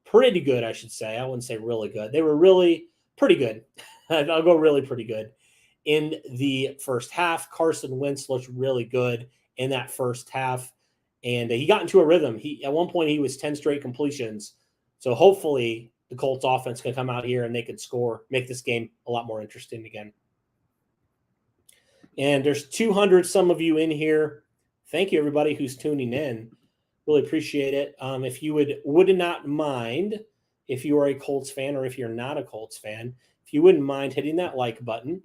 Pretty good, I should say. I wouldn't say really good. They were really pretty good. I'll go really pretty good. In the first half, Carson Wentz looked really good in that first half. And he got into a rhythm. At one point, he was 10 straight completions. So hopefully the Colts offense can come out here and they can score, make this game a lot more interesting again. And there's 200 some of you in here. Thank you, everybody who's tuning in. Really appreciate it. If you would not mind, if you are a Colts fan or if you're not a Colts fan, if you wouldn't mind hitting that like button.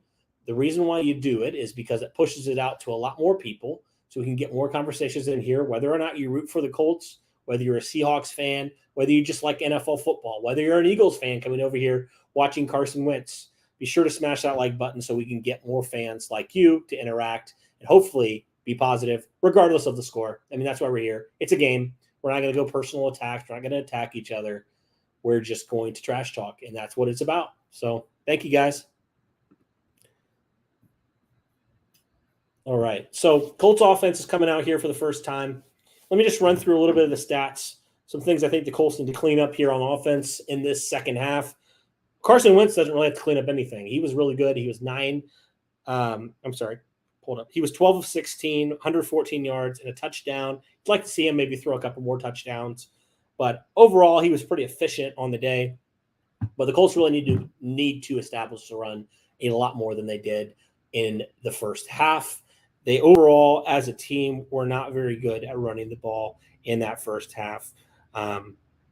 The reason why you do it is because it pushes it out to a lot more people so we can get more conversations in here, whether or not you root for the Colts, whether you're a Seahawks fan, whether you just like NFL football, whether you're an Eagles fan coming over here watching Carson Wentz. Be sure to smash that like button so we can get more fans like you to interact and hopefully be positive regardless of the score. I mean, that's why we're here. It's a game. We're not going to go personal attacks. We're not going to attack each other. We're just going to trash talk, and that's what it's about. So thank you, guys. All right. So Colts offense is coming out here for the first time. Let me just run through a little bit of the stats. Some things I think the Colts need to clean up here on offense in this second half. Carson Wentz doesn't really have to clean up anything. He was really good. He was He was 12 of 16, 114 yards and a touchdown. I'd like to see him maybe throw a couple more touchdowns. But overall, he was pretty efficient on the day. But the Colts really need to establish the run a lot more than they did in the first half. They overall, as a team, were not very good at running the ball in that first half.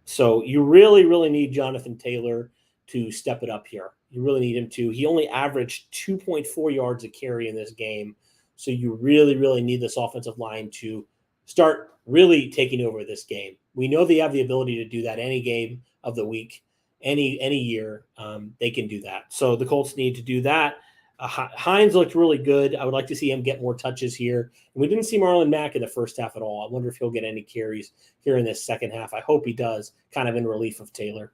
So you really, really need Jonathan Taylor to step it up here. You really need him to. He only averaged 2.4 yards a carry in this game. So you really, really need this offensive line to start really taking over this game. We know they have the ability to do that any game of the week, any year. They can do that. So the Colts need to do that. Hines looked really good. I would like to see him get more touches here. And we didn't see Marlon Mack in the first half at all. I wonder if he'll get any carries here in this second half. I hope he does, kind of in relief of Taylor.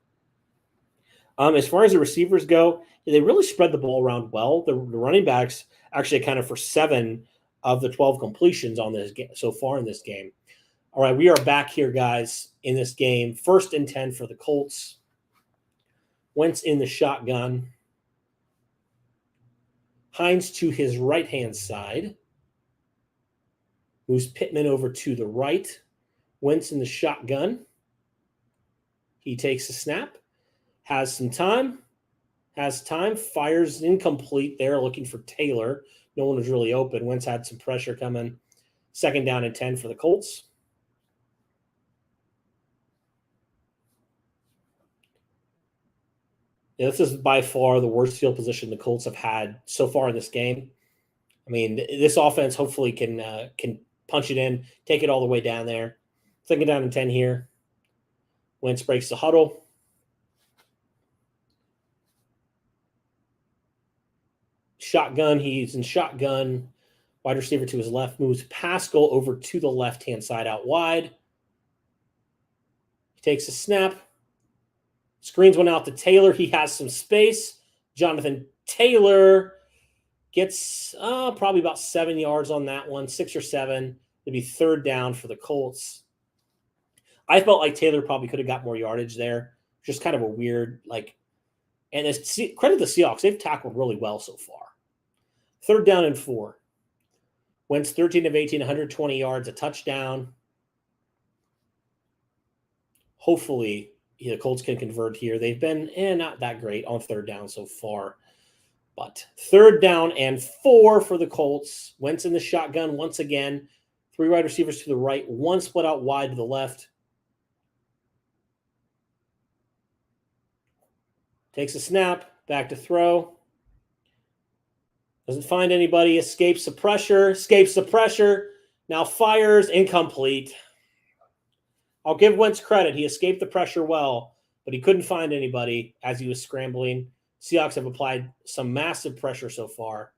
As far as the receivers go, they really spread the ball around well. The running backs actually accounted for 7 of the 12 completions on this game so far in this game. All right, we are back here, guys, in this game. 1st and 10 for the Colts. Wentz in the shotgun. Hines to his right-hand side. Moves Pittman over to the right. Wentz in the shotgun. He takes a snap. Has some time. Fires incomplete there, looking for Taylor. No one was really open. Wentz had some pressure coming. 2nd down and 10 for the Colts. Yeah, this is by far the worst field position the Colts have had so far in this game. I mean, this offense hopefully can punch it in, take it all the way down there. 2nd down and 10 here. Wentz breaks the huddle. Shotgun. He's in shotgun. Wide receiver to his left. Moves Pascal over to the left-hand side out wide. He takes a snap. Screens one out to Taylor. He has some space. Jonathan Taylor gets probably about 7 yards on that one, 6 or 7. It'd be 3rd down for the Colts. I felt like Taylor probably could have got more yardage there. Just kind of a weird, and credit the Seahawks. They've tackled really well so far. 3rd down and 4. Wentz 13 of 18, 120 yards, a touchdown. Hopefully, the Colts can convert here. They've been not that great on 3rd down so far. But 3rd down and 4 for the Colts. Wentz in the shotgun once again. 3 wide receivers to the right, 1 split out wide to the left. Takes a snap, back to throw. Doesn't find anybody, escapes the pressure, now fires, incomplete. I'll give Wentz credit. He escaped the pressure well, but he couldn't find anybody as he was scrambling. Seahawks have applied some massive pressure so far.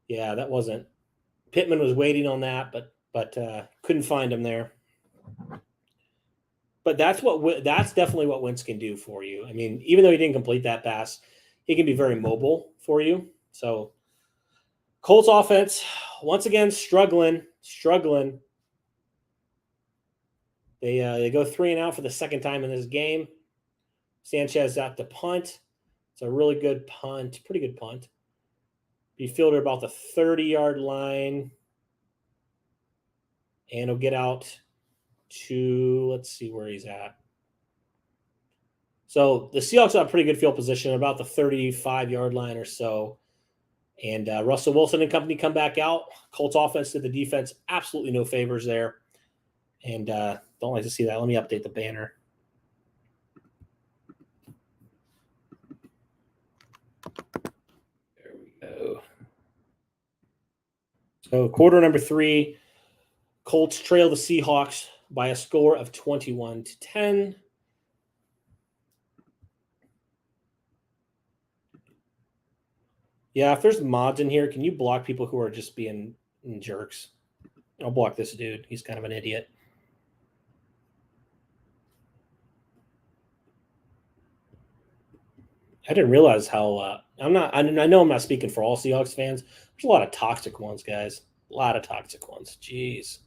Yeah, that wasn't. Pittman was waiting on that, but couldn't find him there. But that's definitely what Wentz can do for you. I mean, even though he didn't complete that pass, he can be very mobile for you. So Colts offense, once again, struggling. They go 3 and out for the 2nd time in this game. Sanchez at the punt. It's a really good punt, pretty good punt. Be fielded about the 30-yard line. And he'll get out to, let's see where he's at. So the Seahawks have a pretty good field position, about the 35-yard line or so. And Russell Wilson and company come back out. Colts offense did the defense absolutely no favors there. And don't like to see that. Let me update the banner. There we go. So quarter number 3, Colts trail the Seahawks by a score of 21-10. Yeah, if there's mods in here, can you block people who are just being jerks? I'll block this dude. He's kind of an idiot. I didn't realize how I know I'm not speaking for all Seahawks fans. There's a lot of toxic ones, guys. A lot of toxic ones. Jeez.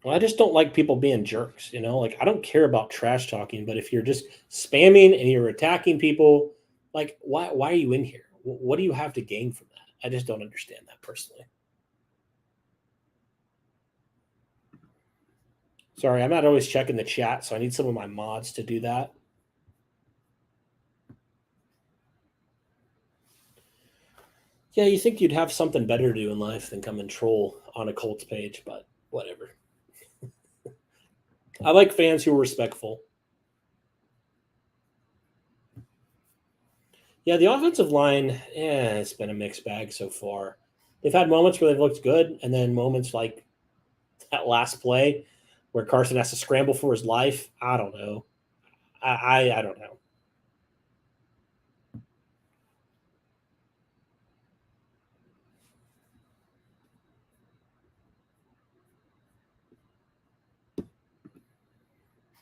Well, I just don't like people being jerks, you know? Like, I don't care about trash talking, but if you're just spamming and you're attacking people, like, why are you in here? What do you have to gain from that? I just don't understand that personally. Sorry, I'm not always checking the chat, so I need some of my mods to do that. Yeah, you think you'd have something better to do in life than come and troll on a Colts page, but whatever. I like fans who are respectful. Yeah, the offensive line, it's been a mixed bag so far. They've had moments where they've looked good, and then moments like that last play where Carson has to scramble for his life. I don't know. I don't know.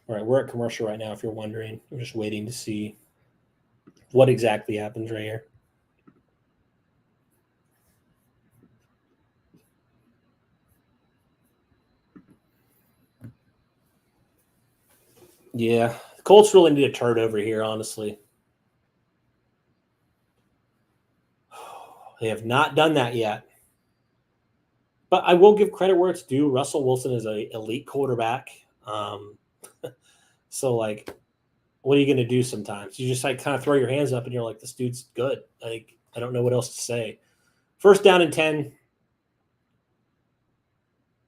All right, we're at commercial right now, if you're wondering. We're just waiting to see what exactly happens right here. Yeah, the Colts really need a turd over here, honestly. They have not done that yet. But I will give credit where it's due. Russell Wilson is an elite quarterback. So, like, what are you going to do sometimes? You just, like, kind of throw your hands up and you're like, this dude's good. Like, I don't know what else to say. First down and 10.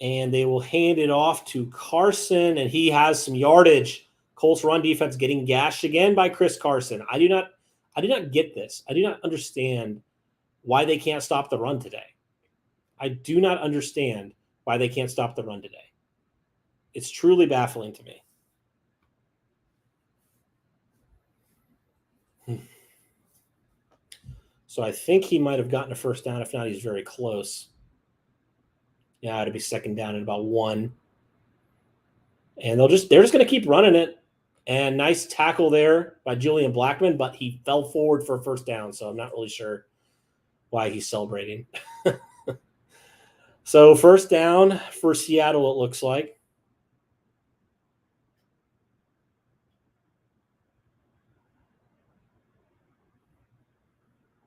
And they will hand it off to Carson, and he has some yardage. Colts run defense getting gashed again by Chris Carson. I do not get this. I do not understand why they can't stop the run today. I do not understand why they can't stop the run today. It's truly baffling to me. So I think he might have gotten a first down. If not, he's very close. Yeah, it'll be second down at about 1. And they're just going to keep running it. And nice tackle there by Julian Blackmon, but he fell forward for a first down, so I'm not really sure why he's celebrating. So first down for Seattle, it looks like.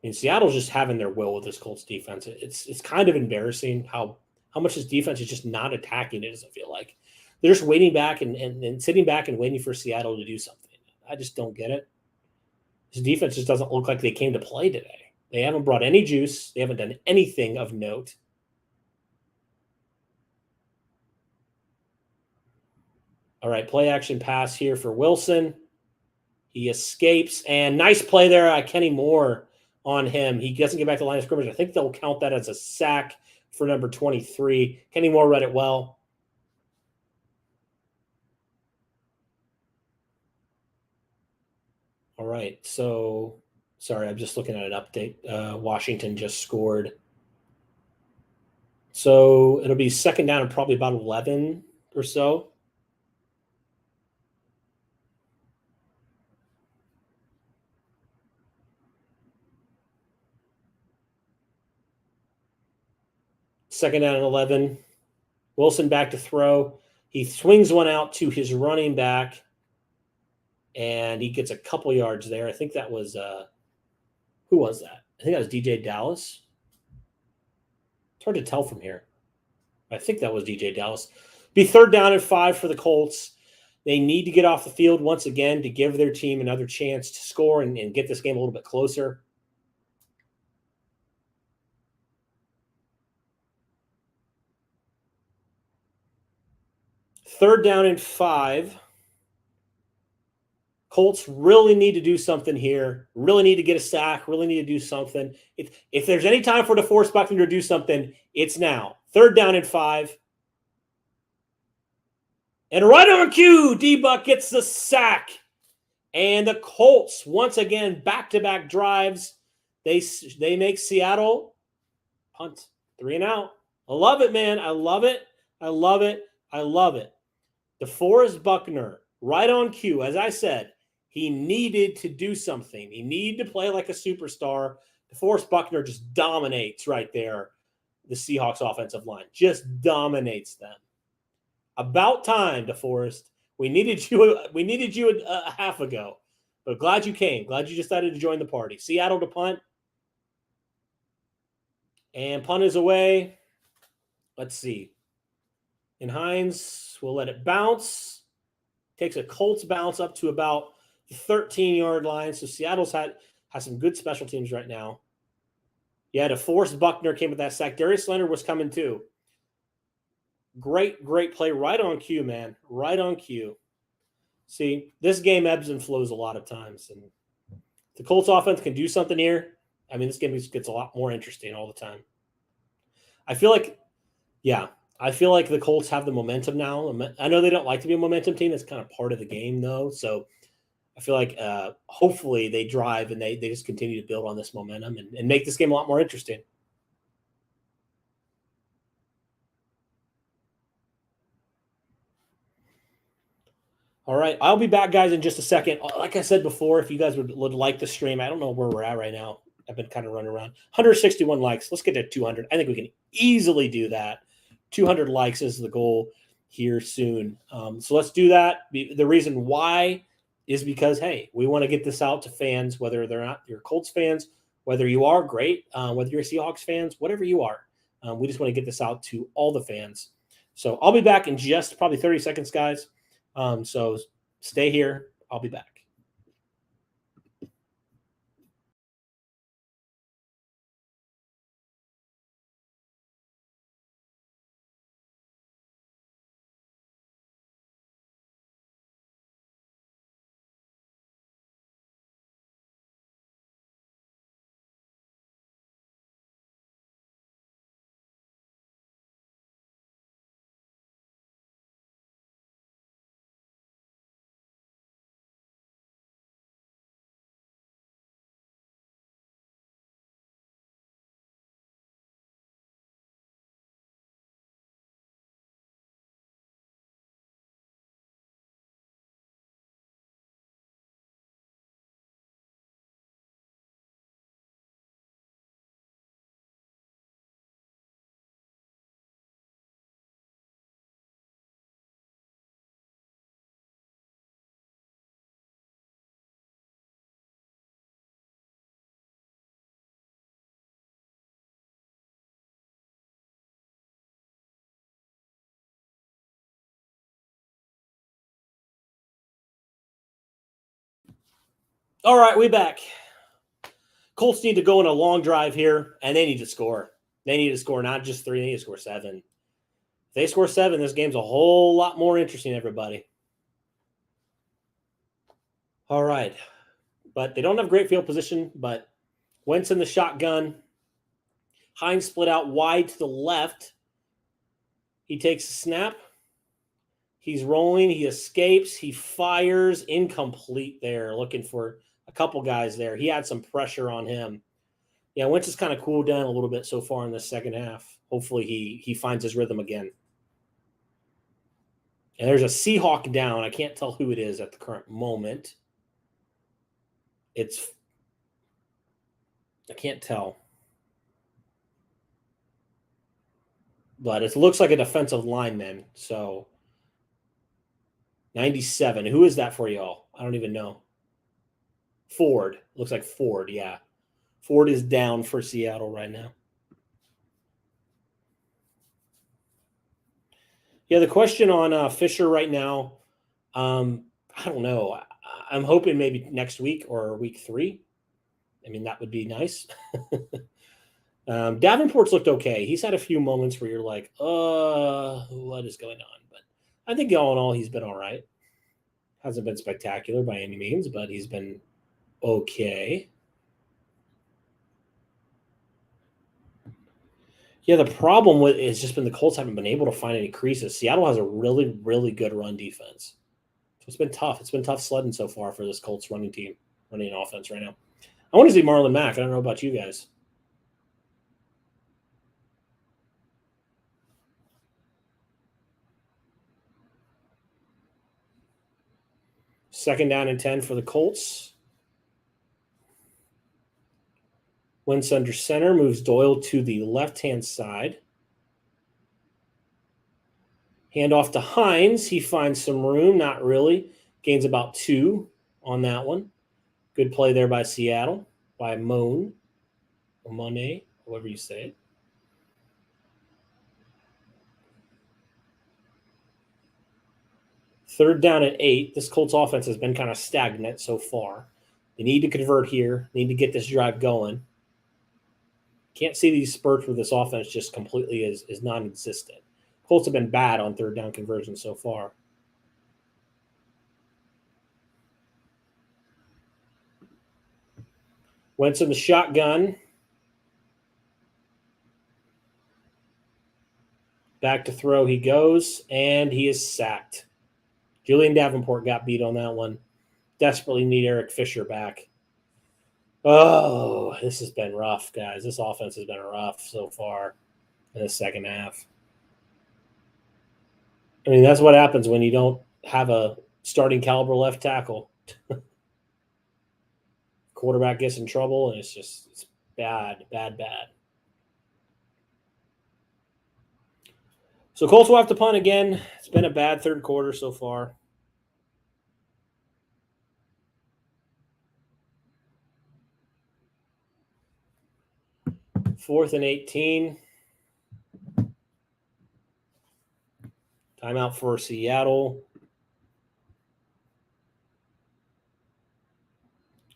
I mean, Seattle's just having their will with this Colts defense. It's kind of embarrassing how much this defense is just not attacking it, doesn't feel like. They're just waiting back and sitting back and waiting for Seattle to do something. I just don't get it. This defense just doesn't look like they came to play today. They haven't brought any juice. They haven't done anything of note. All right, play action pass here for Wilson. He escapes, and nice play there. Kenny Moore on him. He doesn't get back to the line of scrimmage. I think they'll count that as a sack for number 23. Kenny Moore read it well. All right, so sorry, I'm just looking at an update. Washington just scored. So it'll be second down and probably about 11 or so. Second down and 11. Wilson back to throw. He swings one out to his running back, and he gets a couple yards there. I think that was who was that? I think that was DJ Dallas. It's hard to tell from here. I think that was DJ Dallas. Be third down and 5 for the Colts. They need to get off the field once again to give their team another chance to score and get this game a little bit closer. Third down and 5. Colts really need to do something here. Really need to get a sack. Really need to do something. If there's any time for DeForest Buckner to do something, it's now. Third down and 5. And right on cue, D-Buck gets the sack. And the Colts, once again, back-to-back drives. They make Seattle punt. 3 and out. I love it, man. I love it. I love it. I love it. DeForest Buckner, right on cue. As I said, he needed to do something. He needed to play like a superstar. DeForest Buckner just dominates right there. The Seahawks offensive line just dominates them. About time, DeForest. We needed you a half ago, but glad you came. Glad you decided to join the party. Seattle to punt. And punt is away. Let's see. And Hines will let it bounce. Takes a Colts bounce up to about the 13-yard line. So Seattle's has some good special teams right now. Yeah, DeForest Buckner came with that sack. Darius Leonard was coming too. Great play. Right on cue, man. Right on cue. See, this game ebbs and flows a lot of times. And the Colts offense can do something here. I mean, this game gets a lot more interesting all the time. I feel like the Colts have the momentum now. I know they don't like to be a momentum team. That's kind of part of the game, though. So I feel like hopefully they drive and they just continue to build on this momentum and make this game a lot more interesting. All right. I'll be back, guys, in just a second. Like I said before, if you guys would like the stream, I don't know where we're at right now. I've been kind of running around. 161 likes. Let's get to 200. I think we can easily do that. 200 likes is the goal here soon. So let's do that. The reason why is because, hey, we want to get this out to fans, whether they're not your Colts fans, whether you are great, whether you're Seahawks fans, whatever you are. We just want to get this out to all the fans. So I'll be back in just probably 30 seconds, guys. So stay here. I'll be back. All right, we back. Colts need to go on a long drive here, and they need to score. They need to score not just 3, they need to score 7. If they score 7, this game's a whole lot more interesting, everybody. All right. But they don't have great field position, but Wentz in the shotgun. Hines split out wide to the left. He takes a snap. He's rolling. He escapes. He fires. Incomplete there. Looking for a couple guys there. He had some pressure on him. Yeah, Wentz has kind of cooled down a little bit so far in the second half. Hopefully he finds his rhythm again. And there's a Seahawk down. I can't tell who it is at the current moment. I can't tell. But it looks like a defensive lineman. So 97. Who is that for y'all? I don't even know. Ford. Looks like Ford, yeah. Ford is down for Seattle right now. Yeah, the question on Fisher right now, I don't know. I'm hoping maybe next week or week 3. I mean, that would be nice. Davenport's looked okay. He's had a few moments where you're like, what is going on? But I think all in all, he's been all right. Hasn't been spectacular by any means, but he's been okay. Yeah, the problem with it has just been the Colts haven't been able to find any creases. Seattle has a really, really good run defense. So it's been tough. It's been tough sledding so far for this Colts running team, running offense right now. I want to see Marlon Mack. I don't know about you guys. Second down and 10 for the Colts. Wentz under center, moves Doyle to the left-hand side. Handoff to Hines. He finds some room, not really. Gains about 2 on that one. Good play there by Seattle, by Monet, however you say it. Third down and 8. This Colts offense has been kind of stagnant so far. They need to convert here. They need to get this drive going. Can't see these spurts where this offense just completely is non-existent. Colts have been bad on third down conversions so far. Wentz in the shotgun. Back to throw he goes, and he is sacked. Julian Davenport got beat on that one. Desperately need Eric Fisher back. Oh, this has been rough, guys. This offense has been rough so far in the second half. I mean, that's what happens when you don't have a starting caliber left tackle. Quarterback gets in trouble, and it's bad. So Colts will have to punt again. It's been a bad third quarter so far. Fourth and 18. Timeout for Seattle.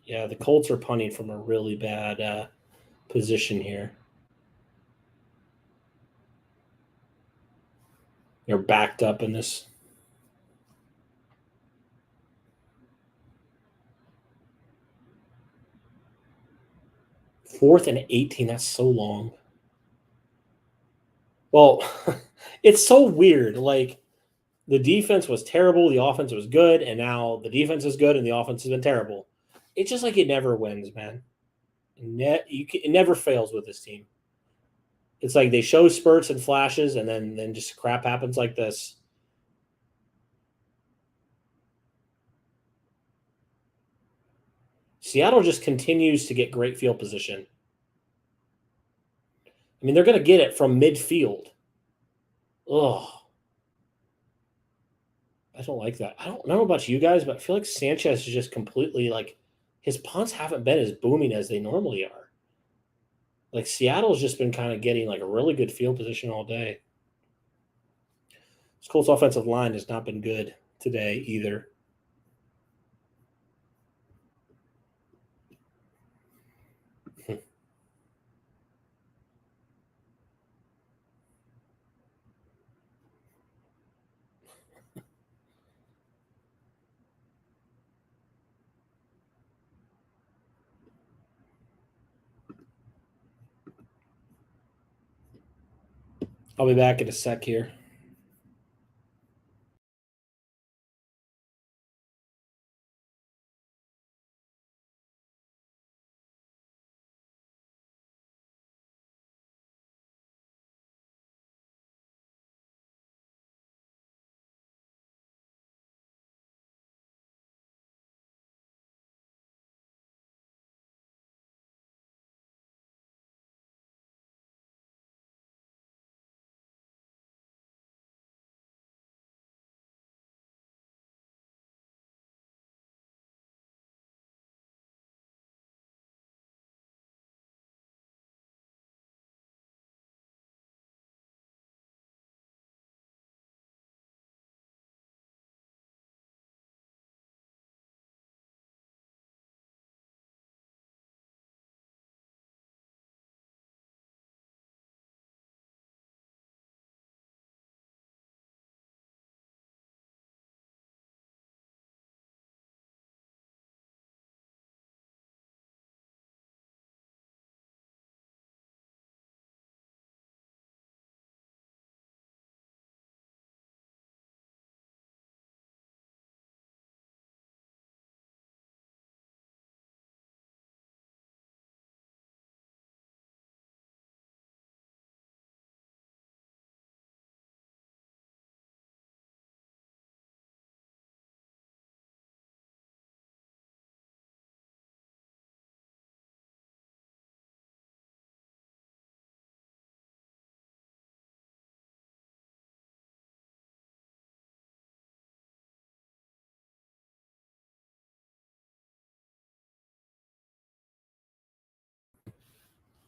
Yeah, the Colts are punting from a really bad position here. They're backed up in this. Fourth and 18, that's so long. Well, it's so weird. Like, the defense was terrible, the offense was good, and now the defense is good and the offense has been terrible. It's just like it never wins, man. It never fails with this team. It's like they show spurts and flashes, and then just crap happens like this. Seattle just continues to get great field position. I mean, they're going to get it from midfield. Ugh. I don't like that. I don't know about you guys, but I feel like Sanchez is just completely like his punts haven't been as booming as they normally are. Like Seattle's just been kind of getting like a really good field position all day. This Colts offensive line has not been good today either. I'll be back in a sec here.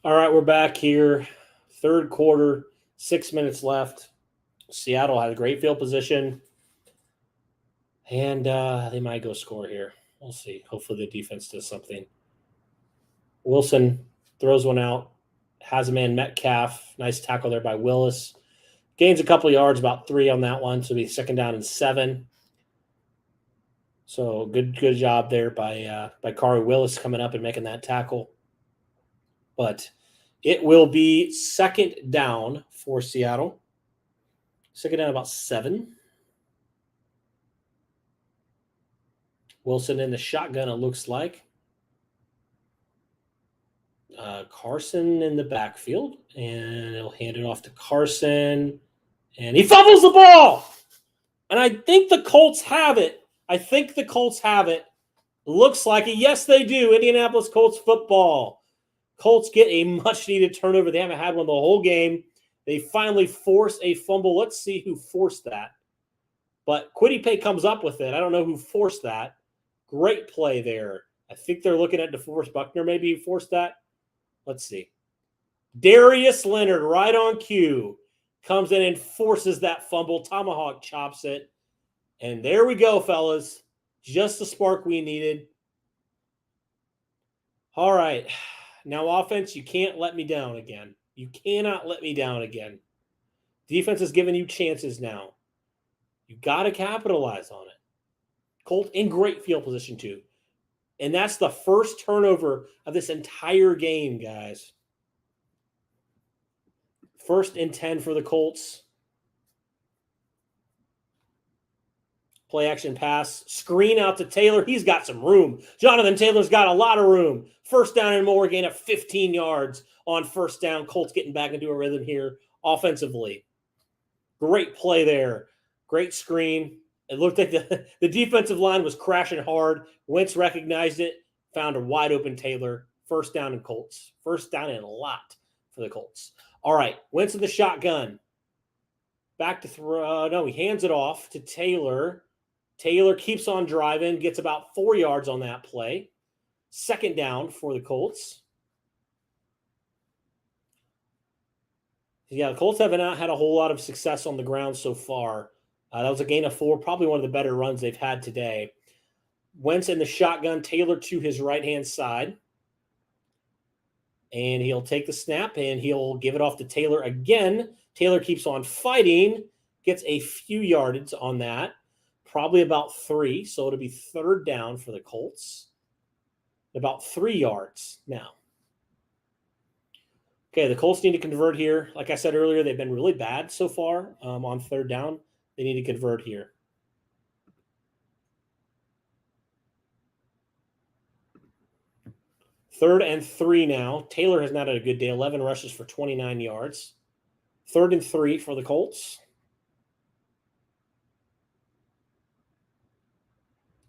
All right, we're back here. Third quarter, 6 minutes left. Seattle has a great field position. And they might go score here. We'll see. Hopefully the defense does something. Wilson throws one out. Has a man Metcalf. Nice tackle there by Willis. Gains a couple yards, about 3 on that one. So it'll be 2nd down and 7. So good job there by Kari Willis coming up and making that tackle. But it will be 2nd down for Seattle. 2nd down about 7. Wilson in the shotgun, it looks like. Carson in the backfield, and he'll hand it off to Carson, and he fumbles the ball. And I think the Colts have it. Looks like it. Yes, they do. Indianapolis Colts football. Colts get a much-needed turnover. They haven't had one the whole game. They finally force a fumble. Let's see who forced that. But Quiddy comes up with it. I don't know who forced that. Great play there. I think they're looking at DeForest Buckner. Maybe he forced that. Let's see. Darius Leonard, right on cue, comes in and forces that fumble. Tomahawk chops it. And there we go, fellas. Just the spark we needed. All right. Now, offense, you can't let me down again. You cannot let me down again. Defense is giving you chances now. You got to capitalize on it. Colt in great field position, too. And that's the first turnover of this entire game, guys. 1st and 10 for the Colts. Play action pass. Screen out to Taylor. He's got some room. Jonathan Taylor's got a lot of room. 1st down and more. Gain of 15 yards on 1st down. Colts getting back into a rhythm here offensively. Great play there. Great screen. It looked like the defensive line was crashing hard. Wentz recognized it. Found a wide open Taylor. 1st down and Colts. 1st down and a lot for the Colts. All right. Wentz in the shotgun. Back to throw. No, he hands it off to Taylor. Taylor keeps on driving, gets about 4 yards on that play. 2nd down for the Colts. Yeah, the Colts have not had a whole lot of success on the ground so far. That was a gain of 4, probably one of the better runs they've had today. Wentz in the shotgun, Taylor to his right-hand side. And he'll take the snap, and he'll give it off to Taylor again. Taylor keeps on fighting, gets a few yardage on that. Probably about 3, so it'll be 3rd down for the Colts. About 3 yards now. Okay, the Colts need to convert here. Like I said earlier, they've been really bad so far on 3rd down. They need to convert here. Third and 3 now. Taylor has not had a good day. 11 rushes for 29 yards. 3rd and 3 for the Colts.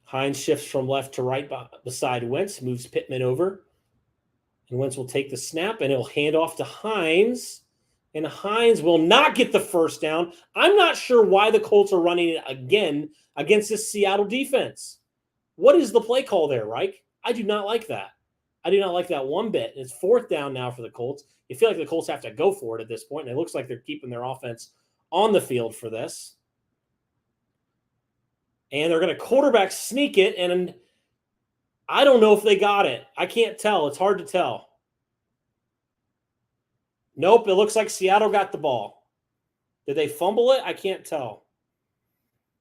Hines shifts from left to right beside Wentz, moves Pittman over. And Wentz will take the snap, and he'll hand off to Hines. And Hines will not get the 1st down. I'm not sure why the Colts are running it again against this Seattle defense. What is the play call there, Reich? I do not like that. I do not like that one bit. It's 4th down now for the Colts. You feel like the Colts have to go for it at this point, and it looks like they're keeping their offense on the field for this. And they're going to quarterback sneak it, and I don't know if they got it. I can't tell. It's hard to tell. Nope, it looks like Seattle got the ball. Did they fumble it? I can't tell.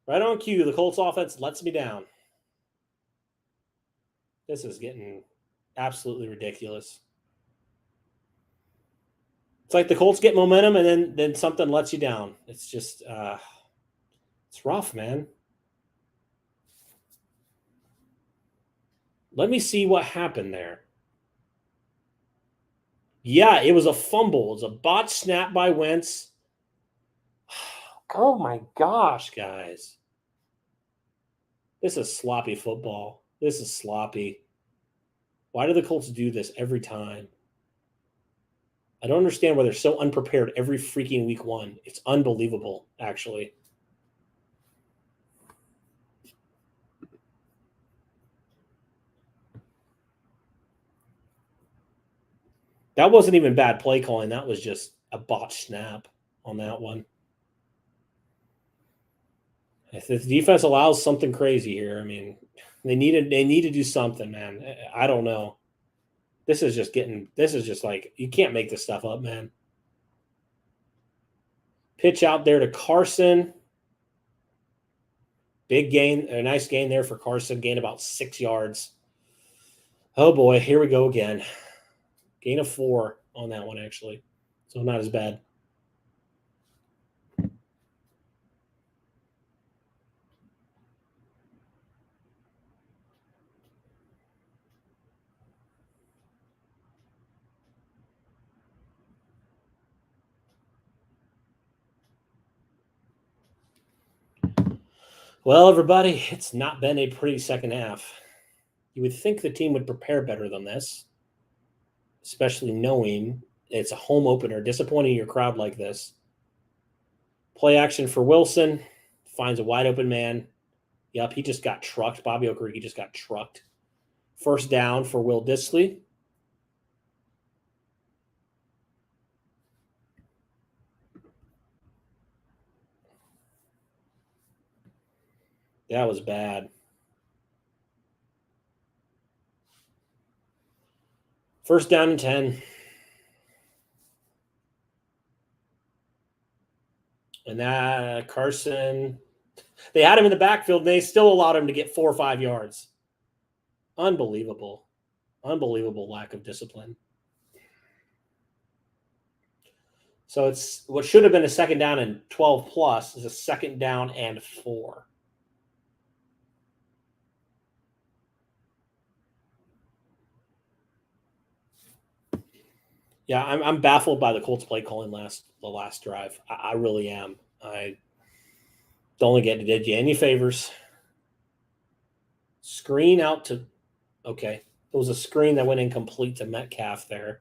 Right on cue, the Colts offense lets me down. This is getting absolutely ridiculous. It's like the Colts get momentum and then something lets you down. It's just, it's rough, man. Let me see what happened there. Yeah, it was a fumble. It was a botched snap by Wentz. Oh, my gosh, guys. This is sloppy football. This is sloppy. Why do the Colts do this every time? I don't understand why they're so unprepared every freaking week 1. It's unbelievable, actually. That wasn't even bad play calling. That was just a botched snap on that one. If the defense allows something crazy here, I mean, they need to do something, man. I don't know. This is just like, you can't make this stuff up, man. Pitch out there to Carson. Big gain, a nice gain there for Carson. Gain about 6 yards. Oh boy, here we go again. Gain of 4 on that one, actually. So not as bad. Well, everybody, it's not been a pretty second half. You would think the team would prepare better than this, especially knowing it's a home opener, disappointing your crowd like this. Play action for Wilson, finds a wide open man. Yep, he just got trucked. Bobby Okereke just got trucked. First down for Will Dissly. That was bad. First down and 10. And that Carson, they had him in the backfield, and they still allowed him to get 4 or 5 yards. Unbelievable. Unbelievable lack of discipline. So it's what should have been a second down and 12 plus is a second down and 4. Yeah, I'm baffled by the Colts play calling the last drive. I really am. I don't think it did you any favors. Screen out to okay. It was a screen that went incomplete to Metcalf there.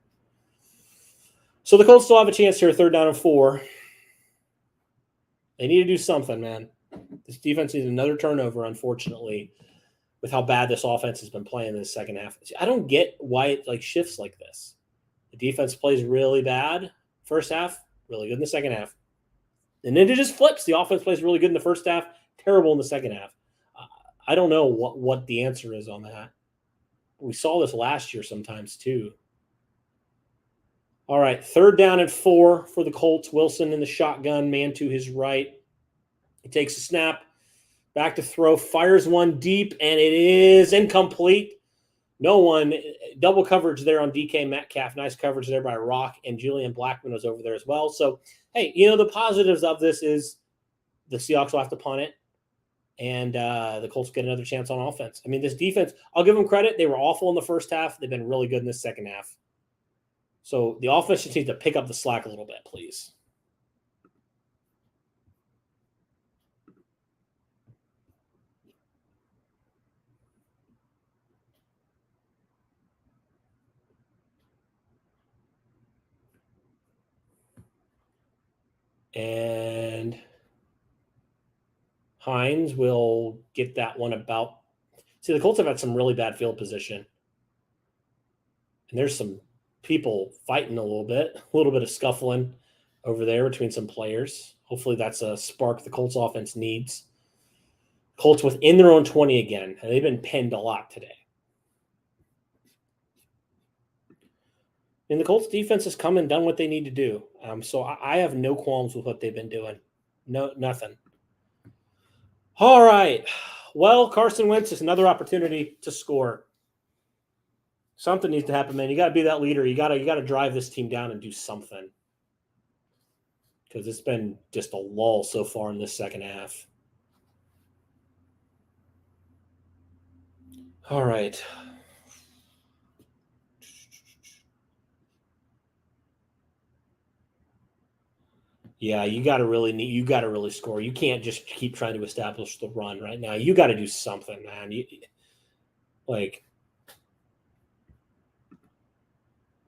So the Colts still have a chance here, third down and 4. They need to do something, man. This defense needs another turnover, unfortunately, with how bad this offense has been playing in the second half. I don't get why it shifts like this. The defense plays really bad first half, really good in the second half. And then it just flips. The offense plays really good in the first half, terrible in the second half. I don't know what the answer is on that. We saw this last year sometimes too. All right, third down and 4 for the Colts. Wilson in the shotgun, man to his right. He takes a snap, back to throw, fires one deep, and it is incomplete. No one, double coverage there on DK Metcalf. Nice coverage there by Rock, and Julian Blackman was over there as well. So, hey, the positives of this is the Seahawks will have to punt it, and the Colts get another chance on offense. I mean, this defense, I'll give them credit. They were awful in the first half. They've been really good in the second half. So the offense just needs to pick up the slack a little bit, please. And Hines will get that one about. See, the Colts have had some really bad field position. And there's some people fighting a little bit of scuffling over there between some players. Hopefully that's a spark the Colts offense needs. Colts within their own 20 again. And they've been pinned a lot today. And the Colts defense has come and done what they need to do. So I have no qualms with what they've been doing. No, nothing. All right. Well, Carson Wentz is another opportunity to score. Something needs to happen, man. You got to be that leader. You got to drive this team down and do something. Because it's been just a lull so far in this second half. All right. Yeah, you got to really score. You can't just keep trying to establish the run right now. You got to do something, man.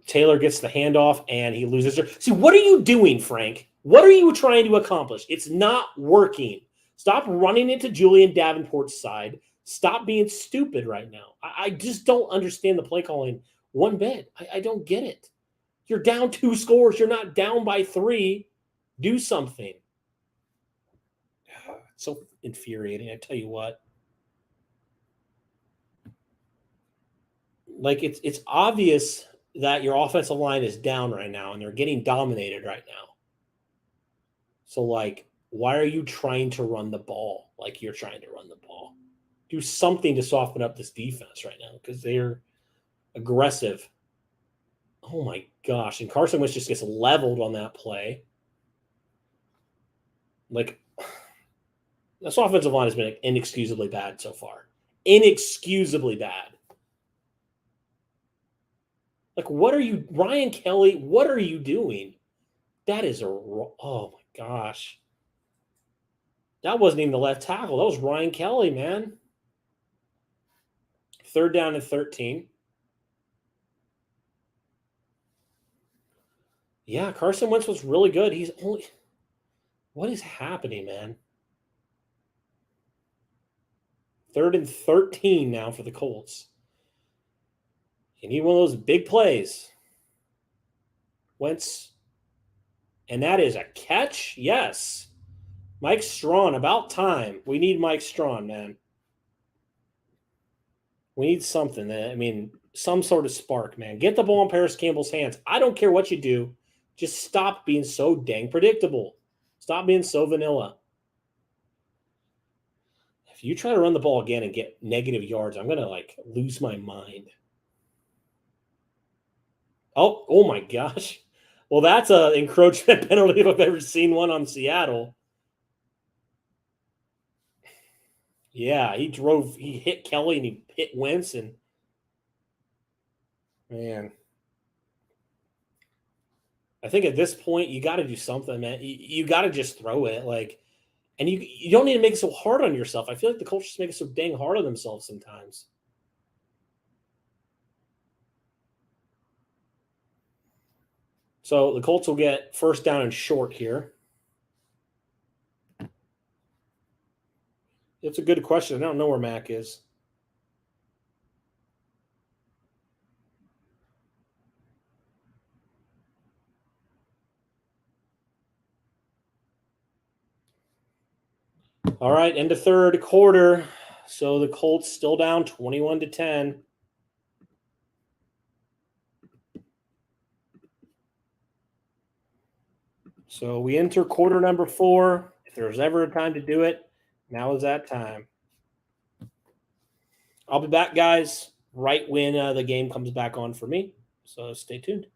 Taylor gets the handoff and he loses her. See, what are you doing, Frank? What are you trying to accomplish? It's not working. Stop running into Julian Davenport's side. Stop being stupid right now. I just don't understand the play calling one bit. I don't get it. You're down 2 scores. You're not down by 3. Do something. It's so infuriating. I tell you what. Like it's obvious that your offensive line is down right now and they're getting dominated right now. So like, why are you trying to run the ball like you're trying to run the ball? Do something to soften up this defense right now because they're aggressive. Oh my gosh. And Carson Wentz just gets leveled on that play. Like, this offensive line has been inexcusably bad so far. Inexcusably bad. Like, what are you, Ryan Kelly, what are you doing? That is oh my gosh. That wasn't even the left tackle. That was Ryan Kelly, man. 3rd down and 13. Yeah, Carson Wentz was really good. He's only, what is happening, man? 3rd and 13 now for the Colts. You need one of those big plays. Wentz. And that is a catch? Yes. Mike Strawn, about time. We need Mike Strawn, man. We need something. I mean, some sort of spark, man. Get the ball in Paris Campbell's hands. I don't care what you do. Just stop being so dang predictable. Stop being so vanilla. If you try to run the ball again and get negative yards, I'm going to, like, lose my mind. Oh my gosh. Well, that's an encroachment penalty if I've ever seen one on Seattle. Yeah, he hit Kelly and he hit Wentz, and man, I think at this point you got to do something, man. You got to just throw it, like, and you don't need to make it so hard on yourself. I feel like the Colts just make it so dang hard on themselves sometimes. So the Colts will get 1st down and short here. It's a good question. I don't know where Mac is. All right, end of 3rd quarter. So the Colts still down 21-10. So we enter quarter number 4. If there's ever a time to do it, now is that time. I'll be back, guys, right when the game comes back on for me. So stay tuned.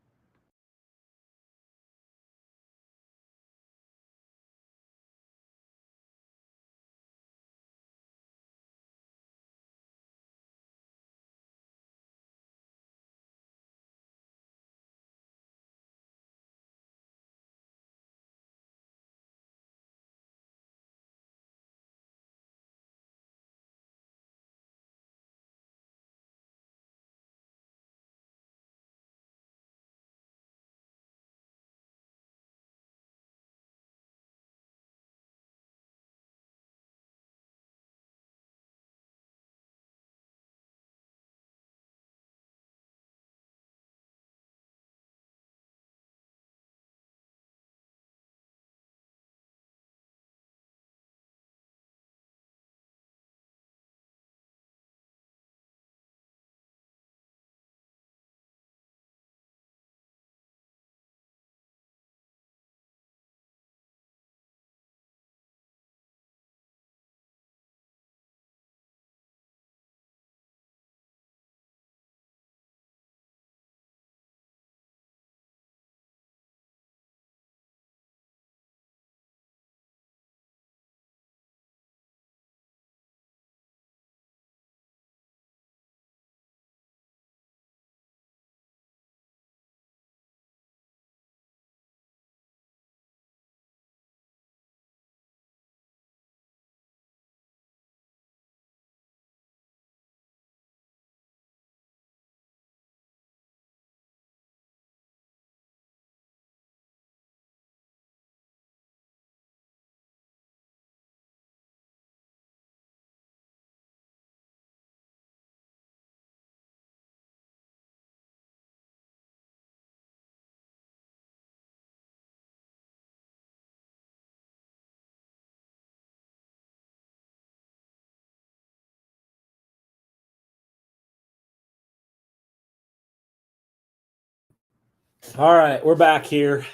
All right, we're back here.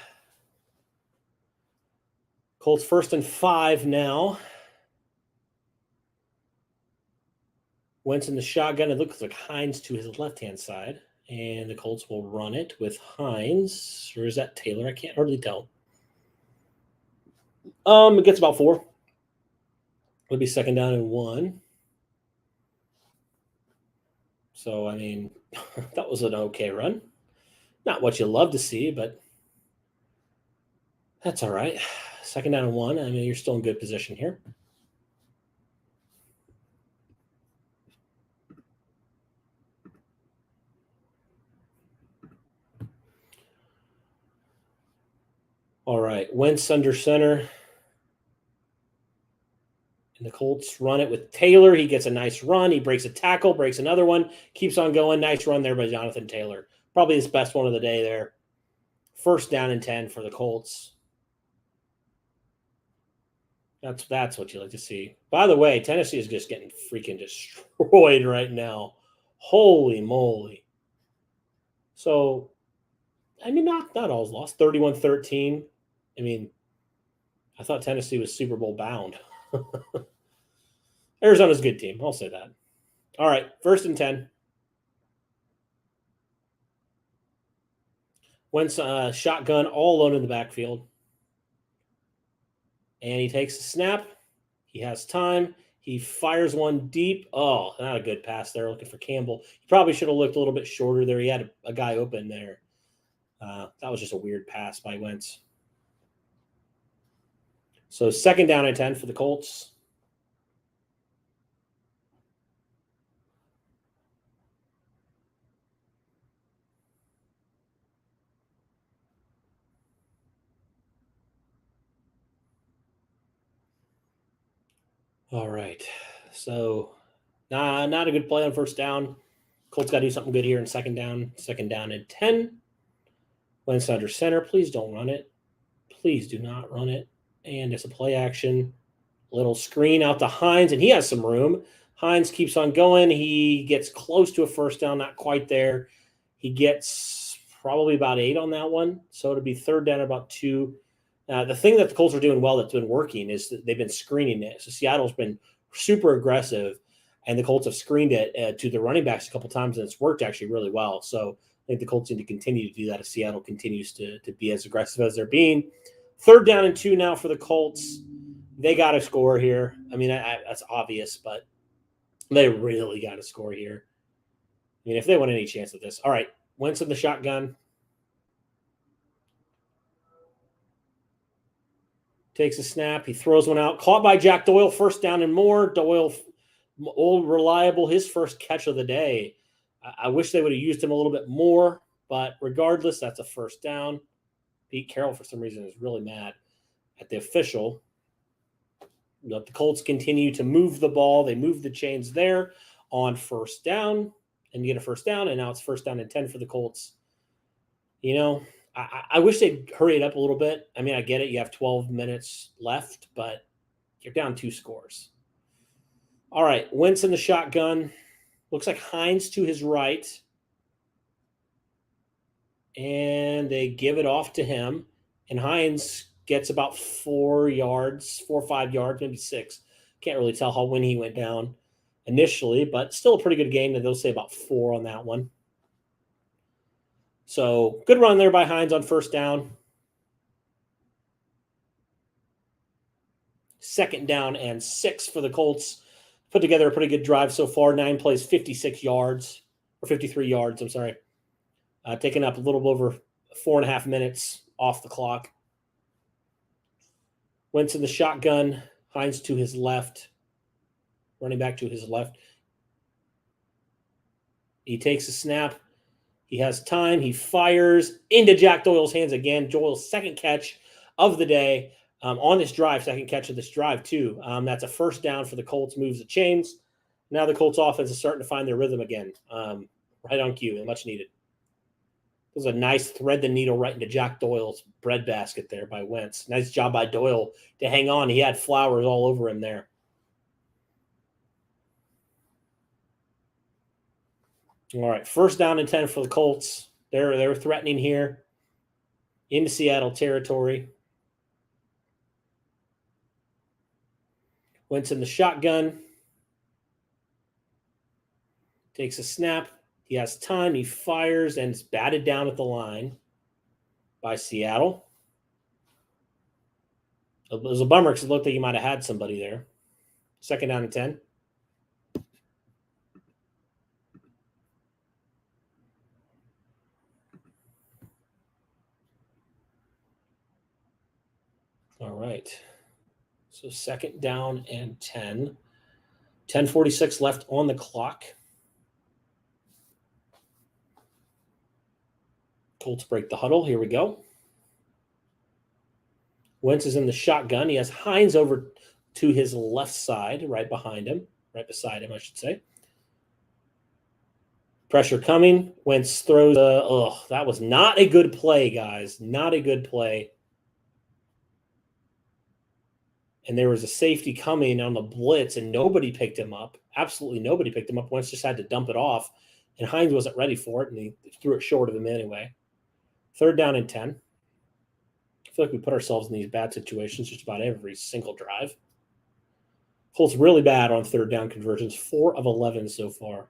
Colts 1st and 5 now. Wentz in the shotgun. It looks like Hines to his left-hand side. And the Colts will run it with Hines. Or is that Taylor? I can't hardly tell. It gets about 4. It'll be 2nd down and 1. So, I mean, that was an okay run. Not what you love to see, but that's all right. 2nd down and 1. I mean, you're still in good position here. All right, Wentz under center. And the Colts run it with Taylor. He gets a nice run. He breaks a tackle, breaks another one, keeps on going. Nice run there by Jonathan Taylor. Probably his best one of the day there. 1st down and 10 for the Colts. That's what you like to see. By the way, Tennessee is just getting freaking destroyed right now. Holy moly. So, I mean, not all is lost. 31-13. I mean, I thought Tennessee was Super Bowl bound. Arizona's a good team. I'll say that. All right, 1st and 10. Wentz shotgun all alone in the backfield. And he takes the snap. He has time. He fires one deep. Oh, not a good pass there. Looking for Campbell. He probably should have looked a little bit shorter there. He had a guy open there. That was just a weird pass by Wentz. So 2nd down and 10 for the Colts. All right. So not a good play on 1st down. Colts got to do something good here in 2nd down. 2nd down and 10. Wentz under center. Please don't run it. Please do not run it. And it's a play action. Little screen out to Hines, and he has some room. Hines keeps on going. He gets close to a 1st down, not quite there. He gets probably about 8 on that one. So it'll be 3rd down about 2. The thing that the Colts are doing well that's been working is that they've been screening it. So Seattle's been super aggressive, and the Colts have screened it to the running backs a couple times, and it's worked actually really well. So I think the Colts need to continue to do that as Seattle continues to be as aggressive as they're being. 3rd down and 2 now for the Colts. They got to score here. I mean, that's obvious, but they really got to score here. I mean, if they want any chance at this. All right, Wentz in the shotgun. Takes a snap. He throws one out. Caught by Jack Doyle. 1st down and more. Doyle, old reliable, his first catch of the day. I wish they would have used him a little bit more, but regardless, that's a 1st down. Pete Carroll, for some reason, is really mad at the official. But the Colts continue to move the ball. They move the chains there on 1st down and get a 1st down, and now it's 1st down and 10 for the Colts. You know, I wish they'd hurry it up a little bit. I mean, I get it. You have 12 minutes left, but you're down 2 scores. All right, Wentz in the shotgun. Looks like Hines to his right. And they give it off to him. And Hines gets about 4 yards, 4 or 5 yards, maybe 6. Can't really tell when he went down initially, but still a pretty good game. They'll say about 4 on that one. So good run there by Hines on 1st down. 2nd down and 6 for the Colts. Put together a pretty good drive so far. 9 plays, 56 yards, or 53 yards, I'm sorry. Taking up a little over 4.5 minutes off the clock. Wentz in the shotgun. Hines to his left. Running back to his left. He takes a snap. He has time. He fires into Jack Doyle's hands again. Doyle's 2nd catch of the day on this drive. 2nd catch of this drive, too. That's a 1st down for the Colts. Moves the chains. Now the Colts offense is starting to find their rhythm again. Right on cue and much needed. It was a nice thread the needle right into Jack Doyle's breadbasket there by Wentz. Nice job by Doyle to hang on. He had flowers all over him there. All right, 1st down and 10 for the Colts. They're threatening here. into Seattle territory. Wentz in the shotgun. Takes a snap. He has time. He fires, and it's batted down at the line by Seattle. It was a bummer because it looked like he might have had somebody there. 2nd down and 10. All right. So 2nd down and 10. 10:46 left on the clock. Colts break the huddle. Here we go. Wentz is in the shotgun. He has Hines over to his left side, right behind him. Right beside him, I should say. Pressure coming. Wentz throws that was not a good play, guys. Not a good play. And there was a safety coming on the blitz, and nobody picked him up. Absolutely nobody picked him up. Wentz just had to dump it off, and Hines wasn't ready for it, and he threw it short of him anyway. 3rd down and 10. I feel like we put ourselves in these bad situations just about every single drive. Colts really bad on 3rd down conversions, 4 of 11 so far.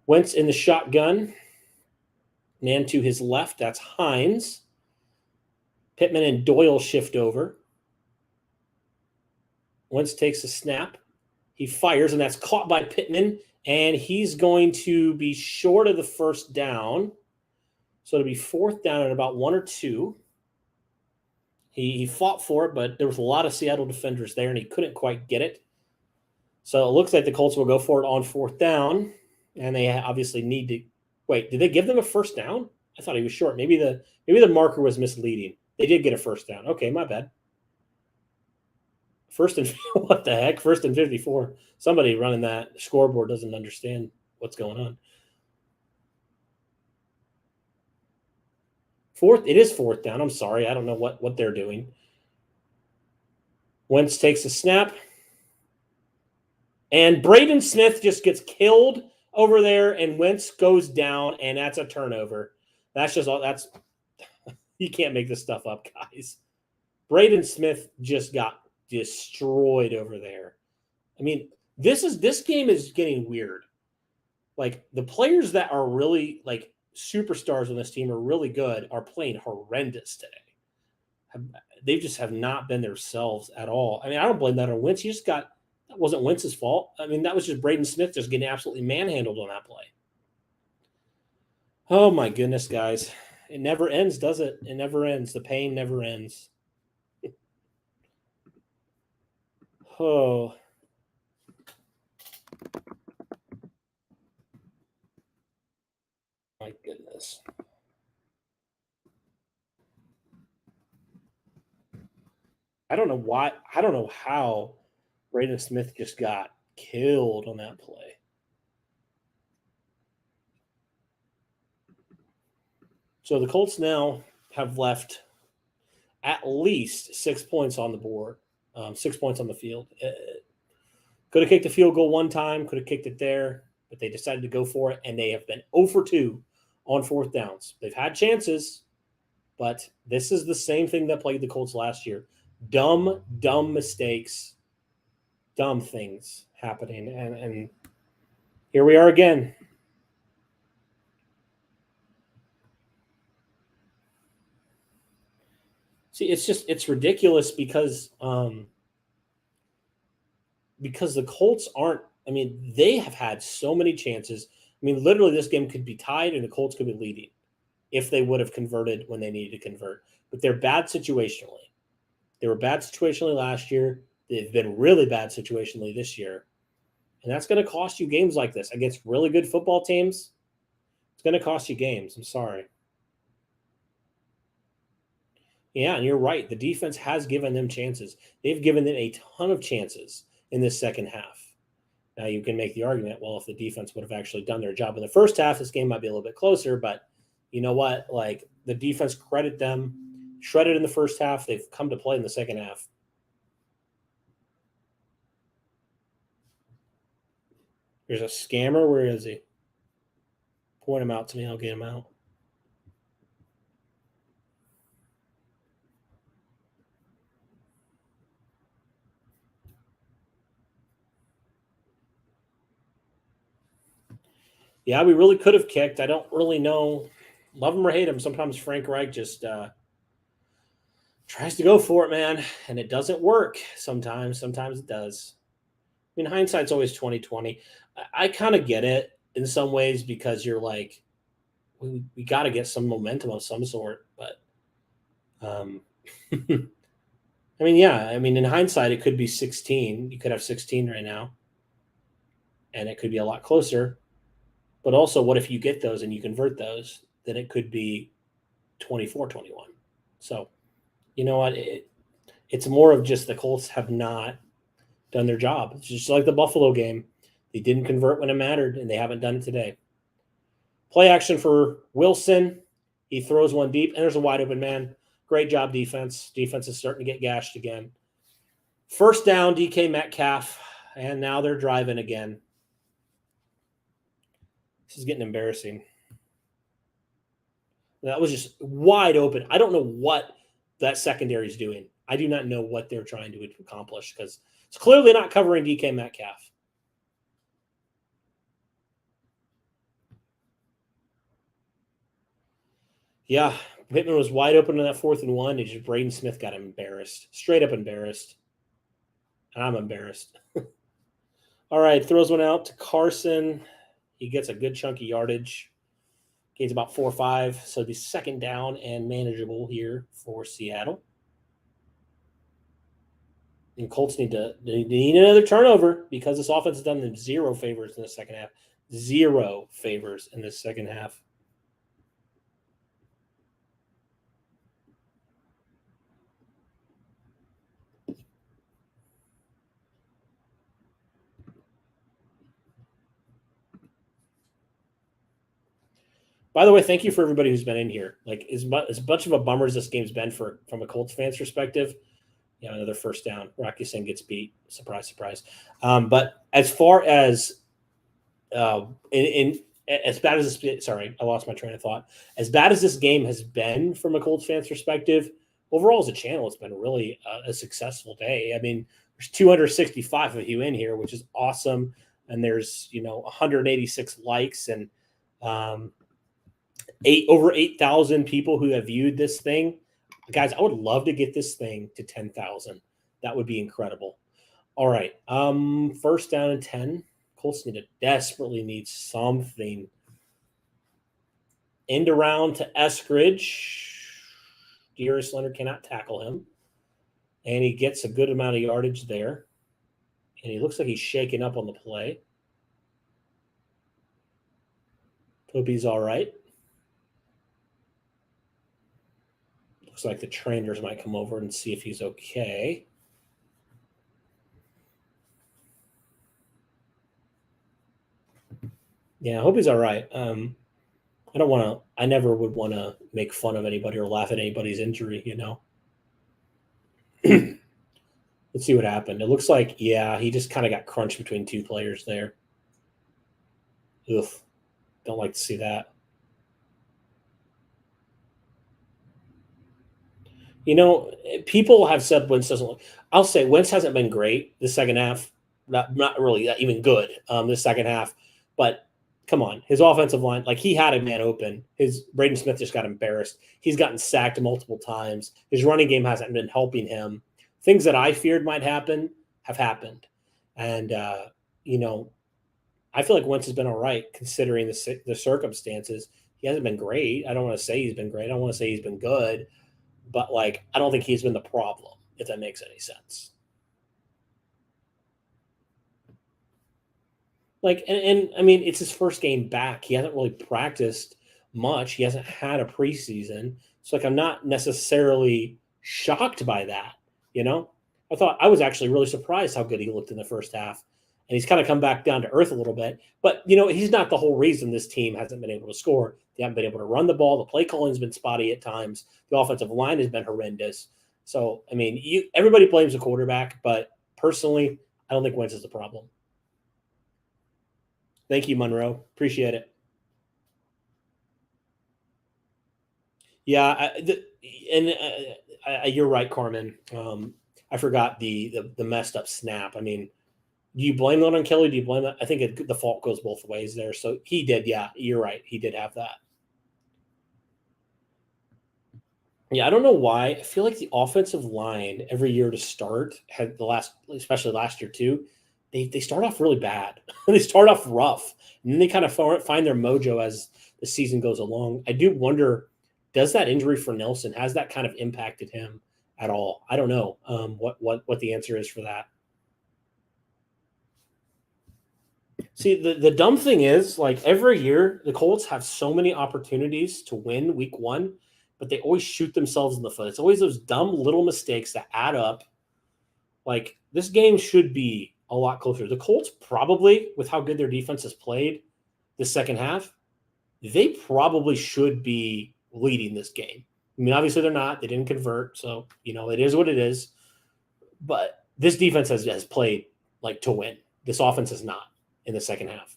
Wentz in the shotgun. Man to his left, that's Hines. Pittman and Doyle shift over. Wentz takes a snap. He fires, and that's caught by Pittman, and he's going to be short of the 1st down. So it'll be 4th down and about 1 or 2. He fought for it, but there was a lot of Seattle defenders there, and he couldn't quite get it. So it looks like the Colts will go for it on 4th down, and they obviously need to – wait, did they give them a 1st down? I thought he was short. Maybe the marker was misleading. They did get a 1st down. Okay, my bad. 1st and – what the heck? 1st and 54. Somebody running that scoreboard doesn't understand what's going on. It is 4th down. I'm sorry. I don't know what they're doing. Wentz takes a snap. And Braden Smith just gets killed over there, and Wentz goes down, and that's a turnover. That's just all. That's you can't make this stuff up, guys. Braden Smith just got destroyed over there. I mean, this game is getting weird. Like, the players that are really like superstars on this team are really good are playing horrendous today. They just have not been themselves at all. I mean, I don't blame that on Wentz. That wasn't Wentz's fault. I mean, that was just Braden Smith just getting absolutely manhandled on that play. Oh, my goodness, guys. It never ends, does it? It never ends. The pain never ends. Oh. My goodness. I don't know how Braden Smith just got killed on that play. So the Colts now have left at least 6 points on the board, 6 points on the field. Could have kicked a field goal one time, could have kicked it there, but they decided to go for it, and they have been 0 for 2 on 4th downs. They've had chances, but this is the same thing that plagued the Colts last year. Dumb mistakes, dumb things happening, and here we are again. See, it's ridiculous because the Colts aren't. I mean, they have had so many chances. I mean, literally, this game could be tied, and the Colts could be leading if they would have converted when they needed to convert. But they're bad situationally. They were bad situationally last year. They've been really bad situationally this year. And that's going to cost you games like this against really good football teams. It's going to cost you games. I'm sorry. Yeah, and you're right. The defense has given them chances. They've given them a ton of chances in this second half. Now, you can make the argument, well, if the defense would have actually done their job in the first half, this game might be a little bit closer. But you know what? Like, the defense, credit them. Shredded in the first half. They've come to play in the second half. There's a scammer. Where is he? Point him out to me. I'll get him out. Yeah, we really could have kicked. I don't really know. Love him or hate him. Sometimes Frank Reich just tries to go for it, man, and it doesn't work sometimes. Sometimes it does. I mean, hindsight's always 20/20. I kind of get it in some ways because you're like, we got to get some momentum of some sort. But, I mean, yeah. I mean, in hindsight, it could be 16. You could have 16 right now, and it could be a lot closer. But also, what if you get those and you convert those? Then it could be 24-21. So, you know what? It's more of just the Colts have not done their job. It's just like the Buffalo game. They didn't convert when it mattered, and they haven't done it today. Play action for Wilson. He throws one deep, and there's a wide open man. Great job, defense. Defense is starting to get gashed again. First down, DK Metcalf, and now they're driving again. This is getting embarrassing. That was just wide open. I don't know what that secondary is doing. I do not know what they're trying to accomplish because it's clearly not covering DK Metcalf. Yeah, Pittman was wide open in that 4th and 1. And just Braden Smith got embarrassed. Straight up embarrassed. And I'm embarrassed. All right, throws one out to Carson. He gets a good chunk of yardage. Gains about 4 or 5. So it'll be second down and manageable here for Seattle. And Colts need another turnover because this offense has done them 0 favors in the second half. 0 favors in the second half. By the way, thank you for everybody who's been in here. Like, as much of a bummer as this game's been from a Colts fan's perspective, yeah, another first down. Rocky Singh gets beat. Surprise, surprise. But as far as as bad as this, sorry, I lost my train of thought. As bad as this game has been from a Colts fan's perspective, overall as a channel, it's been really a successful day. I mean, there's 265 of you in here, which is awesome, and there's 186 likes and over 8,000 people who have viewed this thing. Guys, I would love to get this thing to 10,000. That would be incredible. All right. First down and 10. Colts desperately need something. End around to Eskridge. Darius Leonard cannot tackle him. And he gets a good amount of yardage there. And he looks like he's shaking up on the play. Hope he's all right. Looks like the trainers might come over and see if he's okay. Yeah, I hope he's all right. I never would want to make fun of anybody or laugh at anybody's injury, Let's see what happened. It looks like, yeah, he just kind of got crunched between 2 players there. Oof. Don't like to see that. People have said Wentz doesn't look. I'll say Wentz hasn't been great the second half. Not really even good the second half. But come on, his offensive line, like he had a man open. His Braden Smith just got embarrassed. He's gotten sacked multiple times. His running game hasn't been helping him. Things that I feared might happen have happened. And, I feel like Wentz has been all right considering the circumstances. He hasn't been great. I don't want to say he's been great. I don't want to say he's been good. But, I don't think he's been the problem, if that makes any sense. And I mean, it's his first game back. He hasn't really practiced much. He hasn't had a preseason. So, I'm not necessarily shocked by that, I was actually really surprised how good he looked in the first half. And he's kind of come back down to earth a little bit. But, he's not the whole reason this team hasn't been able to score. They haven't been able to run the ball. The play calling's been spotty at times. The offensive line has been horrendous. So, I mean, everybody blames the quarterback. But personally, I don't think Wentz is the problem. Thank you, Monroe. Appreciate it. Yeah, you're right, Carmen. I forgot the messed up snap. I mean, do you blame that on Kelly? Do you blame that? I think the fault goes both ways there. So he did. Yeah, you're right. He did have that. Yeah, I don't know why. I feel like the offensive line every year to start had especially last year too. They start off really bad. They start off rough, and then they kind of find their mojo as the season goes along. I do wonder, does that injury for Nelson, has that kind of impacted him at all? I don't know what the answer is for that. See, the dumb thing is, like, every year the Colts have so many opportunities to win week one, but they always shoot themselves in the foot. It's always those dumb little mistakes that add up. Like, this game should be a lot closer. The Colts probably, with how good their defense has played the second half, they probably should be leading this game. I mean, obviously they're not. They didn't convert, so, it is what it is. But this defense has played, like, to win. This offense has not in the second half.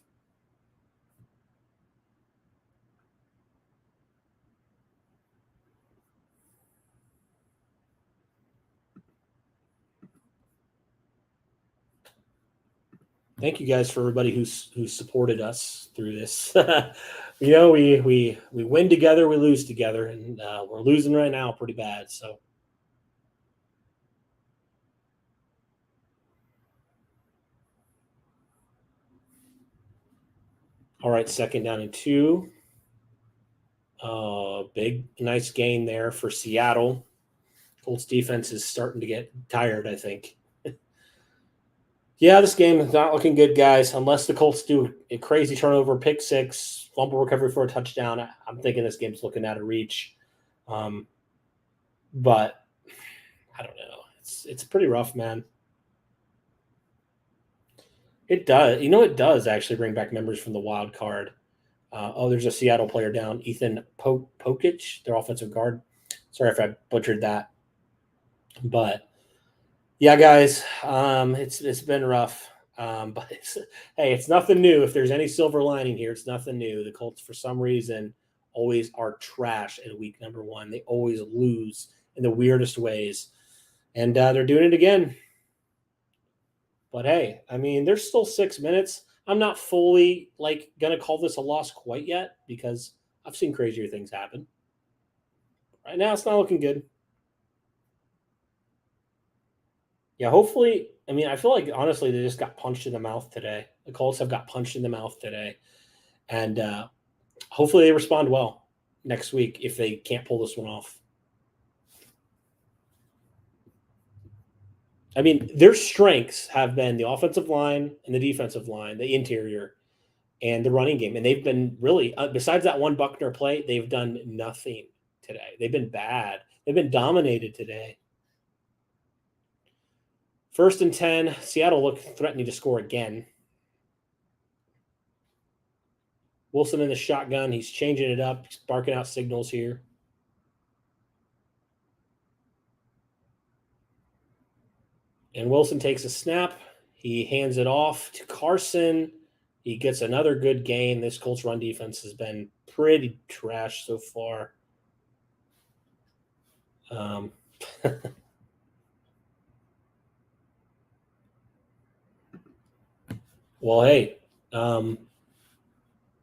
Thank you guys for everybody who's supported us through this. We win together, we lose together, and we're losing right now pretty bad. So, all right, 2nd down and 2. Big, nice gain there for Seattle. Colts defense is starting to get tired, I think. Yeah, this game is not looking good, guys, unless the Colts do a crazy turnover, pick six, fumble recovery for a touchdown. I'm thinking this game's looking out of reach. But I don't know. It's pretty rough, man. It does. It does actually bring back memories from the wild card. There's a Seattle player down, Ethan Pokic, their offensive guard. Sorry if I butchered that. But yeah, guys, it's been rough. But it's nothing new. If there's any silver lining here, it's nothing new. The Colts, for some reason, always are trash in week number 1. They always lose in the weirdest ways. And they're doing it again. But hey, I mean, there's still 6 minutes. I'm not fully gonna call this a loss quite yet because I've seen crazier things happen. Right now, it's not looking good. Yeah, hopefully. I mean, I feel like honestly they just got punched in the mouth today. The Colts have got punched in the mouth today, and hopefully they respond well next week if they can't pull this one off. I mean, their strengths have been the offensive line and the defensive line, the interior, and the running game. And they've been really, besides that one Buckner play, they've done nothing today. They've been bad. They've been dominated today. 1st and 10, Seattle looked threatening to score again. Wilson in the shotgun. He's changing it up. He's barking out signals here. And Wilson takes a snap. He hands it off to Carson. He gets another good gain. This Colts run defense has been pretty trash so far. Well, hey,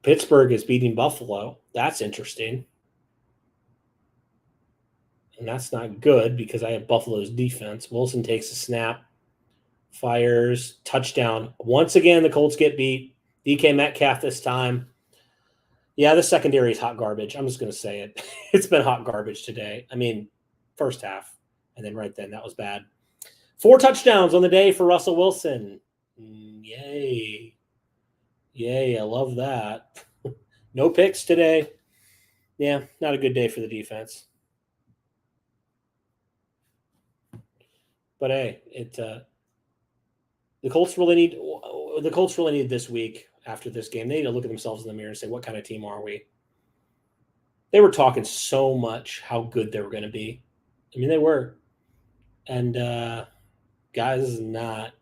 Pittsburgh is beating Buffalo. That's interesting. And that's not good because I have Buffalo's defense. Wilson takes a snap, fires, touchdown. Once again, the Colts get beat. DK Metcalf this time. Yeah, the secondary is hot garbage. I'm just going to say it. It's been hot garbage today. I mean, first half. And then right then, that was bad. 4 touchdowns on the day for Russell Wilson. Yay. Yay, I love that. No picks today. Yeah, not a good day for the defense. But hey, the Colts really need this week after this game. They need to look at themselves in the mirror and say, what kind of team are we? They were talking so much how good they were going to be. I mean, they were. And guys, this is not.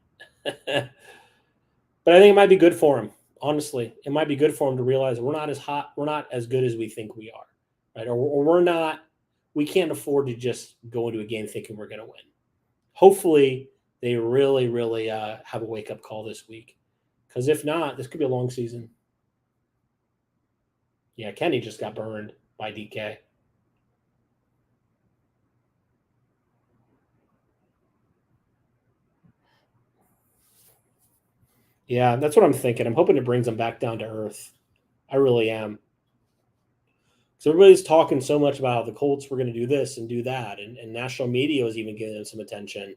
But I think it might be good for them. honestly, it might be good for him to realize we're not as hot, we're not as good as we think we are, right? Or we're not, we can't afford to just go into a game thinking we're going to win. Hopefully, they really, really have a wake-up call this week. Because if not, this could be a long season. Yeah, Kenny just got burned by DK. Yeah, that's what I'm thinking. I'm hoping it brings them back down to earth. I really am. So everybody's talking so much about how the Colts were going to do this and do that, and national media was even giving them some attention.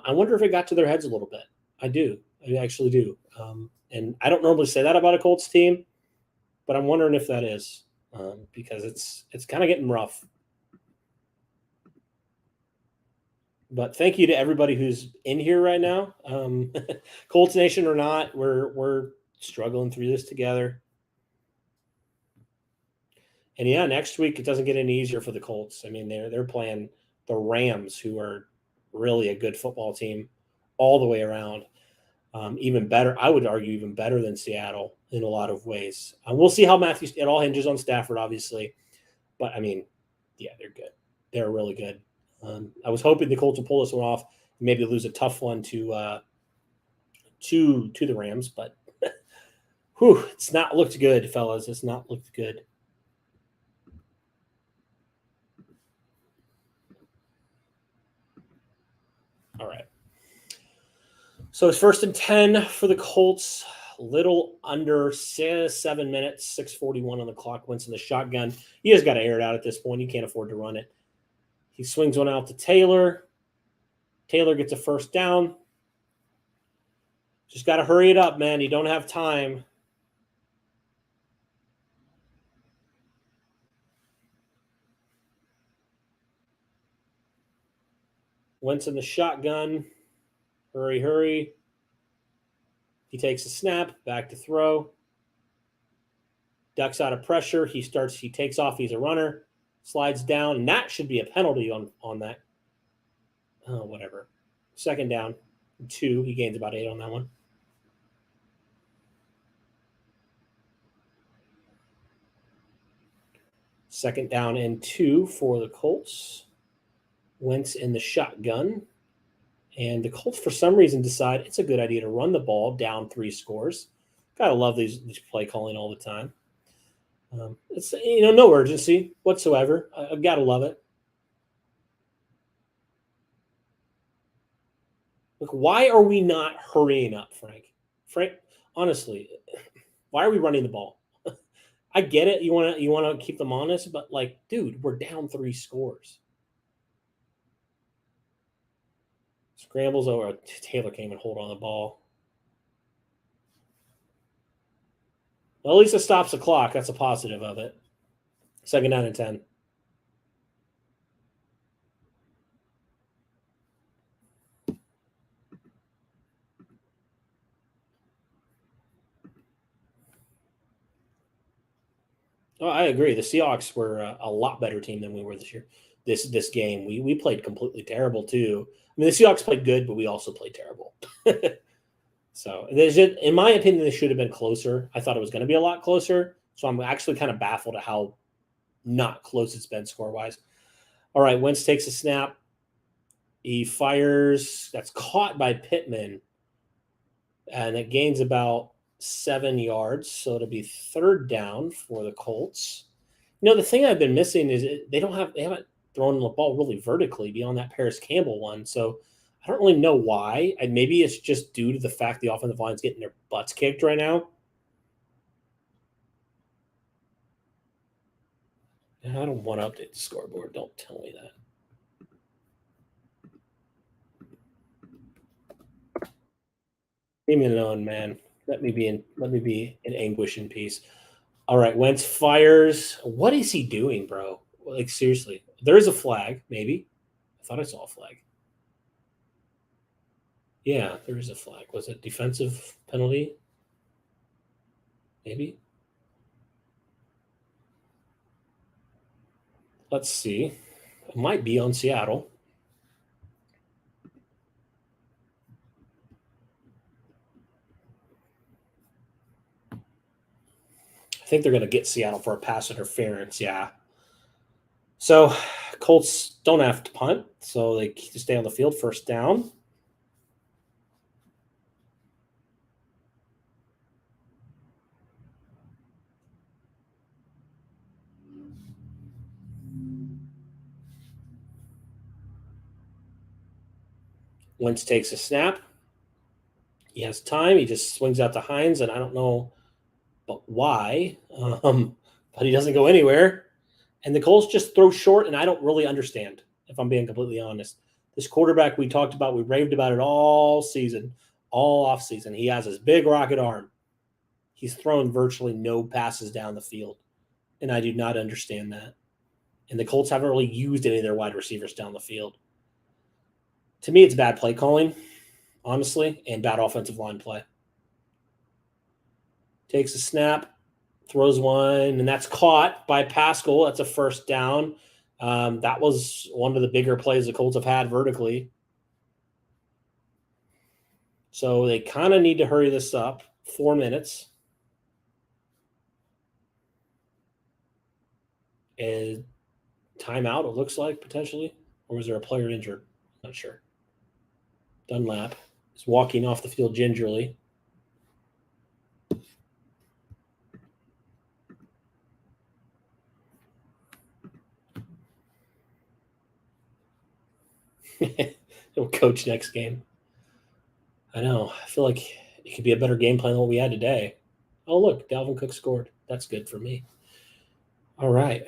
I wonder if it got to their heads a little bit. I do. I actually do. And I don't normally say that about a Colts team, but I'm wondering if that is because it's kind of getting rough. But thank you to everybody who's in here right now. Colts Nation or not, we're struggling through this together. And yeah, next week it doesn't get any easier for the Colts. I mean, they're playing the Rams, who are really a good football team all the way around. Even better, I would argue, even better than Seattle in a lot of ways. We'll see how Matthews. It all hinges on Stafford, obviously, but I mean, yeah, they're good. They're really good. I was hoping the Colts would pull this one off, maybe lose a tough one to the Rams, but it's not looked good, fellas. It's not looked good. All right. So it's 1st and 10 for the Colts. Little under 7 minutes, 6:41 on the clock. Wentz in the shotgun. You just got to air it out at this point. You can't afford to run it. He swings one out to Taylor. Taylor gets a first down. Just got to hurry it up, man. You don't have time. Wentz in the shotgun. Hurry, hurry. He takes a snap, back to throw. Ducks out of pressure. He takes off. He's a runner. Slides down, and that should be a penalty on that. Oh, whatever. 2nd down, 2. He gains about 8 on that one. Second down and 2 for the Colts. Wentz in the shotgun. And the Colts, for some reason, decide it's a good idea to run the ball down 3 scores. Gotta love these play calling all the time. It's no urgency whatsoever. I've got to love it. Look, why are we not hurrying up, Frank? Frank, honestly, why are we running the ball? I get it. You want to keep them honest, but dude, we're down 3 scores. Scrambles over. Taylor came and hold on the ball. Well, at least it stops the clock. That's a positive of it. 2nd down and 10. Oh, I agree. The Seahawks were a lot better team than we were this year. This game, we played completely terrible too. I mean, the Seahawks played good, but we also played terrible. So, in my opinion, they should have been closer. I thought it was going to be a lot closer. So I'm actually kind of baffled at how not close it's been score-wise. All right, Wentz takes a snap. He fires. That's caught by Pittman. And it gains about 7 yards. So it'll be 3rd down for the Colts. The thing I've been missing is they haven't thrown the ball really vertically beyond that Paris Campbell one. So I don't really know why. And maybe it's just due to the fact the offensive line's getting their butts kicked right now. And I don't want to update the scoreboard. Don't tell me that. Leave me alone, man. Let me be in anguish and peace. All right, Wentz fires. What is he doing, bro? Seriously. There is a flag, maybe. I thought I saw a flag. Yeah, there is a flag. Was it defensive penalty? Maybe. Let's see. It might be on Seattle. I think they're going to get Seattle for a pass interference, yeah. So Colts don't have to punt, so they just stay on the field, first down. Wentz takes a snap. He has time. He just swings out to Hines, and I don't know why, but he doesn't go anywhere. And the Colts just throw short, and I don't really understand, if I'm being completely honest. This quarterback we talked about, we raved about it all season, all offseason. He has his big rocket arm. He's thrown virtually no passes down the field, and I do not understand that. And the Colts haven't really used any of their wide receivers down the field. To me, it's bad play calling, honestly, and bad offensive line play. Takes a snap, throws one, and that's caught by Pascal. That's a first down. That was one of the bigger plays the Colts have had vertically. So they kind of need to hurry this up. 4 minutes. And timeout, it looks like, potentially. Or was there a player injured? Not sure. Dunlap is walking off the field gingerly. He'll coach next game. I know. I feel like it could be a better game plan than what we had today. Oh, look, Dalvin Cook scored. That's good for me. All right.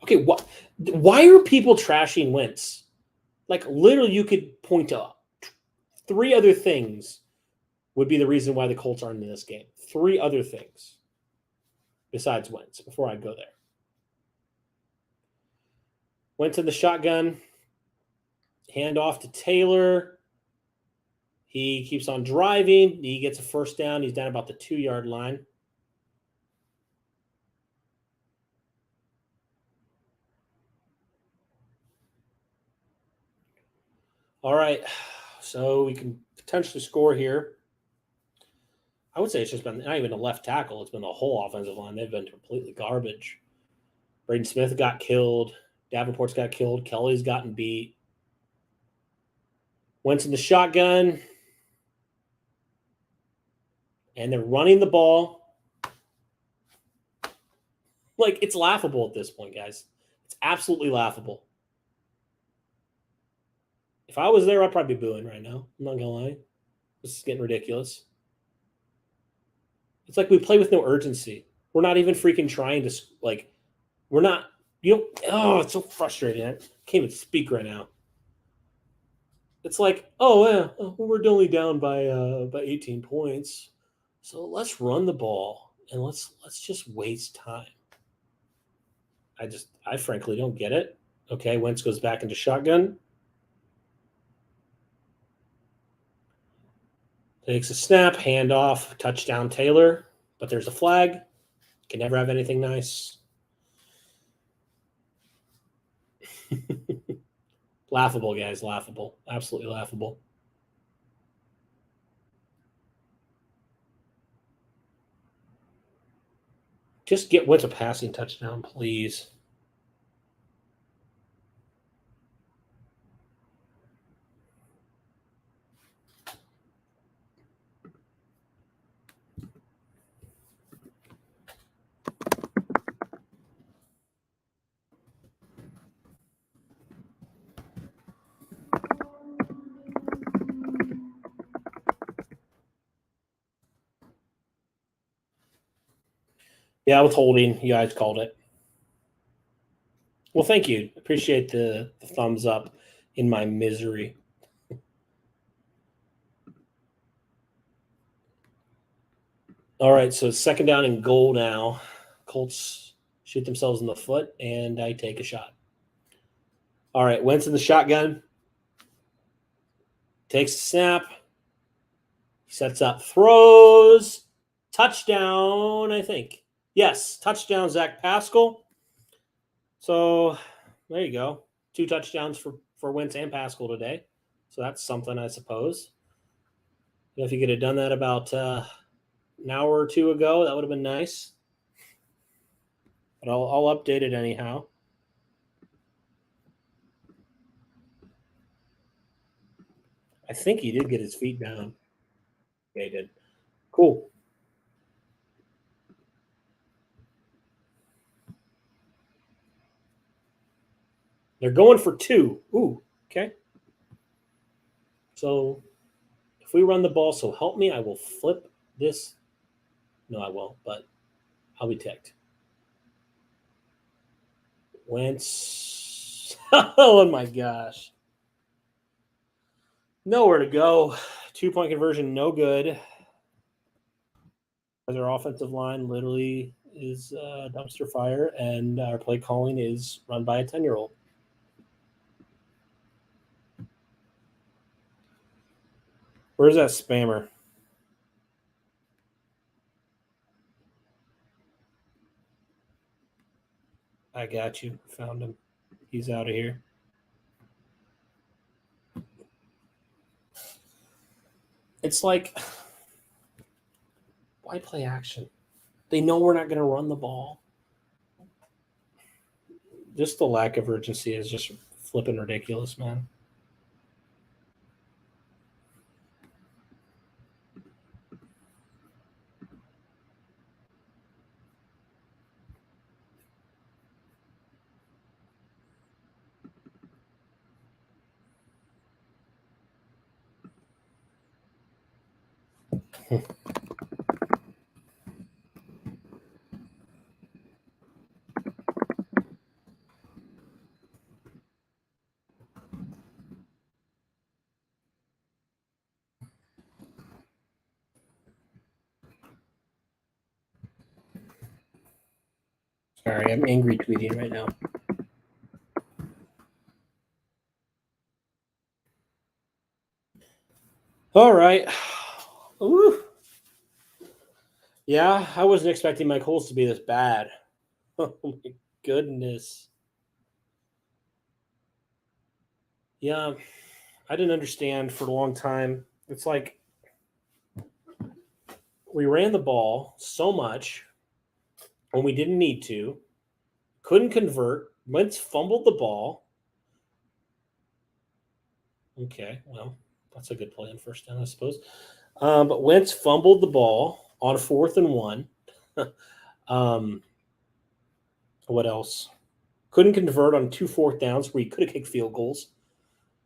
Okay, why are people trashing Wentz? Like, literally, you could point to 3 other things would be the reason why the Colts aren't in this game. 3 other things besides Wentz before I go there. Wentz in the shotgun. Hand off to Taylor. He keeps on driving. He gets a first down. He's down about the 2-yard line. All right, so we can potentially score here. I would say it's just been not even a left tackle. It's been the whole offensive line. They've been completely garbage. Braden Smith got killed. Davenport's got killed. Kelly's gotten beat. Wentz in the shotgun. And they're running the ball. Like, it's laughable at this point, guys. It's absolutely laughable. If I was there, I'd probably be booing right now. I'm not going to lie. This is getting ridiculous. It's like we play with no urgency. We're not even freaking trying to, like, we're not, it's so frustrating. I can't even speak right now. It's like, we're only down by 18 points. So let's run the ball and let's just waste time. I frankly don't get it. Okay, Wentz goes back into shotgun. Takes a snap, handoff, touchdown Taylor, but there's a flag. Can never have anything nice. Laughable, guys, laughable. Absolutely laughable. Just get Wentz a passing touchdown, please. Yeah, withholding. You guys called it. Well, thank you. Appreciate the thumbs up in my misery. All right, so second down and goal now. Colts shoot themselves in the foot, and I take a shot. All right, Wentz in the shotgun. Takes a snap. Sets up, throws. Touchdown, I think. Yes, touchdown, Zach Pascal. So there you go. 2 touchdowns for Wentz and Pascal today. So that's something, I suppose. If you could have done that about an hour or two ago. That would have been nice. But I'll update it anyhow. I think he did get his feet down. Yeah, he did. Cool. They're going for 2. Ooh, okay. So if we run the ball, so help me, I will flip this. No, I won't, but I'll be ticked. Wentz. Oh, my gosh. Nowhere to go. 2-point conversion, no good. Their offensive line literally is dumpster fire, and our play calling is run by a 10-year-old. Where's that spammer? I got you. Found him. He's out of here. It's like, why play action? They know we're not going to run the ball. Just the lack of urgency is just flipping ridiculous, man. Sorry, I'm angry tweeting right now. All right. Ooh. Yeah, I wasn't expecting my Colts to be this bad. Oh, my goodness. Yeah, I didn't understand for a long time. It's like we ran the ball so much when we didn't need to, couldn't convert. Wentz fumbled the ball. Okay, well, that's a good play on first down, I suppose. But Wentz fumbled the ball on 4th and 1. What else? Couldn't convert on 2 4th downs where he could have kicked field goals.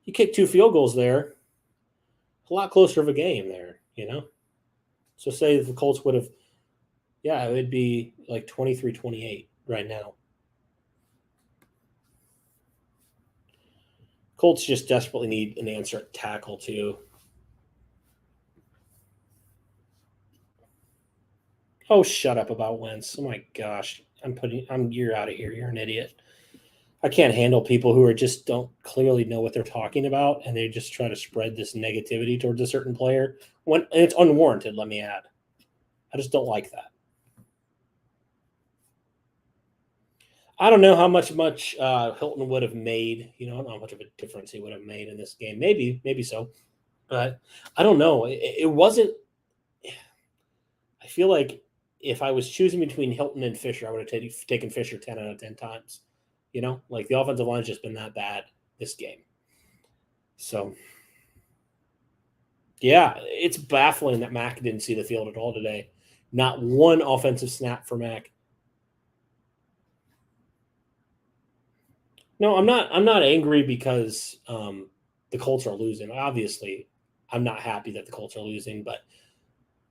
He kicked 2 field goals there. A lot closer of a game there, you know? So say the Colts would have, yeah, it would be like 23-28 right now. Colts just desperately need an answer at tackle, too. Oh, shut up about Wentz. Oh, my gosh. You're out of here. You're an idiot. I can't handle people who just don't clearly know what they're talking about, and they just try to spread this negativity towards a certain player. And it's unwarranted, let me add. I just don't like that. I don't know how much Hilton would have made. I don't know how much of a difference he would have made in this game. Maybe so. But I don't know. It wasn't – I feel like if I was choosing between Hilton and Fisher, I would have taken Fisher 10 out of 10 times. Like the offensive line's just been that bad this game. So, yeah, it's baffling that Mac didn't see the field at all today. Not one offensive snap for Mac. No, I'm not angry because the Colts are losing. Obviously, I'm not happy that the Colts are losing, but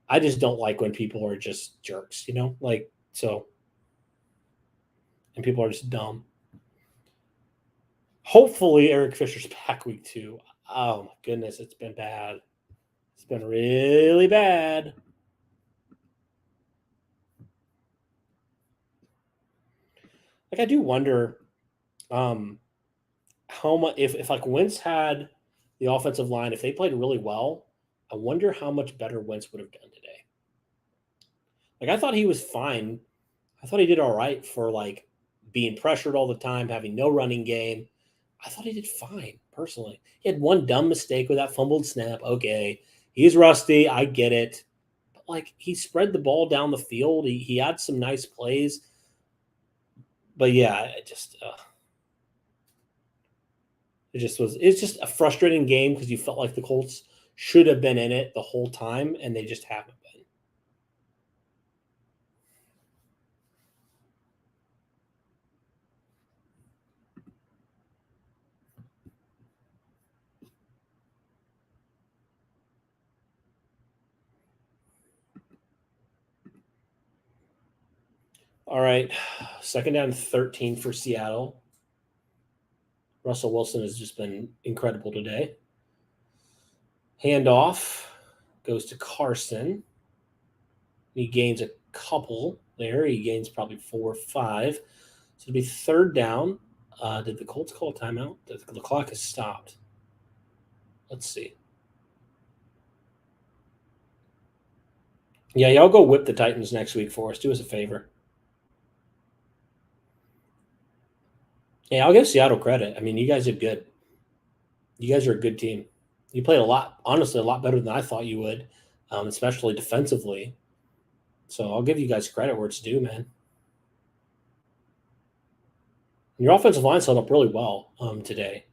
I just don't like when people are just jerks, and people are just dumb. Hopefully, Eric Fisher's back week 2. Oh, my goodness, it's been bad. It's been really bad. Like, I do wonder how much if like Wentz had the offensive line, if they played really well, I wonder how much better Wentz would have done today. Like, I thought he was fine. I thought he did all right for like being pressured all the time, having no running game. I thought he did fine, personally. He had one dumb mistake with that fumbled snap. Okay, he's rusty. I get it. But like he spread the ball down the field. He had some nice plays. But yeah, it's just a frustrating game because you felt like the Colts should have been in it the whole time, and they just haven't been. All right, 2nd down 13 for Seattle. Russell Wilson has just been incredible today. Handoff goes to Carson. He gains a couple there. He gains probably 4 or 5. So it'll be 3rd down. Did the Colts call a timeout? The clock has stopped. Let's see. Yeah, y'all go whip the Titans next week for us. Do us a favor. Yeah, I'll give Seattle credit. I mean, you guys are good. You guys are a good team. You played honestly, a lot better than I thought you would, especially defensively. So I'll give you guys credit where it's due, man. Your offensive line held up really well today.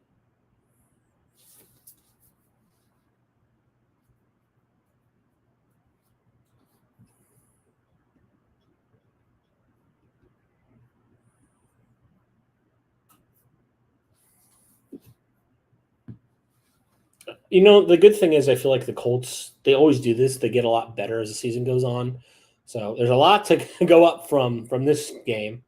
You know, the good thing is I feel like the Colts, they always do this. They get a lot better as the season goes on. So there's a lot to go up from this game.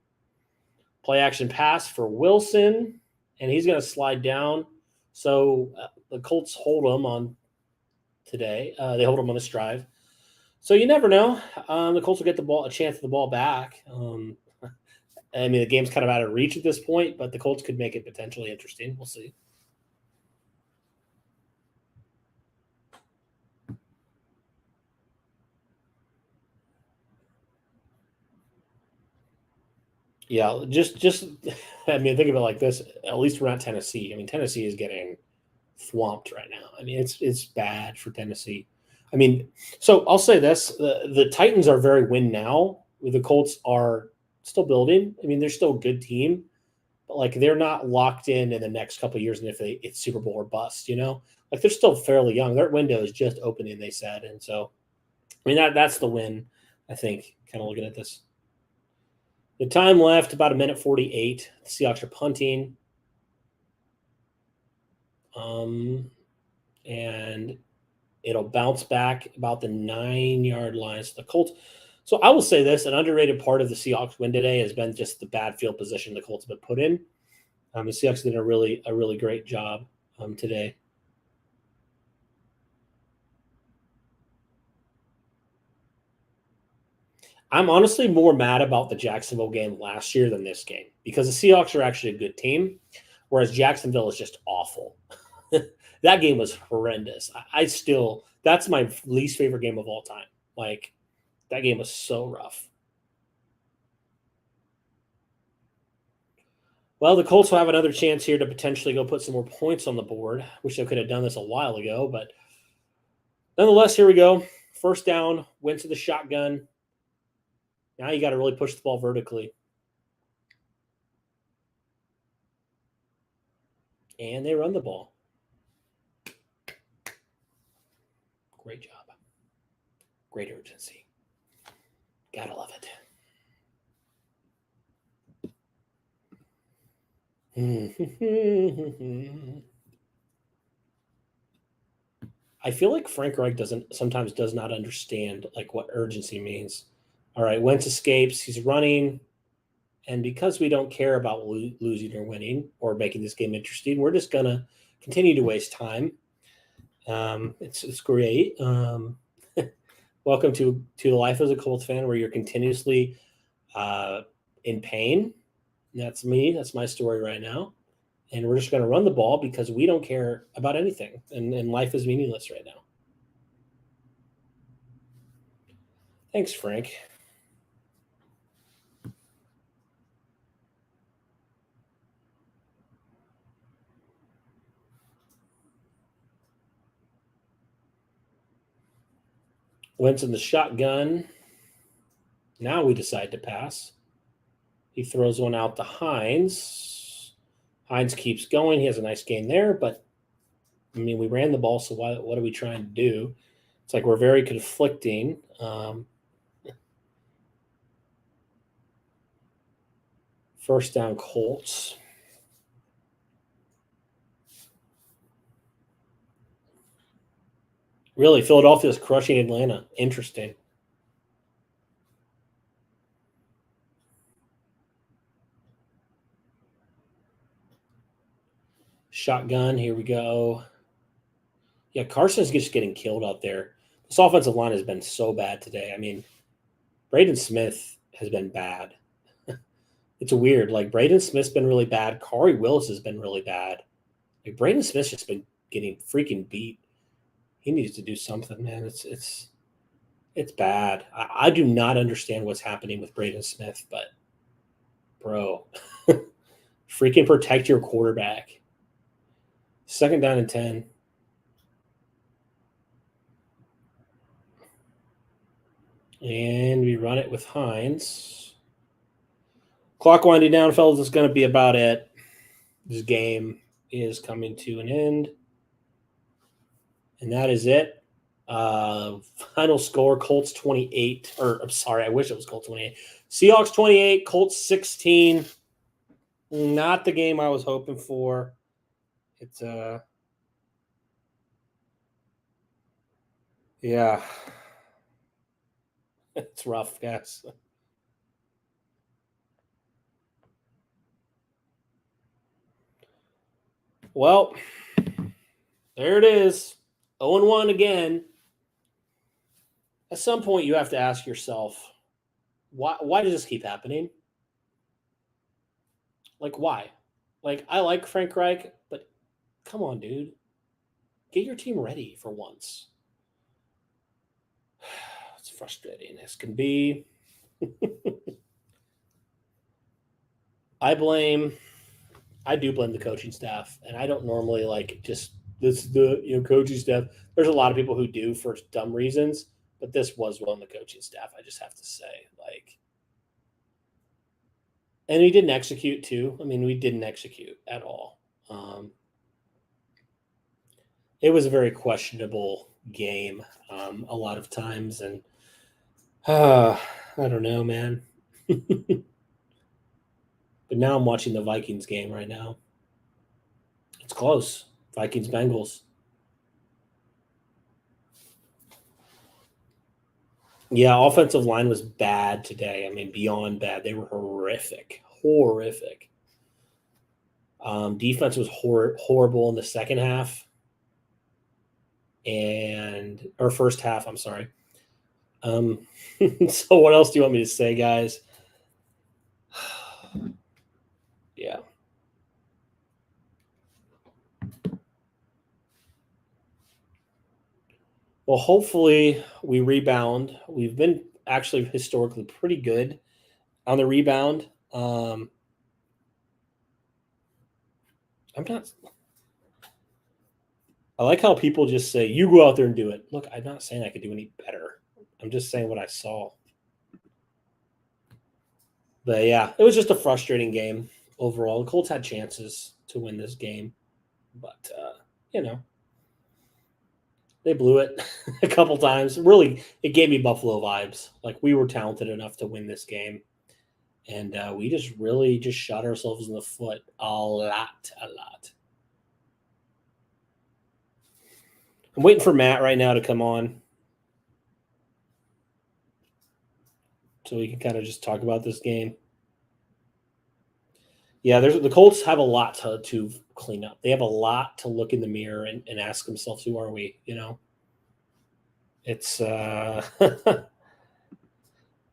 Play action pass for Wilson, and he's going to slide down. So the Colts hold him on today. They hold him on this drive. So you never know. The Colts will get a chance at the ball back. I mean, the game's kind of out of reach at this point, but the Colts could make it potentially interesting. We'll see. Yeah, just I mean, think of it like this. At least we're not Tennessee. I mean, Tennessee is getting swamped right now. I mean, it's bad for Tennessee. I mean, so I'll say this: the Titans are very win now. The Colts are still building. I mean, they're still a good team, but like they're not locked in the next couple of years. And if it's Super Bowl or bust, like they're still fairly young. Their window is just opening, they said, and so I mean that's the win. I think kind of looking at this. The time left, about 1:48. The Seahawks are punting. And it'll bounce back about the 9-yard line. So the Colts. So I will say this: an underrated part of the Seahawks win today has been just the bad field position the Colts have been put in. The Seahawks did a really great job today. I'm honestly more mad about the Jacksonville game last year than this game because the Seahawks are actually a good team, whereas Jacksonville is just awful. That game was horrendous. That's my least favorite game of all time. Like, that game was so rough. Well, the Colts will have another chance here to potentially go put some more points on the board. Wish they could have done this a while ago, but nonetheless, here we go. 1st down, went to the shotgun. Now you got to really push the ball vertically. And they run the ball. Great job. Great urgency. Gotta love it. I feel like Frank Reich sometimes does not understand like what urgency means. All right, Wentz escapes. He's running. And because we don't care about losing or winning or making this game interesting, we're just going to continue to waste time. It's great. Welcome to the life as a Colts fan where you're continuously in pain. That's me. That's my story right now. And we're just going to run the ball because we don't care about anything. And life is meaningless right now. Thanks, Frank. Wentz in the shotgun. Now we decide to pass. He throws one out to Hines. Hines keeps going. He has a nice gain there, but I mean, we ran the ball, so what are we trying to do? It's like we're very conflicting. First down, Colts. Really, Philadelphia's crushing Atlanta. Interesting. Shotgun, here we go. Yeah, Carson's just getting killed out there. This offensive line has been so bad today. I mean, Braden Smith has been bad. It's weird. Like, Braden Smith's been really bad. Corey Willis has been really bad. Like, Braden Smith's just been getting freaking beat. He needs to do something, man. It's bad. I do not understand what's happening with Braden Smith, but, bro, freaking protect your quarterback. Second down and 10. And we run it with Hines. Clock winding down, fellas. It's going to be about it. This game is coming to an end. And that is it. Final score, Colts 28. Or, I'm sorry, I wish it was Colts 28. Seahawks 28, Colts 16. Not the game I was hoping for. It's, yeah. It's rough, guys. Well, there it is. 0-1 again. At some point, you have to ask yourself, why does this keep happening? Like, why? Like, I like Frank Reich, but come on, dude. Get your team ready for once. It's frustrating as can be. I do blame the coaching staff, and I don't normally like just the coaching staff. There's a lot of people who do for dumb reasons, but this was one of the coaching staff. I just have to say, like, and we didn't execute too. I mean, we didn't execute at all. It was a very questionable game a lot of times, and I don't know, man. But now I'm watching the Vikings game right now. It's close. Vikings-Bengals. Yeah, offensive line was bad today. I mean, beyond bad. They were horrific. Horrific. Defense was horrible in the second half. Or first half, I'm sorry. So what else do you want me to say, guys? Yeah. Well, hopefully we rebound. We've been actually historically pretty good on the rebound. I like how people just say, you go out there and do it. Look, I'm not saying I could do any better. I'm just saying what I saw. But yeah, it was just a frustrating game overall. The Colts had chances to win this game, but they blew it a couple times. Really, it gave me Buffalo vibes. Like, we were talented enough to win this game, and we just really shot ourselves in the foot a lot. I'm waiting for Matt right now to come on so we can kind of just talk about this game. Yeah, the Colts have a lot to clean up. They have a lot to look in the mirror and ask themselves, who are we? It's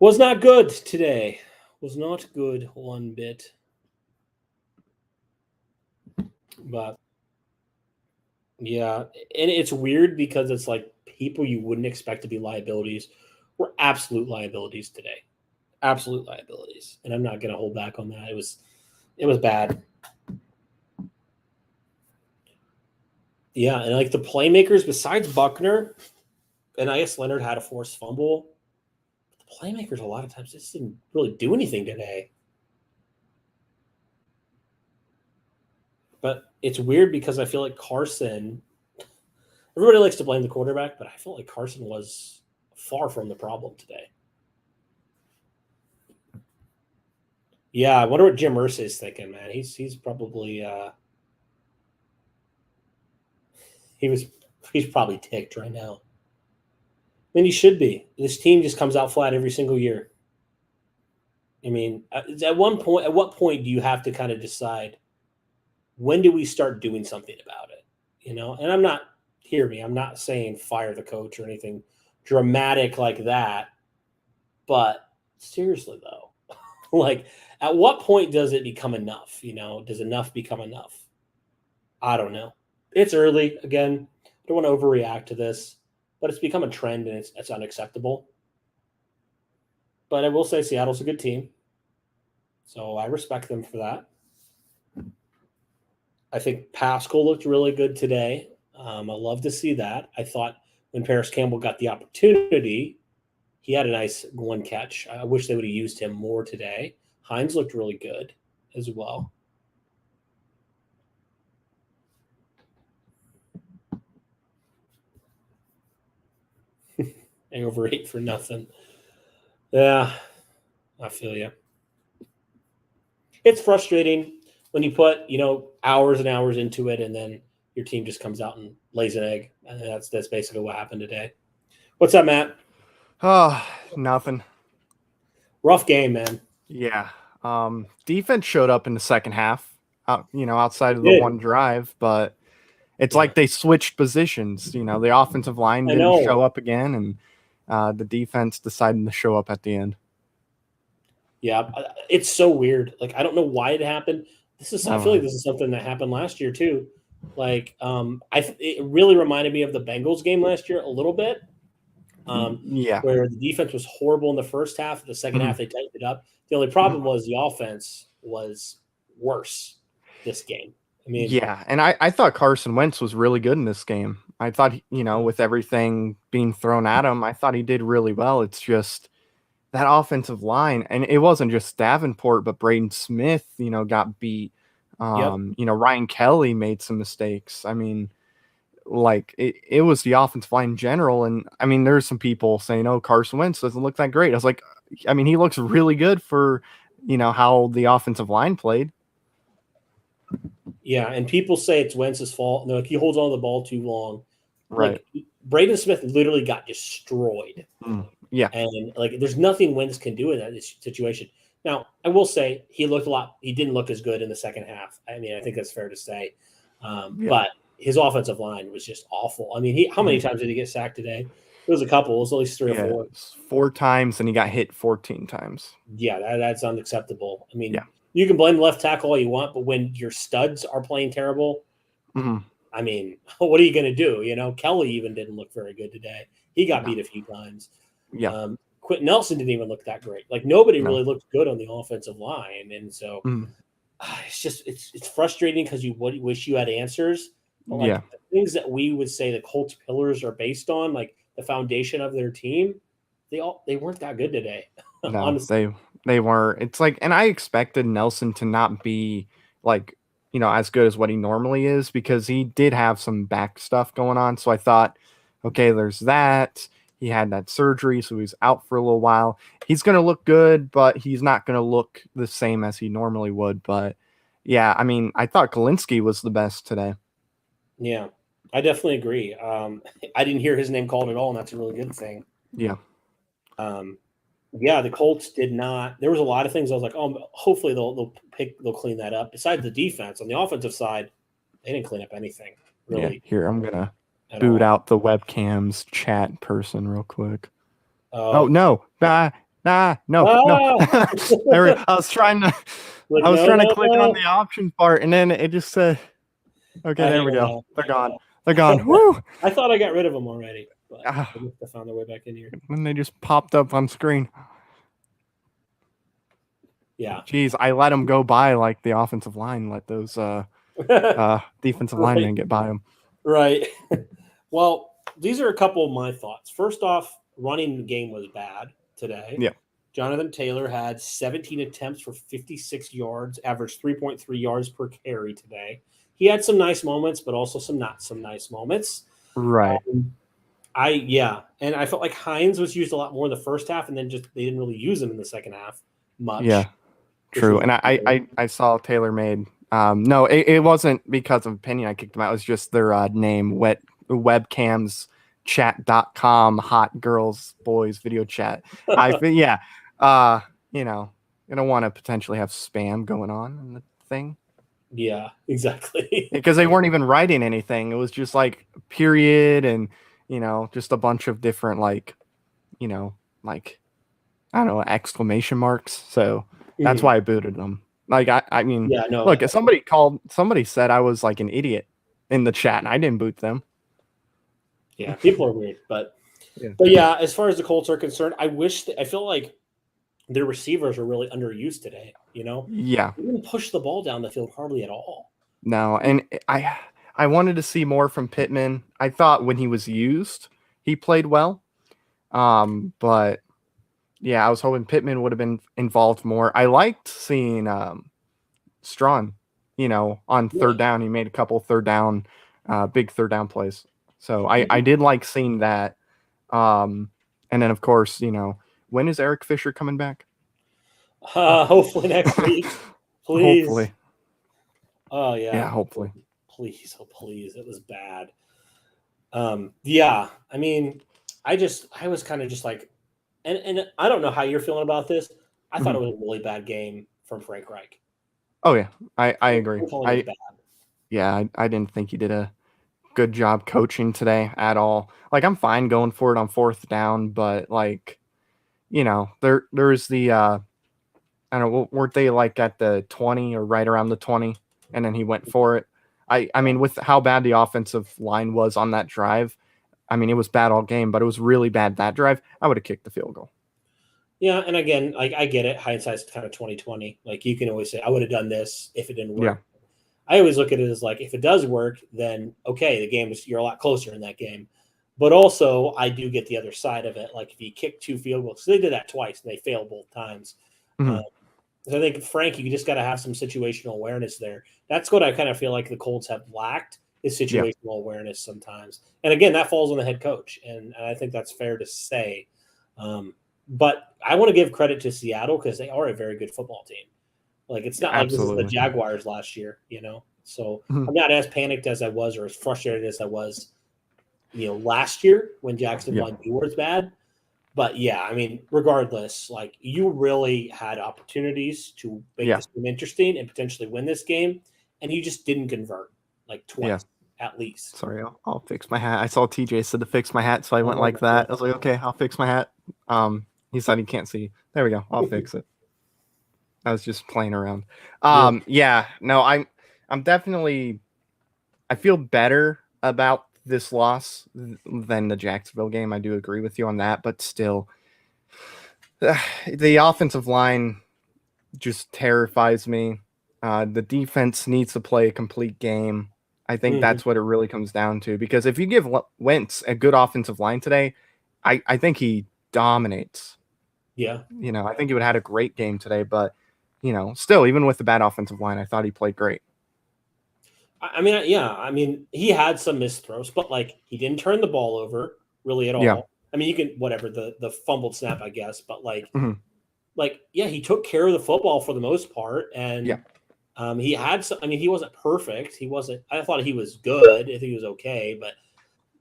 was not good today. Was not good one bit. But yeah, and it's weird because it's like people you wouldn't expect to be liabilities were absolute liabilities today. Absolute liabilities. And I'm not going to hold back on that. It was bad. Yeah, and like the playmakers besides Buckner, and I guess Leonard had a forced fumble. The playmakers a lot of times just didn't really do anything today. But it's weird because I feel like Carson, everybody likes to blame the quarterback, but I feel like Carson was far from the problem today. Yeah, I wonder what Jim Irsay is thinking, man. He's probably he's probably ticked right now. I mean, he should be. This team just comes out flat every single year. I mean, at what point do you have to kind of decide, when do we start doing something about it? You know, and I'm not saying fire the coach or anything dramatic like that, but seriously though, like, at what point does it become enough? You know, does enough become enough? I don't know. It's early. Again, I don't want to overreact to this, but it's become a trend and it's unacceptable. But I will say Seattle's a good team, so I respect them for that. I think Pascal looked really good today. I love to see that. I thought when Paris Campbell got the opportunity, he had a nice one catch. I wish they would have used him more today. Hines looked really good as well. Over 8 for nothing. Yeah, I feel you. It's frustrating when you put, hours and hours into it, and then your team just comes out and lays an egg. And that's basically what happened today. What's up, Matt? Oh, nothing. Rough game, man. Yeah. Defense showed up in the second half, outside of the one drive, but it's like they switched positions. The offensive line didn't show up again, and the defense decided to show up at the end. Yeah, it's so weird. Like, I don't know why it happened. I feel like this is something that happened last year too. Like, it really reminded me of the Bengals game last year a little bit. Where the defense was horrible in the first half. The second half, they tightened it up. The only problem was the offense was worse this game. I mean, yeah, and I thought Carson Wentz was really good in this game. I thought, with everything being thrown at him, I thought he did really well. It's just that offensive line, and it wasn't just Davenport, but Braden Smith, got beat. Ryan Kelly made some mistakes. I mean, like, it was the offensive line in general. And I mean, there's some people saying, oh, Carson Wentz doesn't look that great. I was like, I mean, he looks really good for, how the offensive line played. Yeah, and people say it's Wentz's fault. They're like, he holds on to the ball too long. Right. Like, Braden Smith literally got destroyed. Yeah. And, like, there's nothing Wentz can do in that situation. Now, I will say he didn't look as good in the second half. I mean, I think that's fair to say. But his offensive line was just awful. I mean, how many times did he get sacked today? It was a couple. It was at least 3 or 4. 4 times, and he got hit 14 times. Yeah, that's unacceptable. I mean, you can blame the left tackle all you want, but when your studs are playing terrible, I mean, what are you going to do? Kelly even didn't look very good today. He got beat a few times. Yeah. Quentin Nelson didn't even look that great. Like, nobody really looked good on the offensive line. And so it's frustrating because you wish you had answers. But the things that we would say the Colts pillars are based on, like the foundation of their team, they weren't that good today. No, they weren't. It's like, and I expected Nelson to not be like, as good as what he normally is, because he did have some back stuff going on. So I thought, okay, there's that. He had that surgery, so he's out for a little while. He's going to look good, but he's not going to look the same as he normally would. But yeah, I mean, I thought Kalinsky was the best today. Yeah, I definitely agree. I didn't hear his name called at all, and that's a really good thing. Yeah. The Colts did not. There was a lot of things I was like, oh, hopefully they'll clean that up. Besides the defense, on the offensive side, they didn't clean up anything really. Yeah, here, I'm gonna boot out the webcam's chat person real quick. No. No. There I was trying to click on the options part, and then it just said, okay, there we go. They're gone. They're gone. Woo! I thought I got rid of them already, but I found their way back in here. When they just popped up on screen. Yeah. Jeez, I let them go by like the offensive line. Let those defensive linemen get by them. Right. Well, these are a couple of my thoughts. First off, running game was bad today. Yeah. Jonathan Taylor had 17 attempts for 56 yards, averaged 3.3 yards per carry today. He had some nice moments, but also some not some nice moments. Right. And I felt like Hines was used a lot more in the first half, and then just they didn't really use him in the second half much. Yeah, true. And I saw Taylor made. No, it wasn't because of opinion I kicked him out. It was just their name, webcamschat.com, hot girls, boys, video chat. You don't want to potentially have spam going on in the thing. Yeah, exactly. Because they weren't even writing anything. It was just like period and, just a bunch of different I don't know, exclamation marks. So that's why I booted them. Like, I mean, look, if somebody said I was like an idiot in the chat and I didn't boot them. Yeah, people are weird, but yeah, as far as the Colts are concerned, I feel like their receivers are really underused today. Yeah, they didn't push the ball down the field hardly at all. No, and I wanted to see more from Pittman. I thought when he was used, he played well. But yeah, I was hoping Pittman would have been involved more. I liked seeing Strawn, on third down. He made a couple big third down plays. So I did like seeing that. And then, of course, when is Eric Fisher coming back? Hopefully next week. Please. Hopefully. Oh, yeah. Yeah, hopefully. Please. Oh, please. It was bad. Yeah. I mean, I was kind of just like, and I don't know how you're feeling about this. I thought it was a really bad game from Frank Reich. Oh, yeah. I agree. I didn't think he did a good job coaching today at all. Like, I'm fine going for it on fourth down, but there's the I don't know, weren't they like at the 20 or right around the 20? And then he went for it. I mean, with how bad the offensive line was on that drive, I mean, it was bad all game, but it was really bad that drive. I would have kicked the field goal. Yeah, and again, I get it. Hindsight's kind of 20/20. Like, you can always say, I would have done this if it didn't work. Yeah. I always look at it as like, if it does work, then okay, you're a lot closer in that game. But also, I do get the other side of it. Like, if you kick 2 field goals, so they did that twice and they failed both times. Mm-hmm. So I think, Frank, you just got to have some situational awareness there. That's what I kind of feel like the Colts have lacked, is situational awareness sometimes. And again, that falls on the head coach, and I think that's fair to say. But I want to give credit to Seattle because they are a very good football team. Like, it's not like this is the Jaguars last year, So I'm not as panicked as I was or as frustrated as I was, last year when Jacksonville was bad. But yeah, I mean, regardless, like, you really had opportunities to make this game interesting and potentially win this game, and you just didn't convert, like, twice at least. Sorry, I'll fix my hat. I saw TJ said to fix my hat, so I went like that. I was like, okay, I'll fix my hat. He said he can't see. There we go. I'll fix it. I was just playing around. I'm definitely. I feel better about this loss than the Jacksonville game. I do agree with you on that, but still, the offensive line just terrifies me. The defense needs to play a complete game. I think that's what it really comes down to, because if you give Wentz a good offensive line today, I think he dominates. Yeah. I think he would have had a great game today, but still, even with the bad offensive line, I thought he played great. I mean, he had some missed throws, but like, he didn't turn the ball over really at all. Yeah. I mean, you can the fumbled snap, I guess, but he took care of the football for the most part, and he had some. I mean, he wasn't perfect. I thought he was good. I think he was okay, but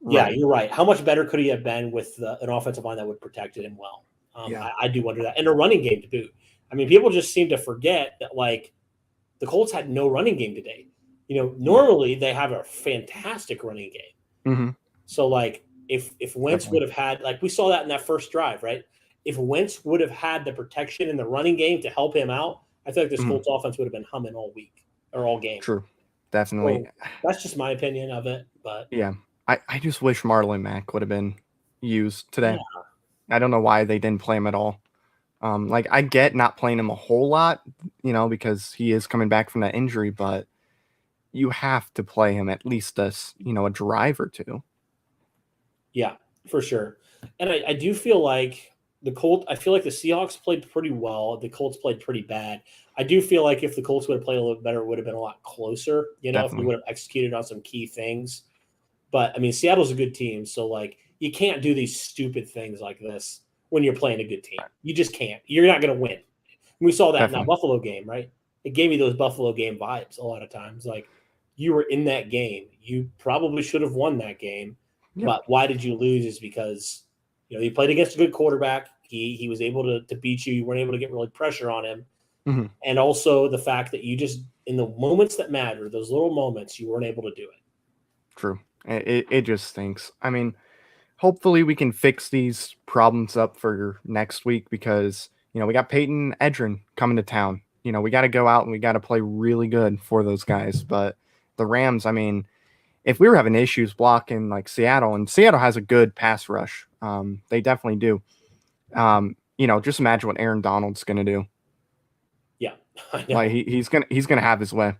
yeah, you're right. How much better could he have been with an offensive line that would protected him well? I do wonder that, and a running game to boot. I mean, people just seem to forget that, like, the Colts had no running game today. Normally they have a fantastic running game. Mm-hmm. So, like, if Wentz would have had, like, we saw that in that first drive, right? If Wentz would have had the protection in the running game to help him out, I feel like this Colts offense would have been humming all week or all game. True. Definitely. So that's just my opinion of it. But yeah, I just wish Marlon Mack would have been used today. Yeah. I don't know why they didn't play him at all. Like, I get not playing him a whole lot, because he is coming back from that injury, but you have to play him at least a drive or two. Yeah, for sure. And I do feel like I feel like the Seahawks played pretty well. The Colts played pretty bad. I do feel like if the Colts would have played a little bit better, it would have been a lot closer, if they Definitely. would have executed on some key things. But I mean, Seattle's a good team. So like you can't do these stupid things like this when you're playing a good team. You just can't. You're not going to win. We saw that in that Definitely. Buffalo game, right? It gave me those Buffalo game vibes a lot of times. Like you were in that game. You probably should have won that game. Yep. But why did you lose is because, you played against a good quarterback. He was able to beat you. You weren't able to get really pressure on him. Mm-hmm. And also the fact that you just, in the moments that matter, those little moments, you weren't able to do it. True. It just stinks. I mean, hopefully we can fix these problems up for next week because, we got Peyton Edrin coming to town. We got to go out and we got to play really good for those guys. But the Rams, I mean, if we were having issues blocking like Seattle, and Seattle has a good pass rush, they definitely do. Just imagine what Aaron Donald's going to do. Yeah, I know. Like he's gonna have his way.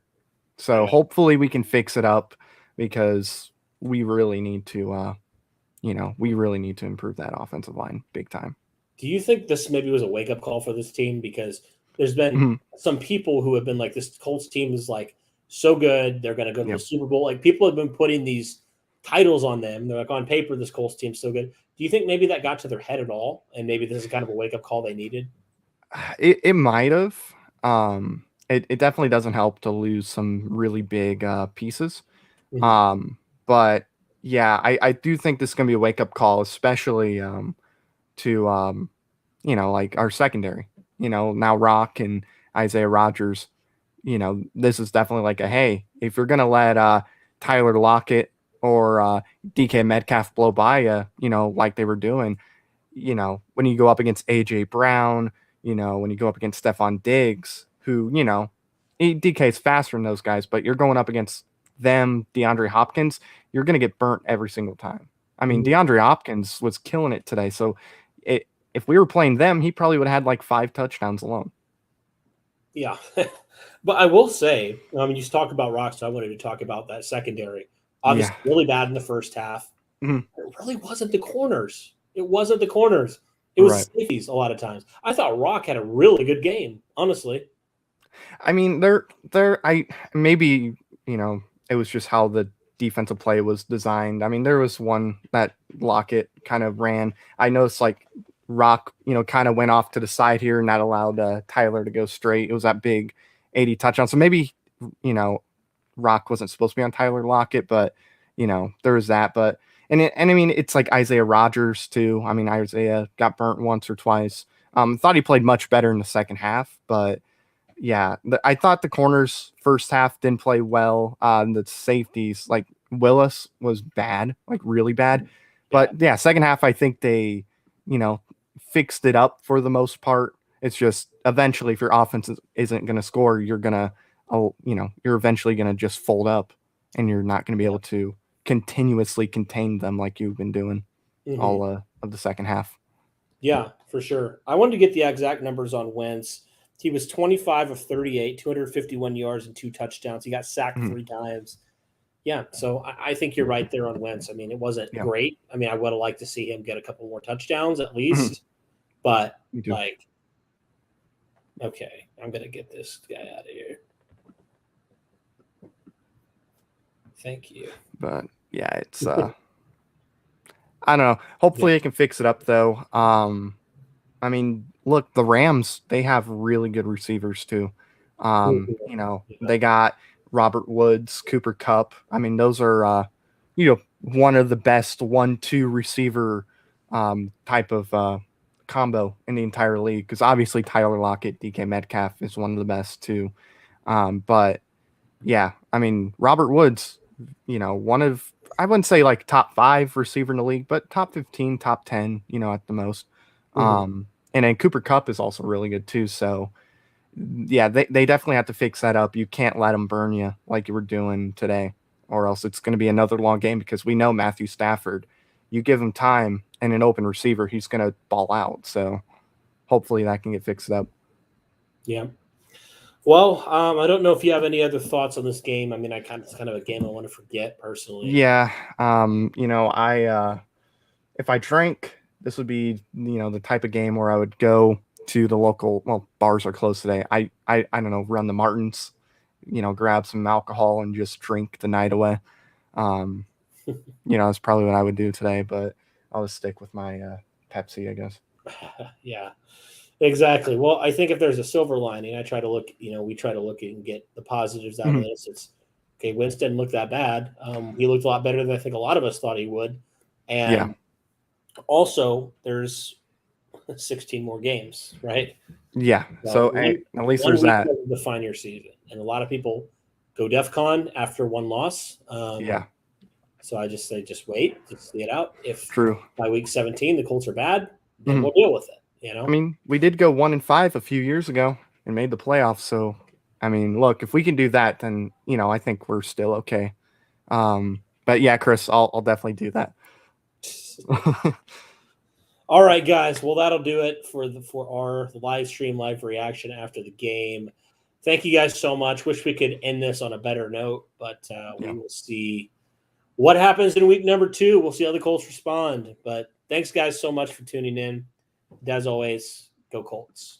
So hopefully we can fix it up because we really need to, improve that offensive line big time. Do you think this maybe was a wake-up call for this team? Because there's been some people who have been like, this Colts team is like so good, they're going to go to the Super Bowl. Like people have been putting these titles on them. They're like, on paper, this Colts team's so good. Do you think maybe that got to their head at all? And maybe this is kind of a wake-up call they needed? It might have. It definitely doesn't help to lose some really big pieces. But yeah, I do think this is going to be a wake-up call, especially to like our secondary. Now Rock and Isaiah Rodgers. This is definitely like a, hey, if you're going to let Tyler Lockett or DK Metcalf blow by you, like they were doing, when you go up against AJ Brown, when you go up against Stephon Diggs, who, DK is faster than those guys, but you're going up against them, DeAndre Hopkins, you're going to get burnt every single time. I mean, DeAndre Hopkins was killing it today. So if we were playing them, he probably would have had like 5 touchdowns alone. Yeah. But I will say, you talk about Rock, so I wanted to talk about that secondary. Obviously, really bad in the first half. It really wasn't the corners. It wasn't the corners. It was safeties a lot of times. I thought Rock had a really good game, honestly. I mean, it was just how the defensive play was designed. I mean, there was one that Lockett kind of ran. I noticed like Rock, kind of went off to the side here and that allowed Tyler to go straight. It was that big 80 touchdown. So maybe, Rock wasn't supposed to be on Tyler Lockett, but, there was that. But, and I mean, it's like Isaiah Rodgers too. I mean, Isaiah got burnt once or twice. Thought he played much better in the second half, but yeah, I thought the corners first half didn't play well. The safeties, like Willis was bad, like really bad. But yeah, second half, I think they, fixed it up for the most part. It's just eventually if your offense isn't going to score, you're going to, you're eventually going to just fold up and you're not going to be able to continuously contain them like you've been doing all of the second half. Yeah, for sure. I wanted to get the exact numbers on Wentz. He was 25 of 38, 251 yards and 2 touchdowns. He got sacked 3 times. Yeah, so I think you're right there on Wentz. I mean, it wasn't great. I mean, I would have liked to see him get a couple more touchdowns at least. But, like, okay, I'm going to get this guy out of here. Thank you. But, yeah, it's I don't know. Hopefully they can fix it up, though. I mean, look, the Rams, they have really good receivers, too. They got Robert Woods, Cooper Kupp. I mean, those are, one of the best 1-2 receiver type of combo in the entire league. Because obviously Tyler Lockett, DK Metcalf is one of the best, too. But, yeah, I mean, Robert Woods, one of, I wouldn't say like top 5 receiver in the league, but top 15, top 10, at the most. And then Cooper Kupp is also really good, too. So, yeah, they definitely have to fix that up. You can't let them burn you like you were doing today, or else it's going to be another long game because we know Matthew Stafford, you give him time and an open receiver, he's going to ball out. So hopefully that can get fixed up. Yeah. Well, I don't know if you have any other thoughts on this game. I mean, it's kind of a game I want to forget personally. Yeah. if I drank, this would be, the type of game where I would go to the local, well, bars are closed today. I don't know, run the Martins, grab some alcohol and just drink the night away. That's probably what I would do today, but I'll just stick with my Pepsi, I guess. Yeah, exactly. Well, I think if there's a silver lining, I try to look, we try to look and get the positives out of this. It's okay. Wentz didn't look that bad. He looked a lot better than I think a lot of us thought he would. And also there's 16 more games, right? Yeah. So at least there's that. Define your season. And a lot of people go DEFCON after one loss. So I just say, just wait, just see it out. If by week 17 the Colts are bad, then we'll deal with it. I mean, we did go 1-5 a few years ago and made the playoffs. So, I mean, look, if we can do that, then I think we're still okay. But yeah, Chris, I'll definitely do that. All right, guys. Well, that'll do it for our live stream, live reaction after the game. Thank you guys so much. Wish we could end this on a better note, but we will see what happens in week number 2. We'll see how the Colts respond. But thanks, guys, so much for tuning in. And as always, go Colts.